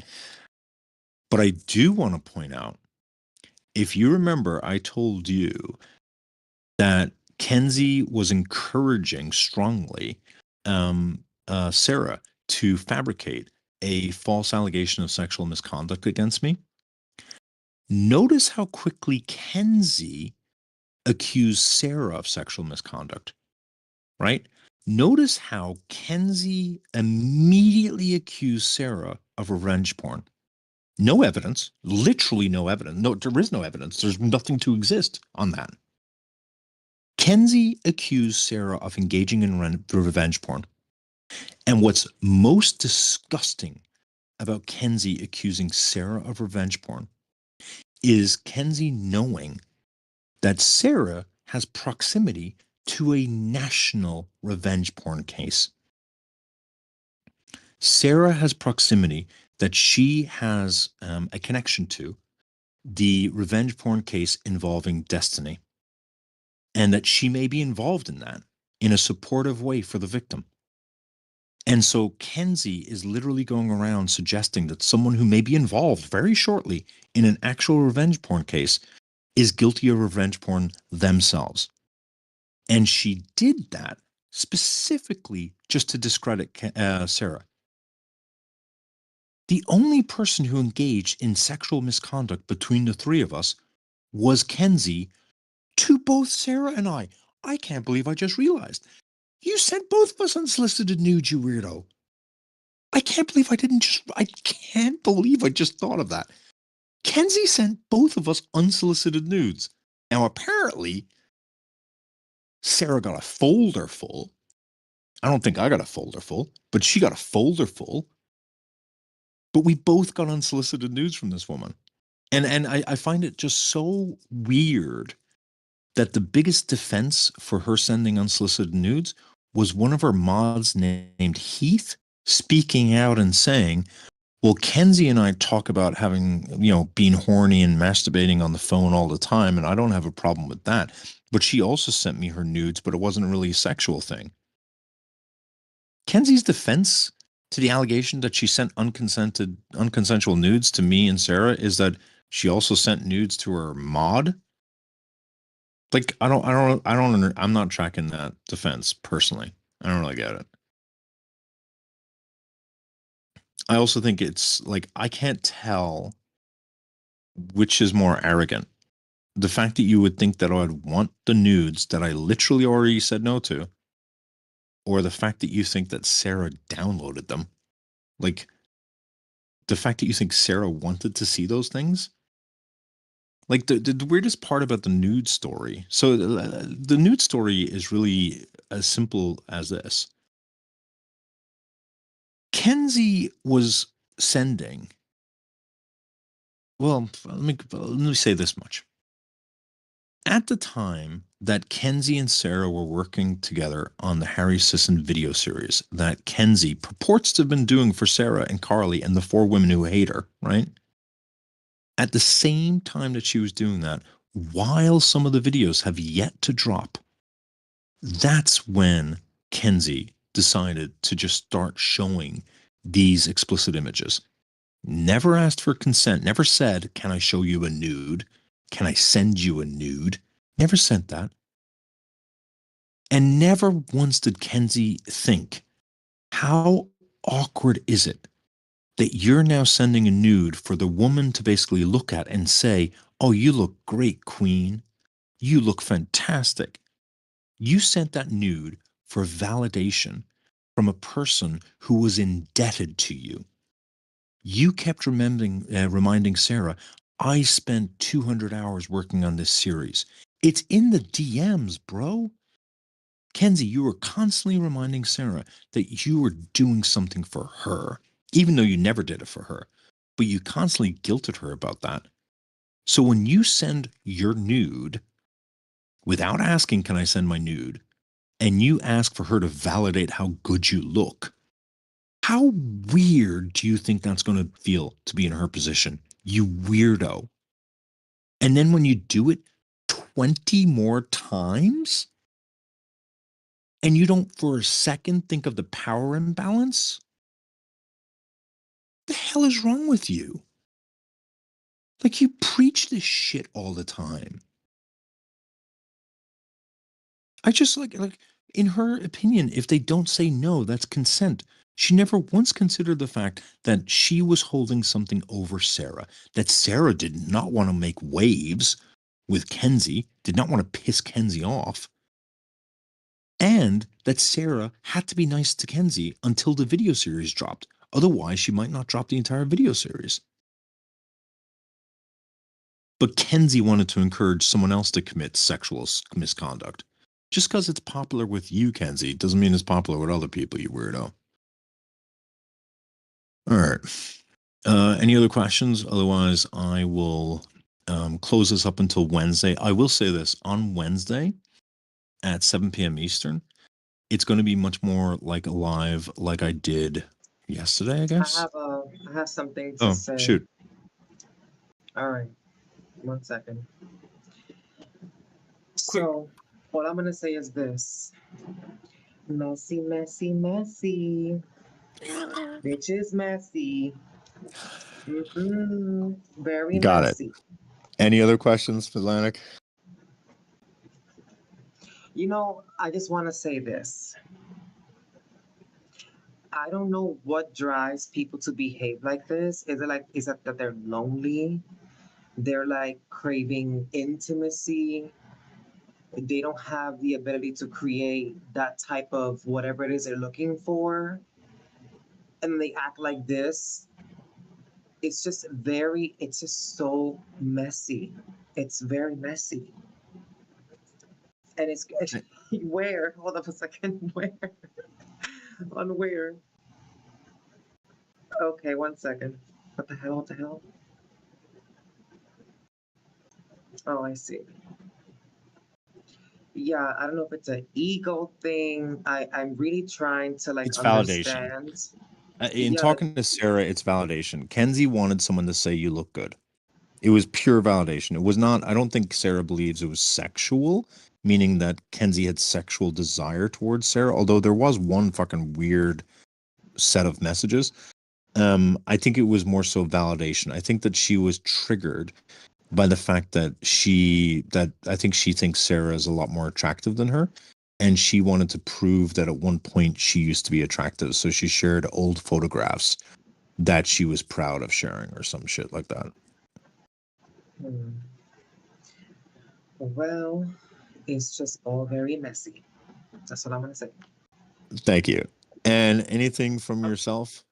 Speaker 5: But I do want to point out, if you remember, I told you that Kenzie was encouraging strongly Sarah to fabricate a false allegation of sexual misconduct against me. Notice how quickly Kenzie accused Sarah of sexual misconduct, right? Notice how Kenzie immediately accused Sarah of revenge porn. No evidence, literally no evidence. No, there is no evidence. There's nothing to exist on that. Kenzie accused Sarah of engaging in revenge porn. And what's most disgusting about Kenzie accusing Sarah of revenge porn is Kenzie knowing that Sarah has proximity to a national revenge porn case. Sarah has proximity that she has a connection to the revenge porn case involving Destiny, and that she may be involved in that in a supportive way for the victim. And so Kenzie is literally going around suggesting that someone who may be involved very shortly in an actual revenge porn case is guilty of revenge porn themselves. And she did that specifically just to discredit Sarah. The only person who engaged in sexual misconduct between the three of us was Kenzie to both Sarah and I. I can't believe I just realized. You sent both of us unsolicited nudes, you weirdo. I can't believe I can't believe I just thought of that. Kenzie sent both of us unsolicited nudes. Now, apparently, Sarah got a folder full. I don't think I got a folder full, but she got a folder full. But we both got unsolicited nudes from this woman. And I find it just so weird that the biggest defense for her sending unsolicited nudes was one of her mods named Heath speaking out and saying, well, Kenzie and I talk about having, being horny and masturbating on the phone all the time, and I don't have a problem with that. But she also sent me her nudes, but it wasn't really a sexual thing. Kenzie's defense to the allegation that she sent unconsensual nudes to me and Sarah is that she also sent nudes to her mod. Like, I'm not tracking that defense personally. I don't really get it. I also think it's like, I can't tell which is more arrogant. The fact that you would think that I would want the nudes that I literally already said no to, or the fact that you think that Sarah downloaded them. Like, the fact that you think Sarah wanted to see those things. Like, the weirdest part about the nude story. So the nude story is really as simple as this. Kenzie was sending, well, let me say this much. At the time that Kenzie and Sarah were working together on the Harry Sisson video series that Kenzie purports to have been doing for Sarah and Carly and the four women who hate her, right? At the same time that she was doing that, while some of the videos have yet to drop, that's when Kenzie decided to just start showing these explicit images. Never asked for consent, never said, can I show you a nude? Can I send you a nude? Never sent that. And never once did Kenzie think, how awkward is it that you're now sending a nude for the woman to basically look at and say, oh, you look great, queen. You look fantastic. You sent that nude for validation from a person who was indebted to you. You kept reminding Sarah, I spent 200 hours working on this series. It's in the DMs, bro. Kenzie, you were constantly reminding Sarah that you were doing something for her, even though you never did it for her. but you constantly guilted her about that. So when you send your nude without asking, can I send my nude? And you ask for her to validate how good you look, how weird do you think that's going to feel to be in her position? You weirdo. And then when you do it 20 more times and you don't for a second think of the power imbalance, the hell is wrong with you? Like, you preach this shit all the time. I just like in her opinion, if they don't say no, that's consent. She never once considered the fact that she was holding something over Sarah, that Sarah did not want to make waves with Kenzie, did not want to piss Kenzie off, and that Sarah had to be nice to Kenzie until the video series dropped. Otherwise, she might not drop the entire video series. But Kenzie wanted to encourage someone else to commit sexual misconduct. Just because it's popular with you, Kenzie, doesn't mean it's popular with other people, you weirdo. All right. Any other questions? Otherwise, I will close this up until Wednesday. I will say this, on Wednesday at 7 p.m. Eastern, it's going to be much more like a live like I did yesterday, I guess.
Speaker 3: I have something to
Speaker 5: Oh,
Speaker 3: say.
Speaker 5: shoot.
Speaker 3: All right, 1 second. So, what I'm gonna say is this: messy, messy, messy. Bitch is messy. Very
Speaker 5: Got it.
Speaker 3: messy.
Speaker 5: Any other questions, Atlantic?
Speaker 3: You know, I just want to say this. I don't know what drives people to behave like this. Is it that they're lonely? They're like craving intimacy. They don't have the ability to create that type of whatever it is they're looking for. And they act like this. It's just so messy. It's very messy. And it's where? Hold up a second. Where? On where? Okay, 1 second. What the hell? What the hell? Oh, I see. Yeah, I don't know if it's an ego thing. I'm really trying to like
Speaker 5: It's validation.
Speaker 3: understand.
Speaker 5: In
Speaker 3: Yeah,
Speaker 5: talking to Sarah, it's validation. Kenzie wanted someone to say you look good. It was pure validation. It was not, I don't think Sarah believes it was sexual, meaning that Kenzie had sexual desire towards Sarah, although there was one fucking weird set of messages. I think it was more so validation. I think that she was triggered by the fact that I think she thinks Sarah is a lot more attractive than her. And she wanted to prove that at one point she used to be attractive. So she shared old photographs that she was proud of sharing or some shit like that.
Speaker 3: hmm. Well, it's just all very messy. That's what I'm gonna say.
Speaker 5: Thank you. And anything from yourself,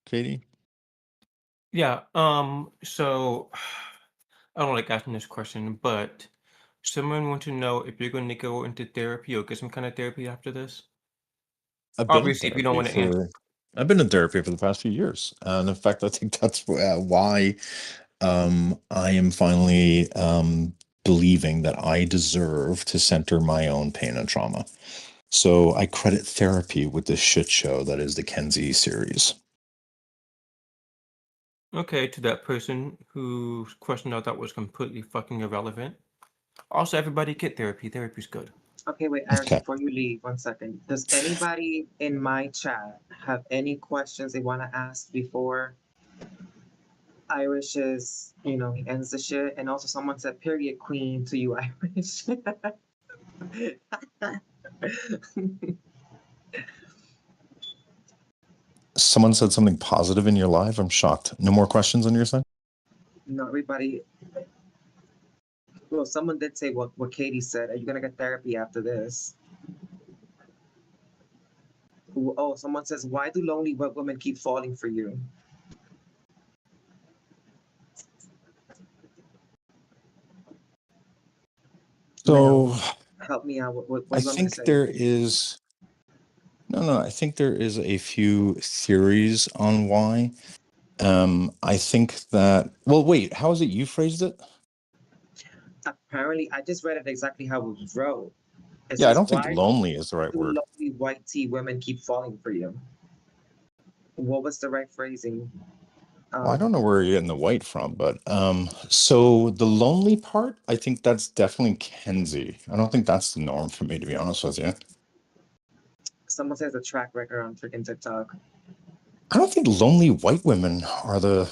Speaker 5: Katie?
Speaker 2: Yeah. So I don't like asking this question, but someone want to know if you're going to go into therapy or get some kind of therapy after this.
Speaker 5: I've been in
Speaker 2: Obviously, if you don't
Speaker 5: therapy
Speaker 2: want to answer.
Speaker 5: for I've been in therapy for the past few years, and in fact, I think that's why I am finally believing that I deserve to center my own pain and trauma. So I credit therapy with this shit show that is the Kenzie series.
Speaker 2: Okay, to that person whose question I thought was completely fucking irrelevant. Also, everybody get therapy. Therapy's good.
Speaker 3: Okay, wait, Irish,
Speaker 5: Okay.
Speaker 3: before you leave, 1 second. Does anybody in my chat have any questions they want to ask before Irish is, he ends the shit? And also, someone said, period queen to you, Irish.
Speaker 1: Someone said something positive in your life. I'm shocked. No more questions on your side?
Speaker 3: Not everybody. Well, someone did say what Katie said. Are you going to get therapy after this? Oh, someone says, why do lonely women keep falling for you?
Speaker 1: So
Speaker 3: Help me out. What
Speaker 1: I
Speaker 3: do you want me to
Speaker 1: think
Speaker 3: say?
Speaker 1: there is no, I think there is a few theories on why. I think that, well, wait, how is it you phrased it?
Speaker 3: Apparently, I just read it exactly how it was wrote. It
Speaker 1: Yeah, I
Speaker 3: says,
Speaker 1: don't think
Speaker 3: "Why
Speaker 1: lonely is the right
Speaker 3: do
Speaker 1: word.
Speaker 3: lonely white tea women keep falling for you?" What was the right phrasing?
Speaker 1: Well, I don't
Speaker 3: Um,
Speaker 1: know where you're getting the white from, but so the lonely part, I think that's definitely Kenzie. I don't think that's the norm for me, to be honest with you.
Speaker 3: Someone says a track record on freaking TikTok.
Speaker 1: I don't think lonely white women are the.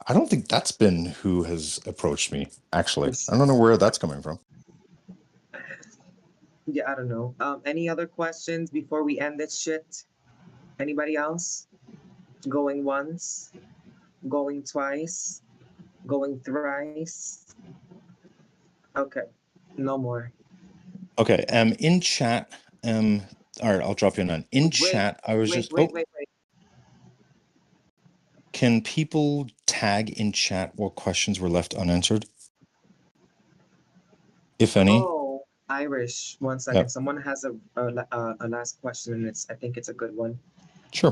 Speaker 1: I don't think that's been who has approached me, actually. I don't know where that's coming from.
Speaker 3: Yeah, I don't know. Any other questions before we end this shit? Anybody else? Going once, going twice, going thrice. Okay, no more.
Speaker 1: Okay, in chat, all right, I'll drop you a note. In
Speaker 3: Wait,
Speaker 1: chat, I was
Speaker 3: wait,
Speaker 1: just,
Speaker 3: wait, wait, wait.
Speaker 1: can people tag in chat what questions were left unanswered, if any?
Speaker 3: Oh, Irish. One
Speaker 1: Yeah,
Speaker 3: second. Someone has a last question, and I think it's a good one.
Speaker 1: sure.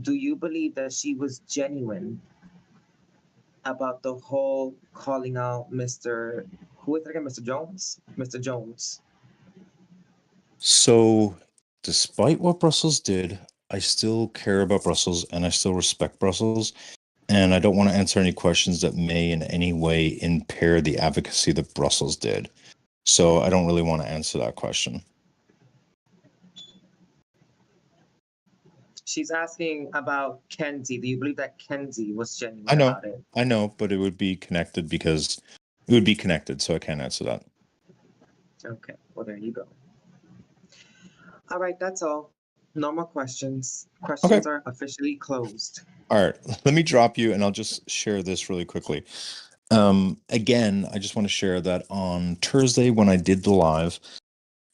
Speaker 3: Do you believe that she was genuine about the whole calling out Mr. Who is it again? Mr. Jones? Mr. Jones.
Speaker 1: So, despite what Brussels did, I still care about Brussels and I still respect Brussels. And I don't want to answer any questions that may in any way impair the advocacy that Brussels did. So, I don't really want to answer that question.
Speaker 3: She's asking about Kenzie. Do you believe that Kenzie was
Speaker 1: I
Speaker 3: genuine
Speaker 1: know,
Speaker 3: about it?
Speaker 1: I know, but it would be connected because it would be connected. So, I can't answer that.
Speaker 3: Okay, well, there you go. All right, that's all. No more questions.
Speaker 1: Okay.
Speaker 3: Questions are officially closed.
Speaker 1: All right. Let me drop you and I'll just share this really quickly. Again, I just want to share that on Thursday when I did the live,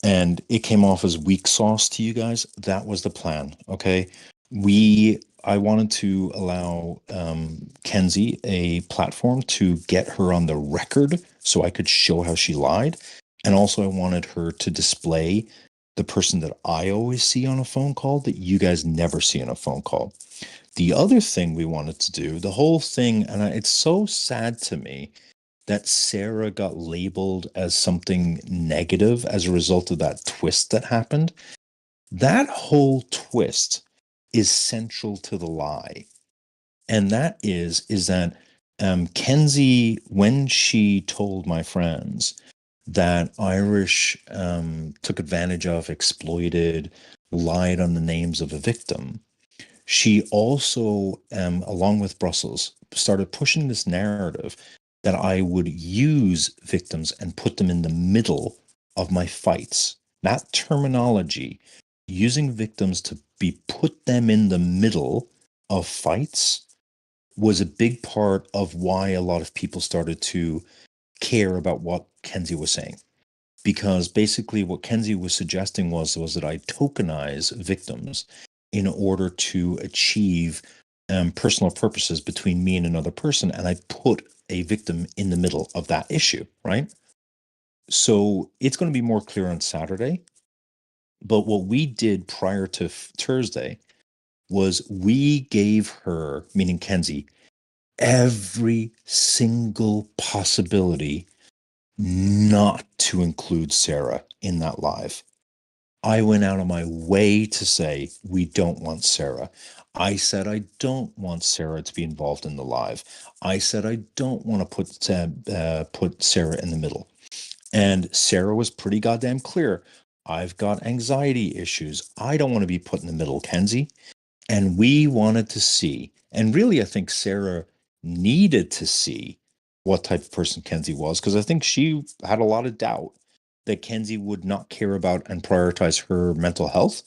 Speaker 1: and it came off as weak sauce to you guys. That was the plan. Okay. I wanted to allow Kenzie a platform to get her on the record so I could show how she lied. And also, I wanted her to display the person that I always see on a phone call that you guys never see on a phone call. The other thing we wanted to do, the whole thing, and it's so sad to me that Sarah got labeled as something negative as a result of that twist that happened. That whole twist is central to the lie. And that is that Kenzie, when she told my friends that Irish took advantage of, exploited, lied on the names of a victim, she also, along with Brussels, started pushing this narrative that I would use victims and put them in the middle of my fights. That terminology, using victims to be put them in the middle of fights, was a big part of why a lot of people started to care about what Kenzie was saying. Because basically what Kenzie was suggesting was that I tokenize victims in order to achieve personal purposes between me and another person, and I put a victim in the middle of that issue, right? So it's going to be more clear on Saturday. But what we did prior to Thursday was we gave her, meaning Kenzie, every single possibility not to include Sarah in that live. I went out of my way to say we don't want Sarah. I said I don't want Sarah to be involved in the live. I said I don't want to put Sarah in the middle. And Sarah was pretty goddamn clear. I've got anxiety issues. I don't want to be put in the middle, Kenzie. And we wanted to see, and really, I think Sarah needed to see what type of person Kenzie was, because I think she had a lot of doubt that Kenzie would not care about and prioritize her mental health,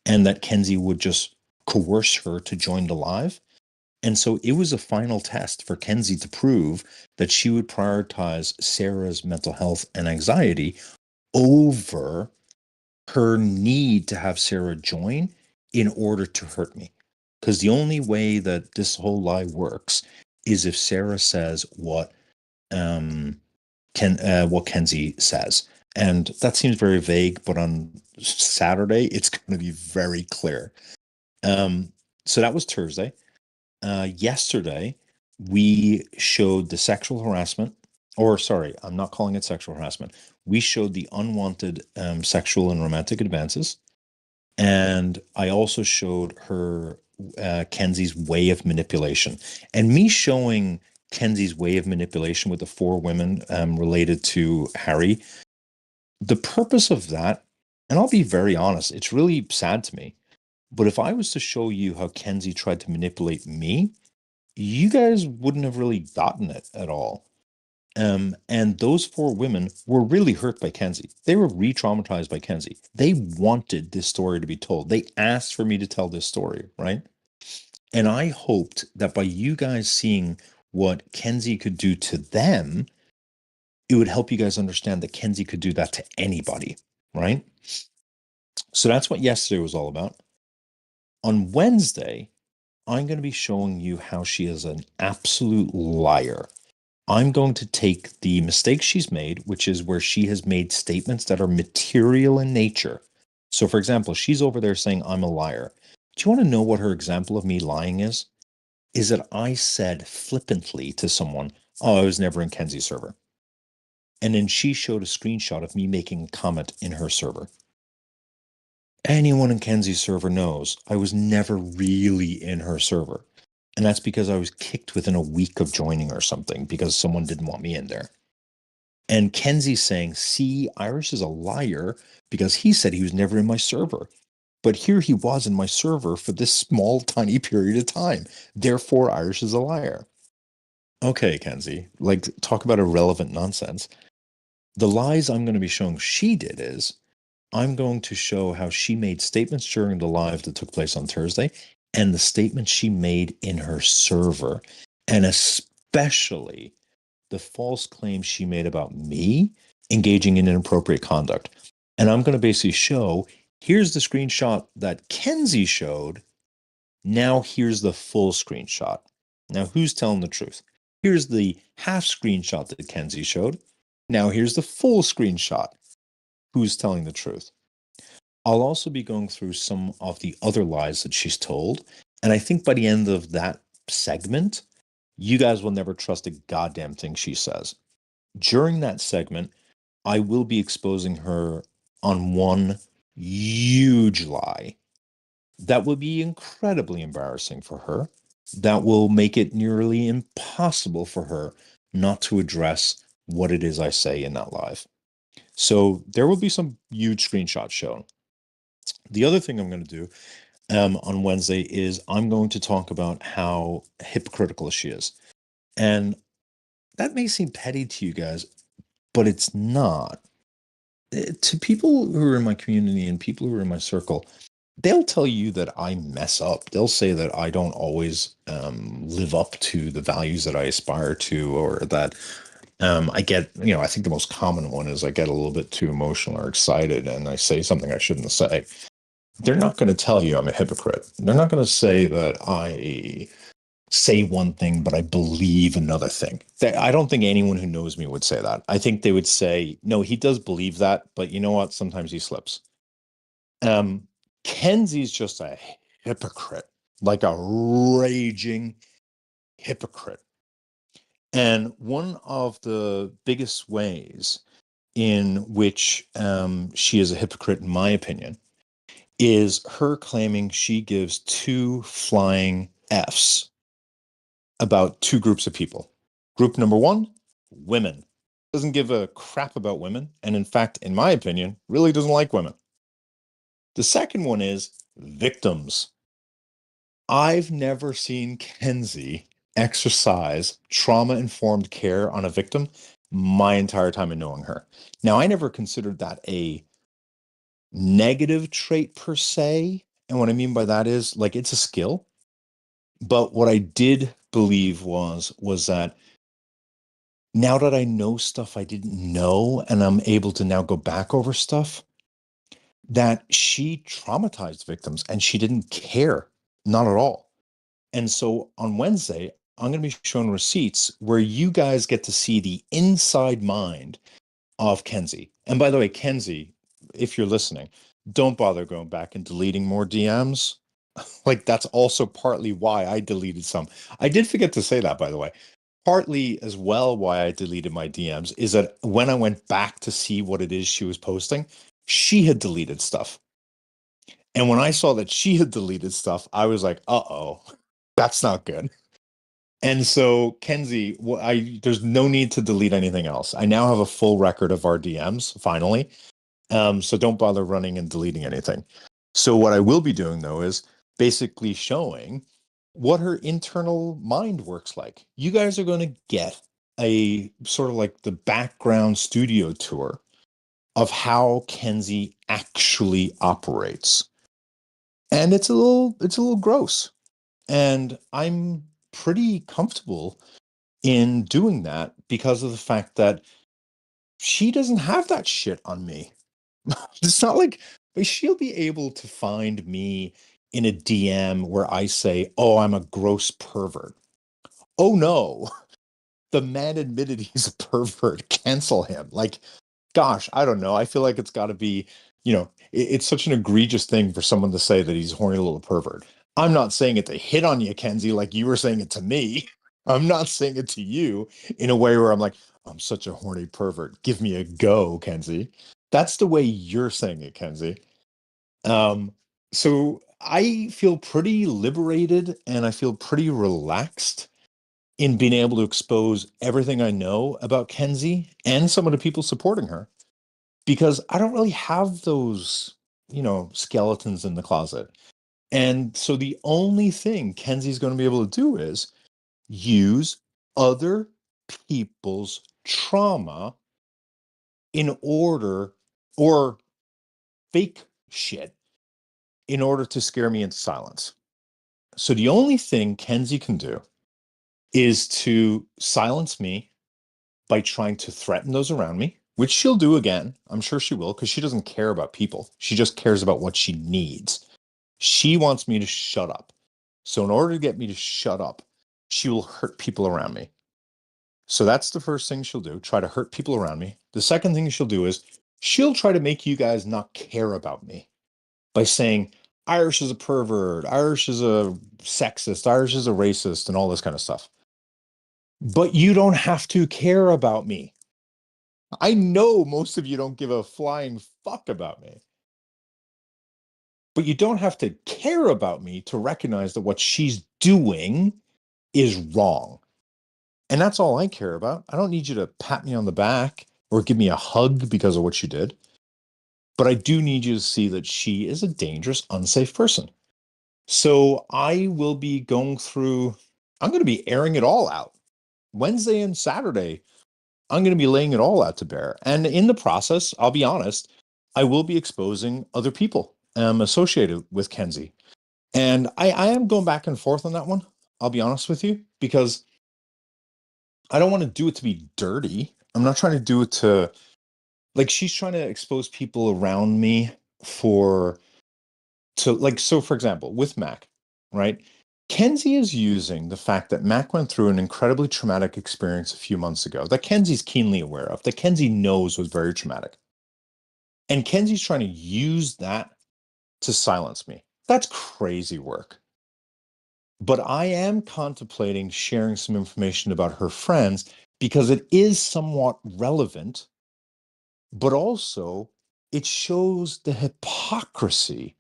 Speaker 1: and that Kenzie would just coerce her to join the live. And so it was a final test for Kenzie to prove that she would prioritize Sarah's mental health and anxiety over her need to have Sarah join in order to hurt me. Because the only way that this whole lie works is if Sarah says um what Kenzie says. And that seems very vague, but on Saturday it's going to be very clear. So that was Thursday. yesterday we showed the sexual harassment, or sorry, I'm not calling it sexual harassment. We showed the unwanted sexual and romantic advances. And I also showed her Kenzie's way of manipulation. And me showing Kenzie's way of manipulation with the four women related to Harry, the purpose of that, and I'll be very honest, it's really sad to me. But if I was to show you how Kenzie tried to manipulate me, you guys wouldn't have really gotten it at all. And those four women were really hurt by Kenzie. They were re-traumatized by Kenzie. They wanted this story to be told. They asked for me to tell this story, right? And I hoped that by you guys seeing what Kenzie could do to them, it would help you guys understand that Kenzie could do that to anybody, right? So that's what yesterday was all about. On Wednesday, I'm going to be showing you how she is an absolute liar. I'm going to take the mistake she's made, which is where she has made statements that are material in nature. So, for example, she's over there saying, I'm a liar. Do you want to know what her example of me lying is? Is that I said flippantly to someone, oh, I was never in Kenzie's server. And then she showed a screenshot of me making a comment in her server. Anyone in Kenzie's server knows I was never really in her server. And that's because I was kicked within a week of joining or something because someone didn't want me in there. And Kenzie's saying, see, Irish is a liar because he said he was never in my server. But here he was in my server for this small, tiny period of time. Therefore, Irish is a liar. Okay, Kenzie, like, talk about irrelevant nonsense. The lies I'm going to be showing she did is I'm going to show how she made statements during the live that took place on Thursday and the statements she made in her server, and especially the false claims she made about me engaging in inappropriate conduct. And I'm going to basically show here's the screenshot that Kenzie showed. Now here's the full screenshot. Now who's telling the truth? Here's the half screenshot that Kenzie showed. Now here's the full screenshot. Who's telling the truth? I'll also be going through some of the other lies that she's told. And I think by the end of that segment, you guys will never trust a goddamn thing she says. During that segment, I will be exposing her on one huge lie that will be incredibly embarrassing for her. That will make it nearly impossible for her not to address what it is I say in that live. So there will be some huge screenshots shown. The other thing I'm going to do on Wednesday is I'm going to talk about how hypocritical she is. And that may seem petty to you guys, but it's not. To people who are in my community and people who are in my circle, they'll tell you that I mess up. They'll say that I don't always live up to the values that I aspire to, or that I get, I think the most common one is I get a little bit too emotional or excited and I say something I shouldn't say. They're not going to tell you I'm a hypocrite. They're not going to say that I say one thing, but I believe another thing. I don't think anyone who knows me would say that. I think they would say, no, he does believe that, but you know what? Sometimes he slips. Kenzie's just a hypocrite, like a raging hypocrite. And one of the biggest ways in which she is a hypocrite, in my opinion, is her claiming she gives two flying Fs about two groups of people. Group number one, women. Doesn't give a crap about women, and in fact, in my opinion, really doesn't like women. The second one is victims. I've never seen Kenzie exercise trauma-informed care on a victim my entire time in knowing her. Now, I never considered that a negative trait per se. And what I mean by that is, like, it's a skill. But what I did believe was that now that I know stuff I didn't know and I'm able to now go back over stuff, that she traumatized victims and she didn't care, not at all. And so on Wednesday, I'm going to be showing receipts where you guys get to see the inside mind of Kenzie. And by the way, Kenzie, if you're listening, don't bother going back and deleting more DMs. Like, that's also partly why I deleted some. I did forget to say that, by the way. Partly as well why I deleted my DMs is that when I went back to see what it is she was posting, she had deleted stuff. And when I saw that she had deleted stuff, I was like, uh-oh, that's not good. And so, Kenzie, there's no need to delete anything else. I now have a full record of our DMs, finally. So don't bother running and deleting anything. So what I will be doing, though, is basically showing what her internal mind works like. You guys are going to get a sort of like the background studio tour of how Kenzie actually operates. And it's a little gross. And I'm pretty comfortable in doing that because of the fact that she doesn't have that shit on me. It's not like she'll be able to find me in a DM where I say, "Oh, I'm a gross pervert." Oh no, the man admitted he's a pervert. Cancel him. Like, gosh, I don't know. I feel like it's got to be, it's such an egregious thing for someone to say that he's a horny little pervert. I'm not saying it to hit on you, Kenzie, like you were saying it to me. I'm not saying it to you in a way where I'm like, I'm such a horny pervert. Give me a go, Kenzie. That's the way you're saying it, Kenzie. Um, so I feel pretty liberated and I feel pretty relaxed in being able to expose everything I know about Kenzie and some of the people supporting her because I don't really have those, skeletons in the closet. And so the only thing Kenzie's going to be able to do is use other people's trauma in order, or fake shit in order to scare me into silence. So the only thing Kenzie can do is to silence me by trying to threaten those around me, which she'll do again. I'm sure she will, because she doesn't care about people. She just cares about what she needs. She wants me to shut up. So in order to get me to shut up, she will hurt people around me. So that's the first thing she'll do, try to hurt people around me. The second thing she'll do is she'll try to make you guys not care about me by saying Irish is a pervert, Irish is a sexist, Irish is a racist, and all this kind of stuff. But you don't have to care about me. I know most of you don't give a flying fuck about me. But you don't have to care about me to recognize that what she's doing is wrong. And that's all I care about. I don't need you to pat me on the back or give me a hug because of what you did. But I do need you to see that she is a dangerous, unsafe person. So I will be going through, I'm going to be airing it all out. Wednesday and Saturday, I'm going to be laying it all out to bear. And in the process, I'll be honest, I will be exposing other people associated with Kenzie. And I am going back and forth on that one. I'll be honest with you, because I don't want to do it to be dirty. I'm not trying to do it to, like, she's trying to expose people around me so for example, with Mac, right? Kenzie is using the fact that Mac went through an incredibly traumatic experience a few months ago that Kenzie's keenly aware of, that Kenzie knows was very traumatic. And Kenzie's trying to use that to silence me. That's crazy work. But I am contemplating sharing some information about her friends because it is somewhat relevant, but also it shows the hypocrisy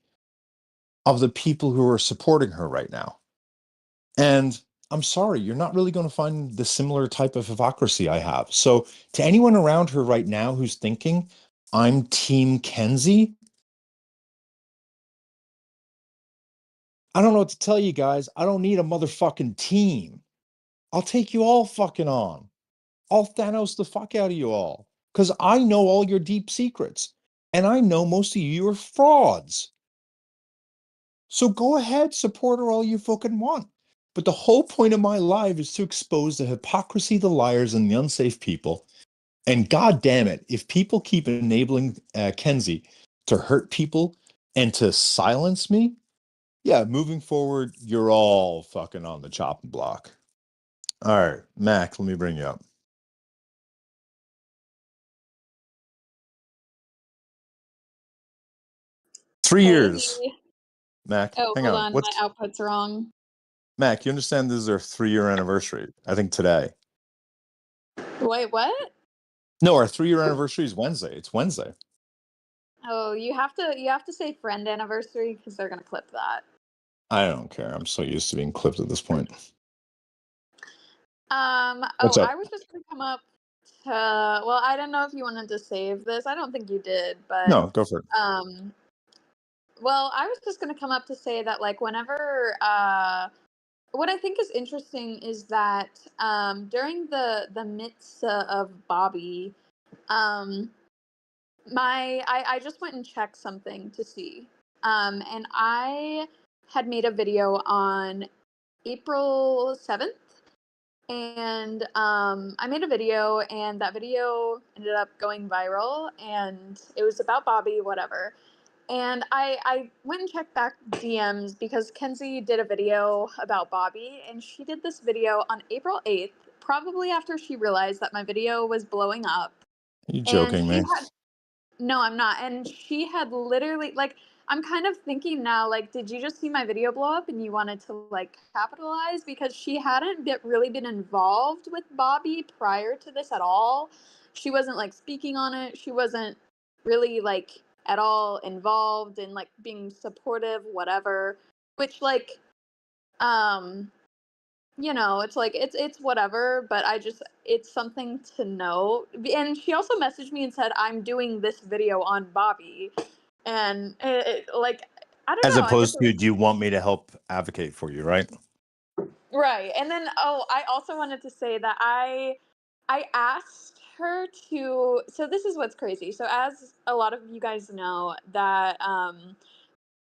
Speaker 1: of the people who are supporting her right now. And I'm sorry, you're not really going to find the similar type of hypocrisy I have. So, to anyone around her right now who's thinking, I'm Team Kenzie, I don't know what to tell you guys. I don't need a motherfucking team. I'll take you all fucking on. I'll Thanos the fuck out of you all. Because I know all your deep secrets. And I know most of you are frauds. So go ahead, support her all you fucking want. But the whole point of my life is to expose the hypocrisy, the liars, and the unsafe people. And god damn it, if people keep enabling Kenzie to hurt people and to silence me, yeah, moving forward, you're all fucking on the chopping block. All right, Mac, let me bring you up. 3 years. Mac,
Speaker 6: Oh,
Speaker 1: hang
Speaker 6: hold
Speaker 1: on.
Speaker 6: on, my
Speaker 1: What's
Speaker 6: output's wrong.
Speaker 1: Mac? You understand this is their 3-year anniversary? I think today.
Speaker 6: Wait, what?
Speaker 1: No, our 3-year anniversary is Wednesday. It's Wednesday.
Speaker 6: Oh, you have to say friend anniversary because they're gonna clip that.
Speaker 1: I don't care. I'm so used to being clipped at this point. What's
Speaker 6: Oh,
Speaker 1: up?
Speaker 6: I was just gonna come up to. Well, I don't know if you wanted to save this. I don't think you did, but
Speaker 1: No, go for it.
Speaker 6: well, I was just gonna come up to say that like whenever what I think is interesting is that during the midst of Bobby, um, I just went and checked something to see, and I had made a video on April 7th, and I made a video, and that video ended up going viral, and it was about Bobby, whatever. And I went and checked back DMs because Kenzie did a video about Bobby, and she did this video on April 8th, probably after she realized that my video was blowing up.
Speaker 1: You
Speaker 6: And
Speaker 1: joking
Speaker 6: she
Speaker 1: me?
Speaker 6: had no, I'm not. And she had literally like I'm kind of thinking now like did you just see my video blow up and you wanted to like capitalize because she hadn't really been involved with Bobby prior to this at all. She wasn't like speaking on it. She wasn't really like at all involved in like being supportive whatever, which like um it's like it's whatever, but it's something to know. And she also messaged me and said I'm doing this video on Bobby, and like I don't
Speaker 1: As
Speaker 6: know. I just
Speaker 1: opposed to, do you want me to help advocate for you, right?
Speaker 6: right. And then I also wanted to say that I asked her to. So this is what's crazy. So as a lot of you guys know, that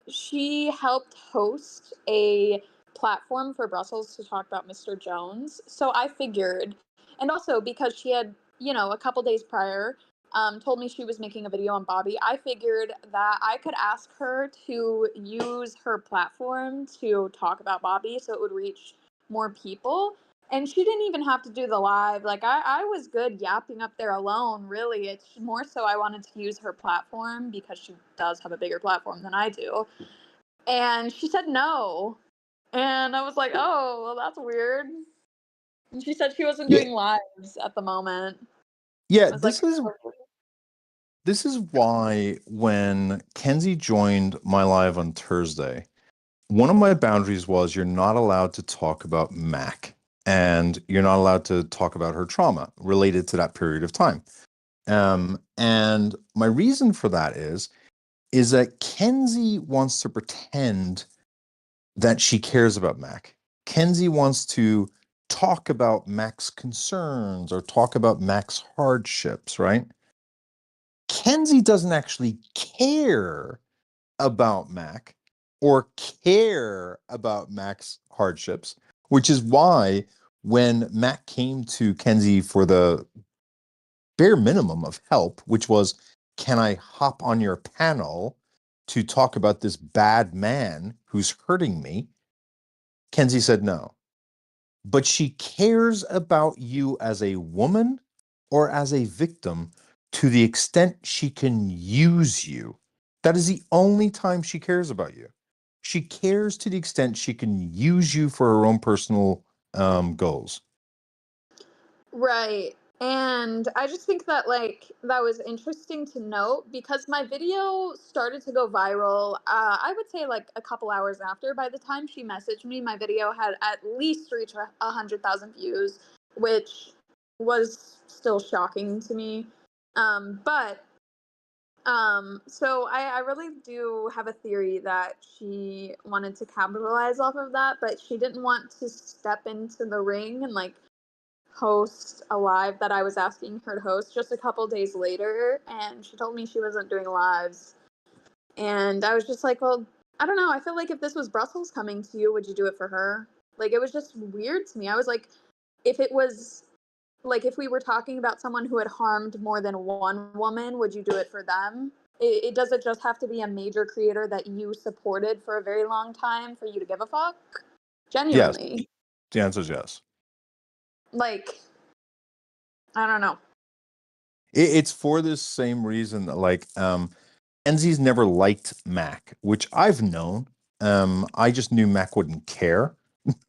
Speaker 6: she helped host a platform for Brussels to talk about Mr. Jones. So I figured, and also because she had, a couple days prior, told me she was making a video on Bobby, I figured that I could ask her to use her platform to talk about Bobby so it would reach more people. And she didn't even have to do the live. Like, I was good yapping up there alone, really. It's more so I wanted to use her platform because she does have a bigger platform than I do. And she said no. And I was like, oh, well, that's weird. And she said she wasn't
Speaker 1: Yeah.
Speaker 6: doing lives at the moment.
Speaker 1: Yeah,
Speaker 6: I was like,
Speaker 1: this is why when Kenzie joined my live on Thursday, one of my boundaries was you're not allowed to talk about Mac, and you're not allowed to talk about her trauma related to that period of time. And my reason for that is that Kenzie wants to pretend that she cares about Mac. Kenzie wants to talk about Mac's concerns or talk about Mac's hardships, right? Kenzie doesn't actually care about Mac or care about Mac's hardships, which is why when Mac came to Kenzie for the bare minimum of help, which was, can I hop on your panel to talk about this bad man who's hurting me? Kenzie said no. But she cares about you as a woman or as a victim to the extent she can use you. That is the only time she cares about you. She cares to the extent she can use you for her own personal goals.
Speaker 6: right. And I just think that like that was interesting to note because my video started to go viral. I would say like a couple hours after. By the time she messaged me, my video had at least reached 100,000 views, which was still shocking to me. But so I really do have a theory that she wanted to capitalize off of that, but she didn't want to step into the ring and like host a live that I was asking her to host just a couple days later, and she told me she wasn't doing lives. And I was just like, well, I don't know. I feel like if this was Brussels coming to you, would you do it for her? Like, it was just weird to me. I was like, if it was like if we were talking about someone who had harmed more than one woman, would you do it for them? It doesn't just have to be a major creator that you supported for a very long time for you to give a fuck.
Speaker 1: Yes,
Speaker 6: Genuinely.
Speaker 1: the answer is yes.
Speaker 6: Like, I don't know.
Speaker 1: It's for this same reason that like Kenzie's never liked Mac, which I've known. I just knew Mac wouldn't care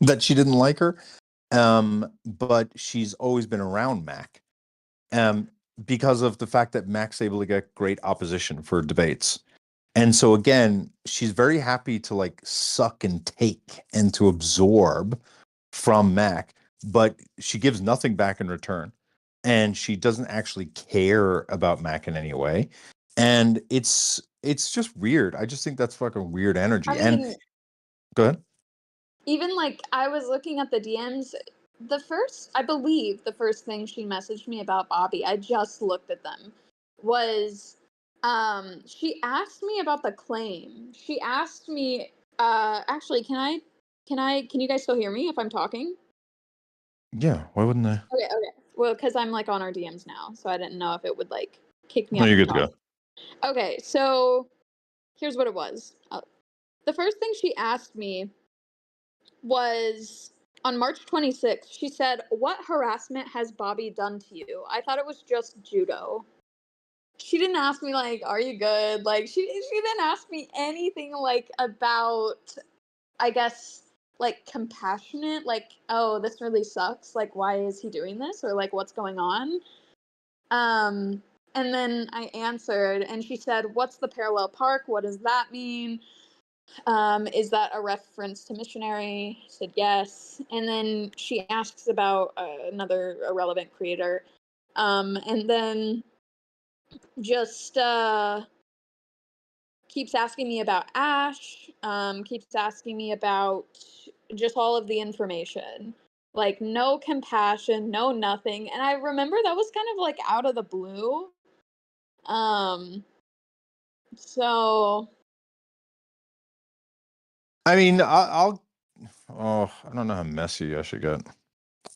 Speaker 1: that she didn't like her. But she's always been around Mac. Because of the fact that Mac's able to get great opposition for debates. And so again, she's very happy to like suck and take and to absorb from Mac, but she gives nothing back in return. And she doesn't actually care about Mac in any way. And it's just weird. I just think that's fucking weird energy.
Speaker 6: I
Speaker 1: And
Speaker 6: mean,
Speaker 1: go ahead.
Speaker 6: even like I was looking at the DMs, I believe the first thing she messaged me about Bobby, I just looked at them, was she asked me about the claim. She asked me actually can you guys still hear me if I'm talking?
Speaker 1: Yeah, why wouldn't I?
Speaker 6: Okay. Well, because I'm like on our DMs now, so I didn't know if it would like kick me
Speaker 1: No,
Speaker 6: out
Speaker 1: you're
Speaker 6: from
Speaker 1: good to
Speaker 6: talking.
Speaker 1: go.
Speaker 6: Okay, so here's what it was. The first thing she asked me was on March 26th. She said, "What harassment has Bobby done to you?" I thought it was just judo. She didn't ask me like, "Are you good?" Like she didn't ask me anything like about, I guess, like compassionate, like, "Oh, this really sucks. Like, why is he doing this?" or like, "What's going on?" And then I answered, and she said, "What's the parallel park? What does that mean? Is that a reference to missionary?" I said yes. And then she asks about another irrelevant creator. And then just keeps asking me about Ash, keeps asking me about just all of the information. Like, no compassion, no nothing. And I remember that was kind of like out of the blue. Um, so
Speaker 1: I mean, I'll oh, I don't know how messy I should get.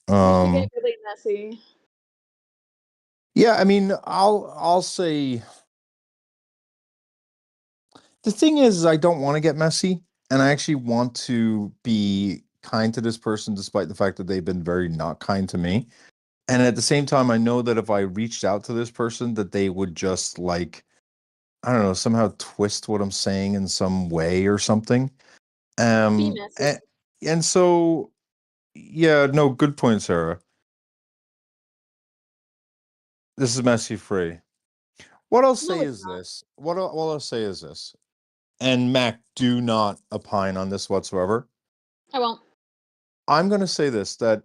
Speaker 6: you should get really messy.
Speaker 1: Yeah, I mean, I'll say the thing is I don't want to get messy, and I actually want to be kind to this person despite the fact that they've been very not kind to me. And at the same time, I know that if I reached out to this person, that they would just like, I don't know, somehow twist what I'm saying in some way or something.
Speaker 6: Be
Speaker 1: Um,
Speaker 6: messy.
Speaker 1: and so, yeah, no, good point, Sarah. This is messy free. What I'll
Speaker 6: No,
Speaker 1: say
Speaker 6: it's
Speaker 1: is
Speaker 6: not.
Speaker 1: this. What I'll say is this. And Mac, do not opine on this whatsoever.
Speaker 6: I won't.
Speaker 1: I'm going to say this, that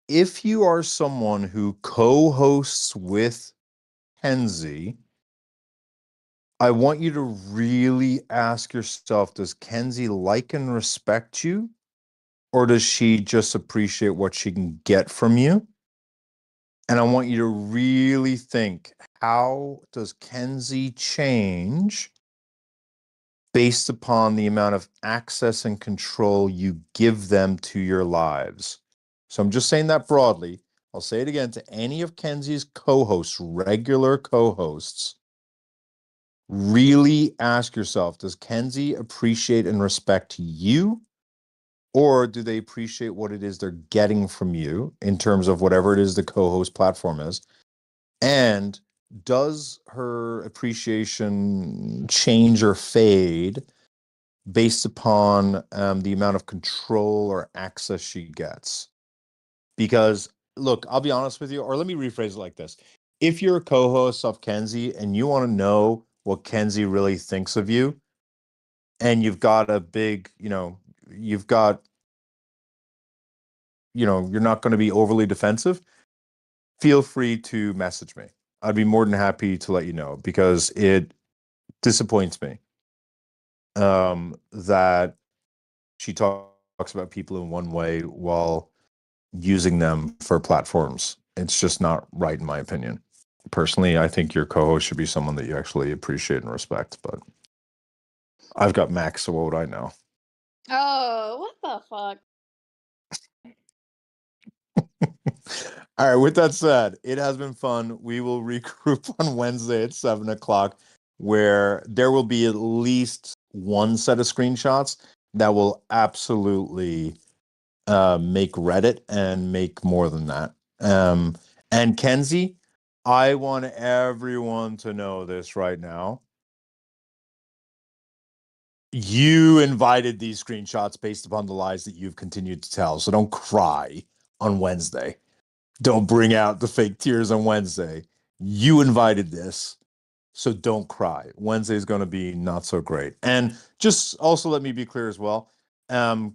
Speaker 1: if you are someone who co-hosts with Kenzie, I want you to really ask yourself, does Kenzie like and respect you? Or does she just appreciate what she can get from you? And I want you to really think, how does Kenzie change based upon the amount of access and control you give them to your lives? So I'm just saying that broadly. I'll say it again to any of Kenzie's co-hosts, regular co-hosts. Really ask yourself, does Kenzie appreciate and respect you? Or do they appreciate what it is they're getting from you in terms of whatever it is the co-host platform is? And does her appreciation change or fade based upon the amount of control or access she gets? Because, look, I'll be honest with you, or let me rephrase it like this. If you're a co-host of Kenzie and you want to know what Kenzie really thinks of you, and you've got a big, you've got, you're not going to be overly defensive, feel free to message me. I'd be more than happy to let you know, because it disappoints me that she talks about people in one way while using them for platforms. It's just not right, in my opinion. Personally, I think your co-host should be someone that you actually appreciate and respect, but I've got Max, so what would I know?
Speaker 6: Oh, what the fuck?
Speaker 1: All right, with that said, it has been fun. We will regroup on Wednesday at 7 o'clock, where there will be at least one set of screenshots that will absolutely make Reddit and make more than that. And Kenzie, I want everyone to know this right now. You invited these screenshots based upon the lies that you've continued to tell. So don't cry on Wednesday. Don't bring out the fake tears on Wednesday. You invited this. So don't cry. Wednesday is going to be not so great. And just also let me be clear as well,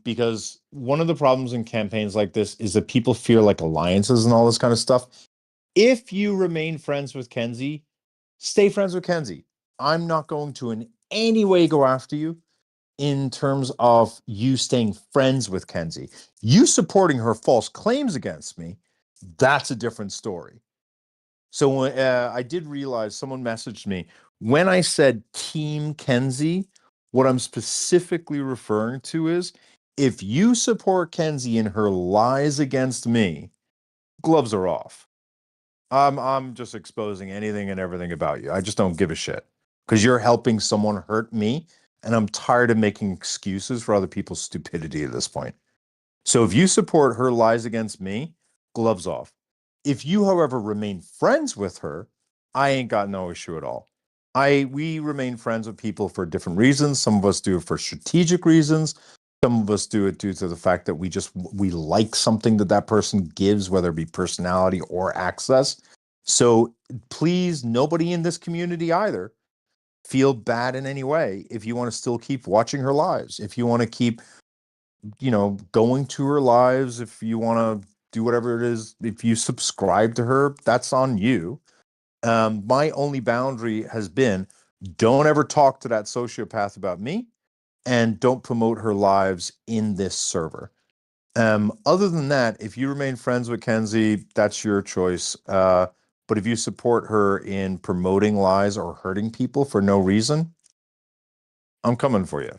Speaker 1: because one of the problems in campaigns like this is that people fear like alliances and all this kind of stuff. If you remain friends with Kenzie, stay friends with Kenzie. I'm not going to in any way go after you in terms of you staying friends with Kenzie. You supporting her false claims against me, that's a different story. So I did realize someone messaged me when I said Team Kenzie. What I'm specifically referring to is if you support Kenzie in her lies against me, gloves are off. I'm just exposing anything and everything about you. I just don't give a shit because you're helping someone hurt me, and I'm tired of making excuses for other people's stupidity at this point. So if you support her lies against me, gloves off. If you, however, remain friends with her, I ain't got no issue at all. We remain friends with people for different reasons. Some of us do it for strategic reasons. Some of us do it due to the fact that we like something that that person gives, whether it be personality or access. So please, nobody in this community either feel bad in any way if you want to still keep watching her lives, if you want to keep going to her lives, if you want to do whatever it is, if you subscribe to her, that's on you. My only boundary has been don't ever talk to that sociopath about me and don't promote her lives in this server. Other than that, if you remain friends with Kenzie, that's your choice. But if you support her in promoting lies or hurting people for no reason, I'm coming for you.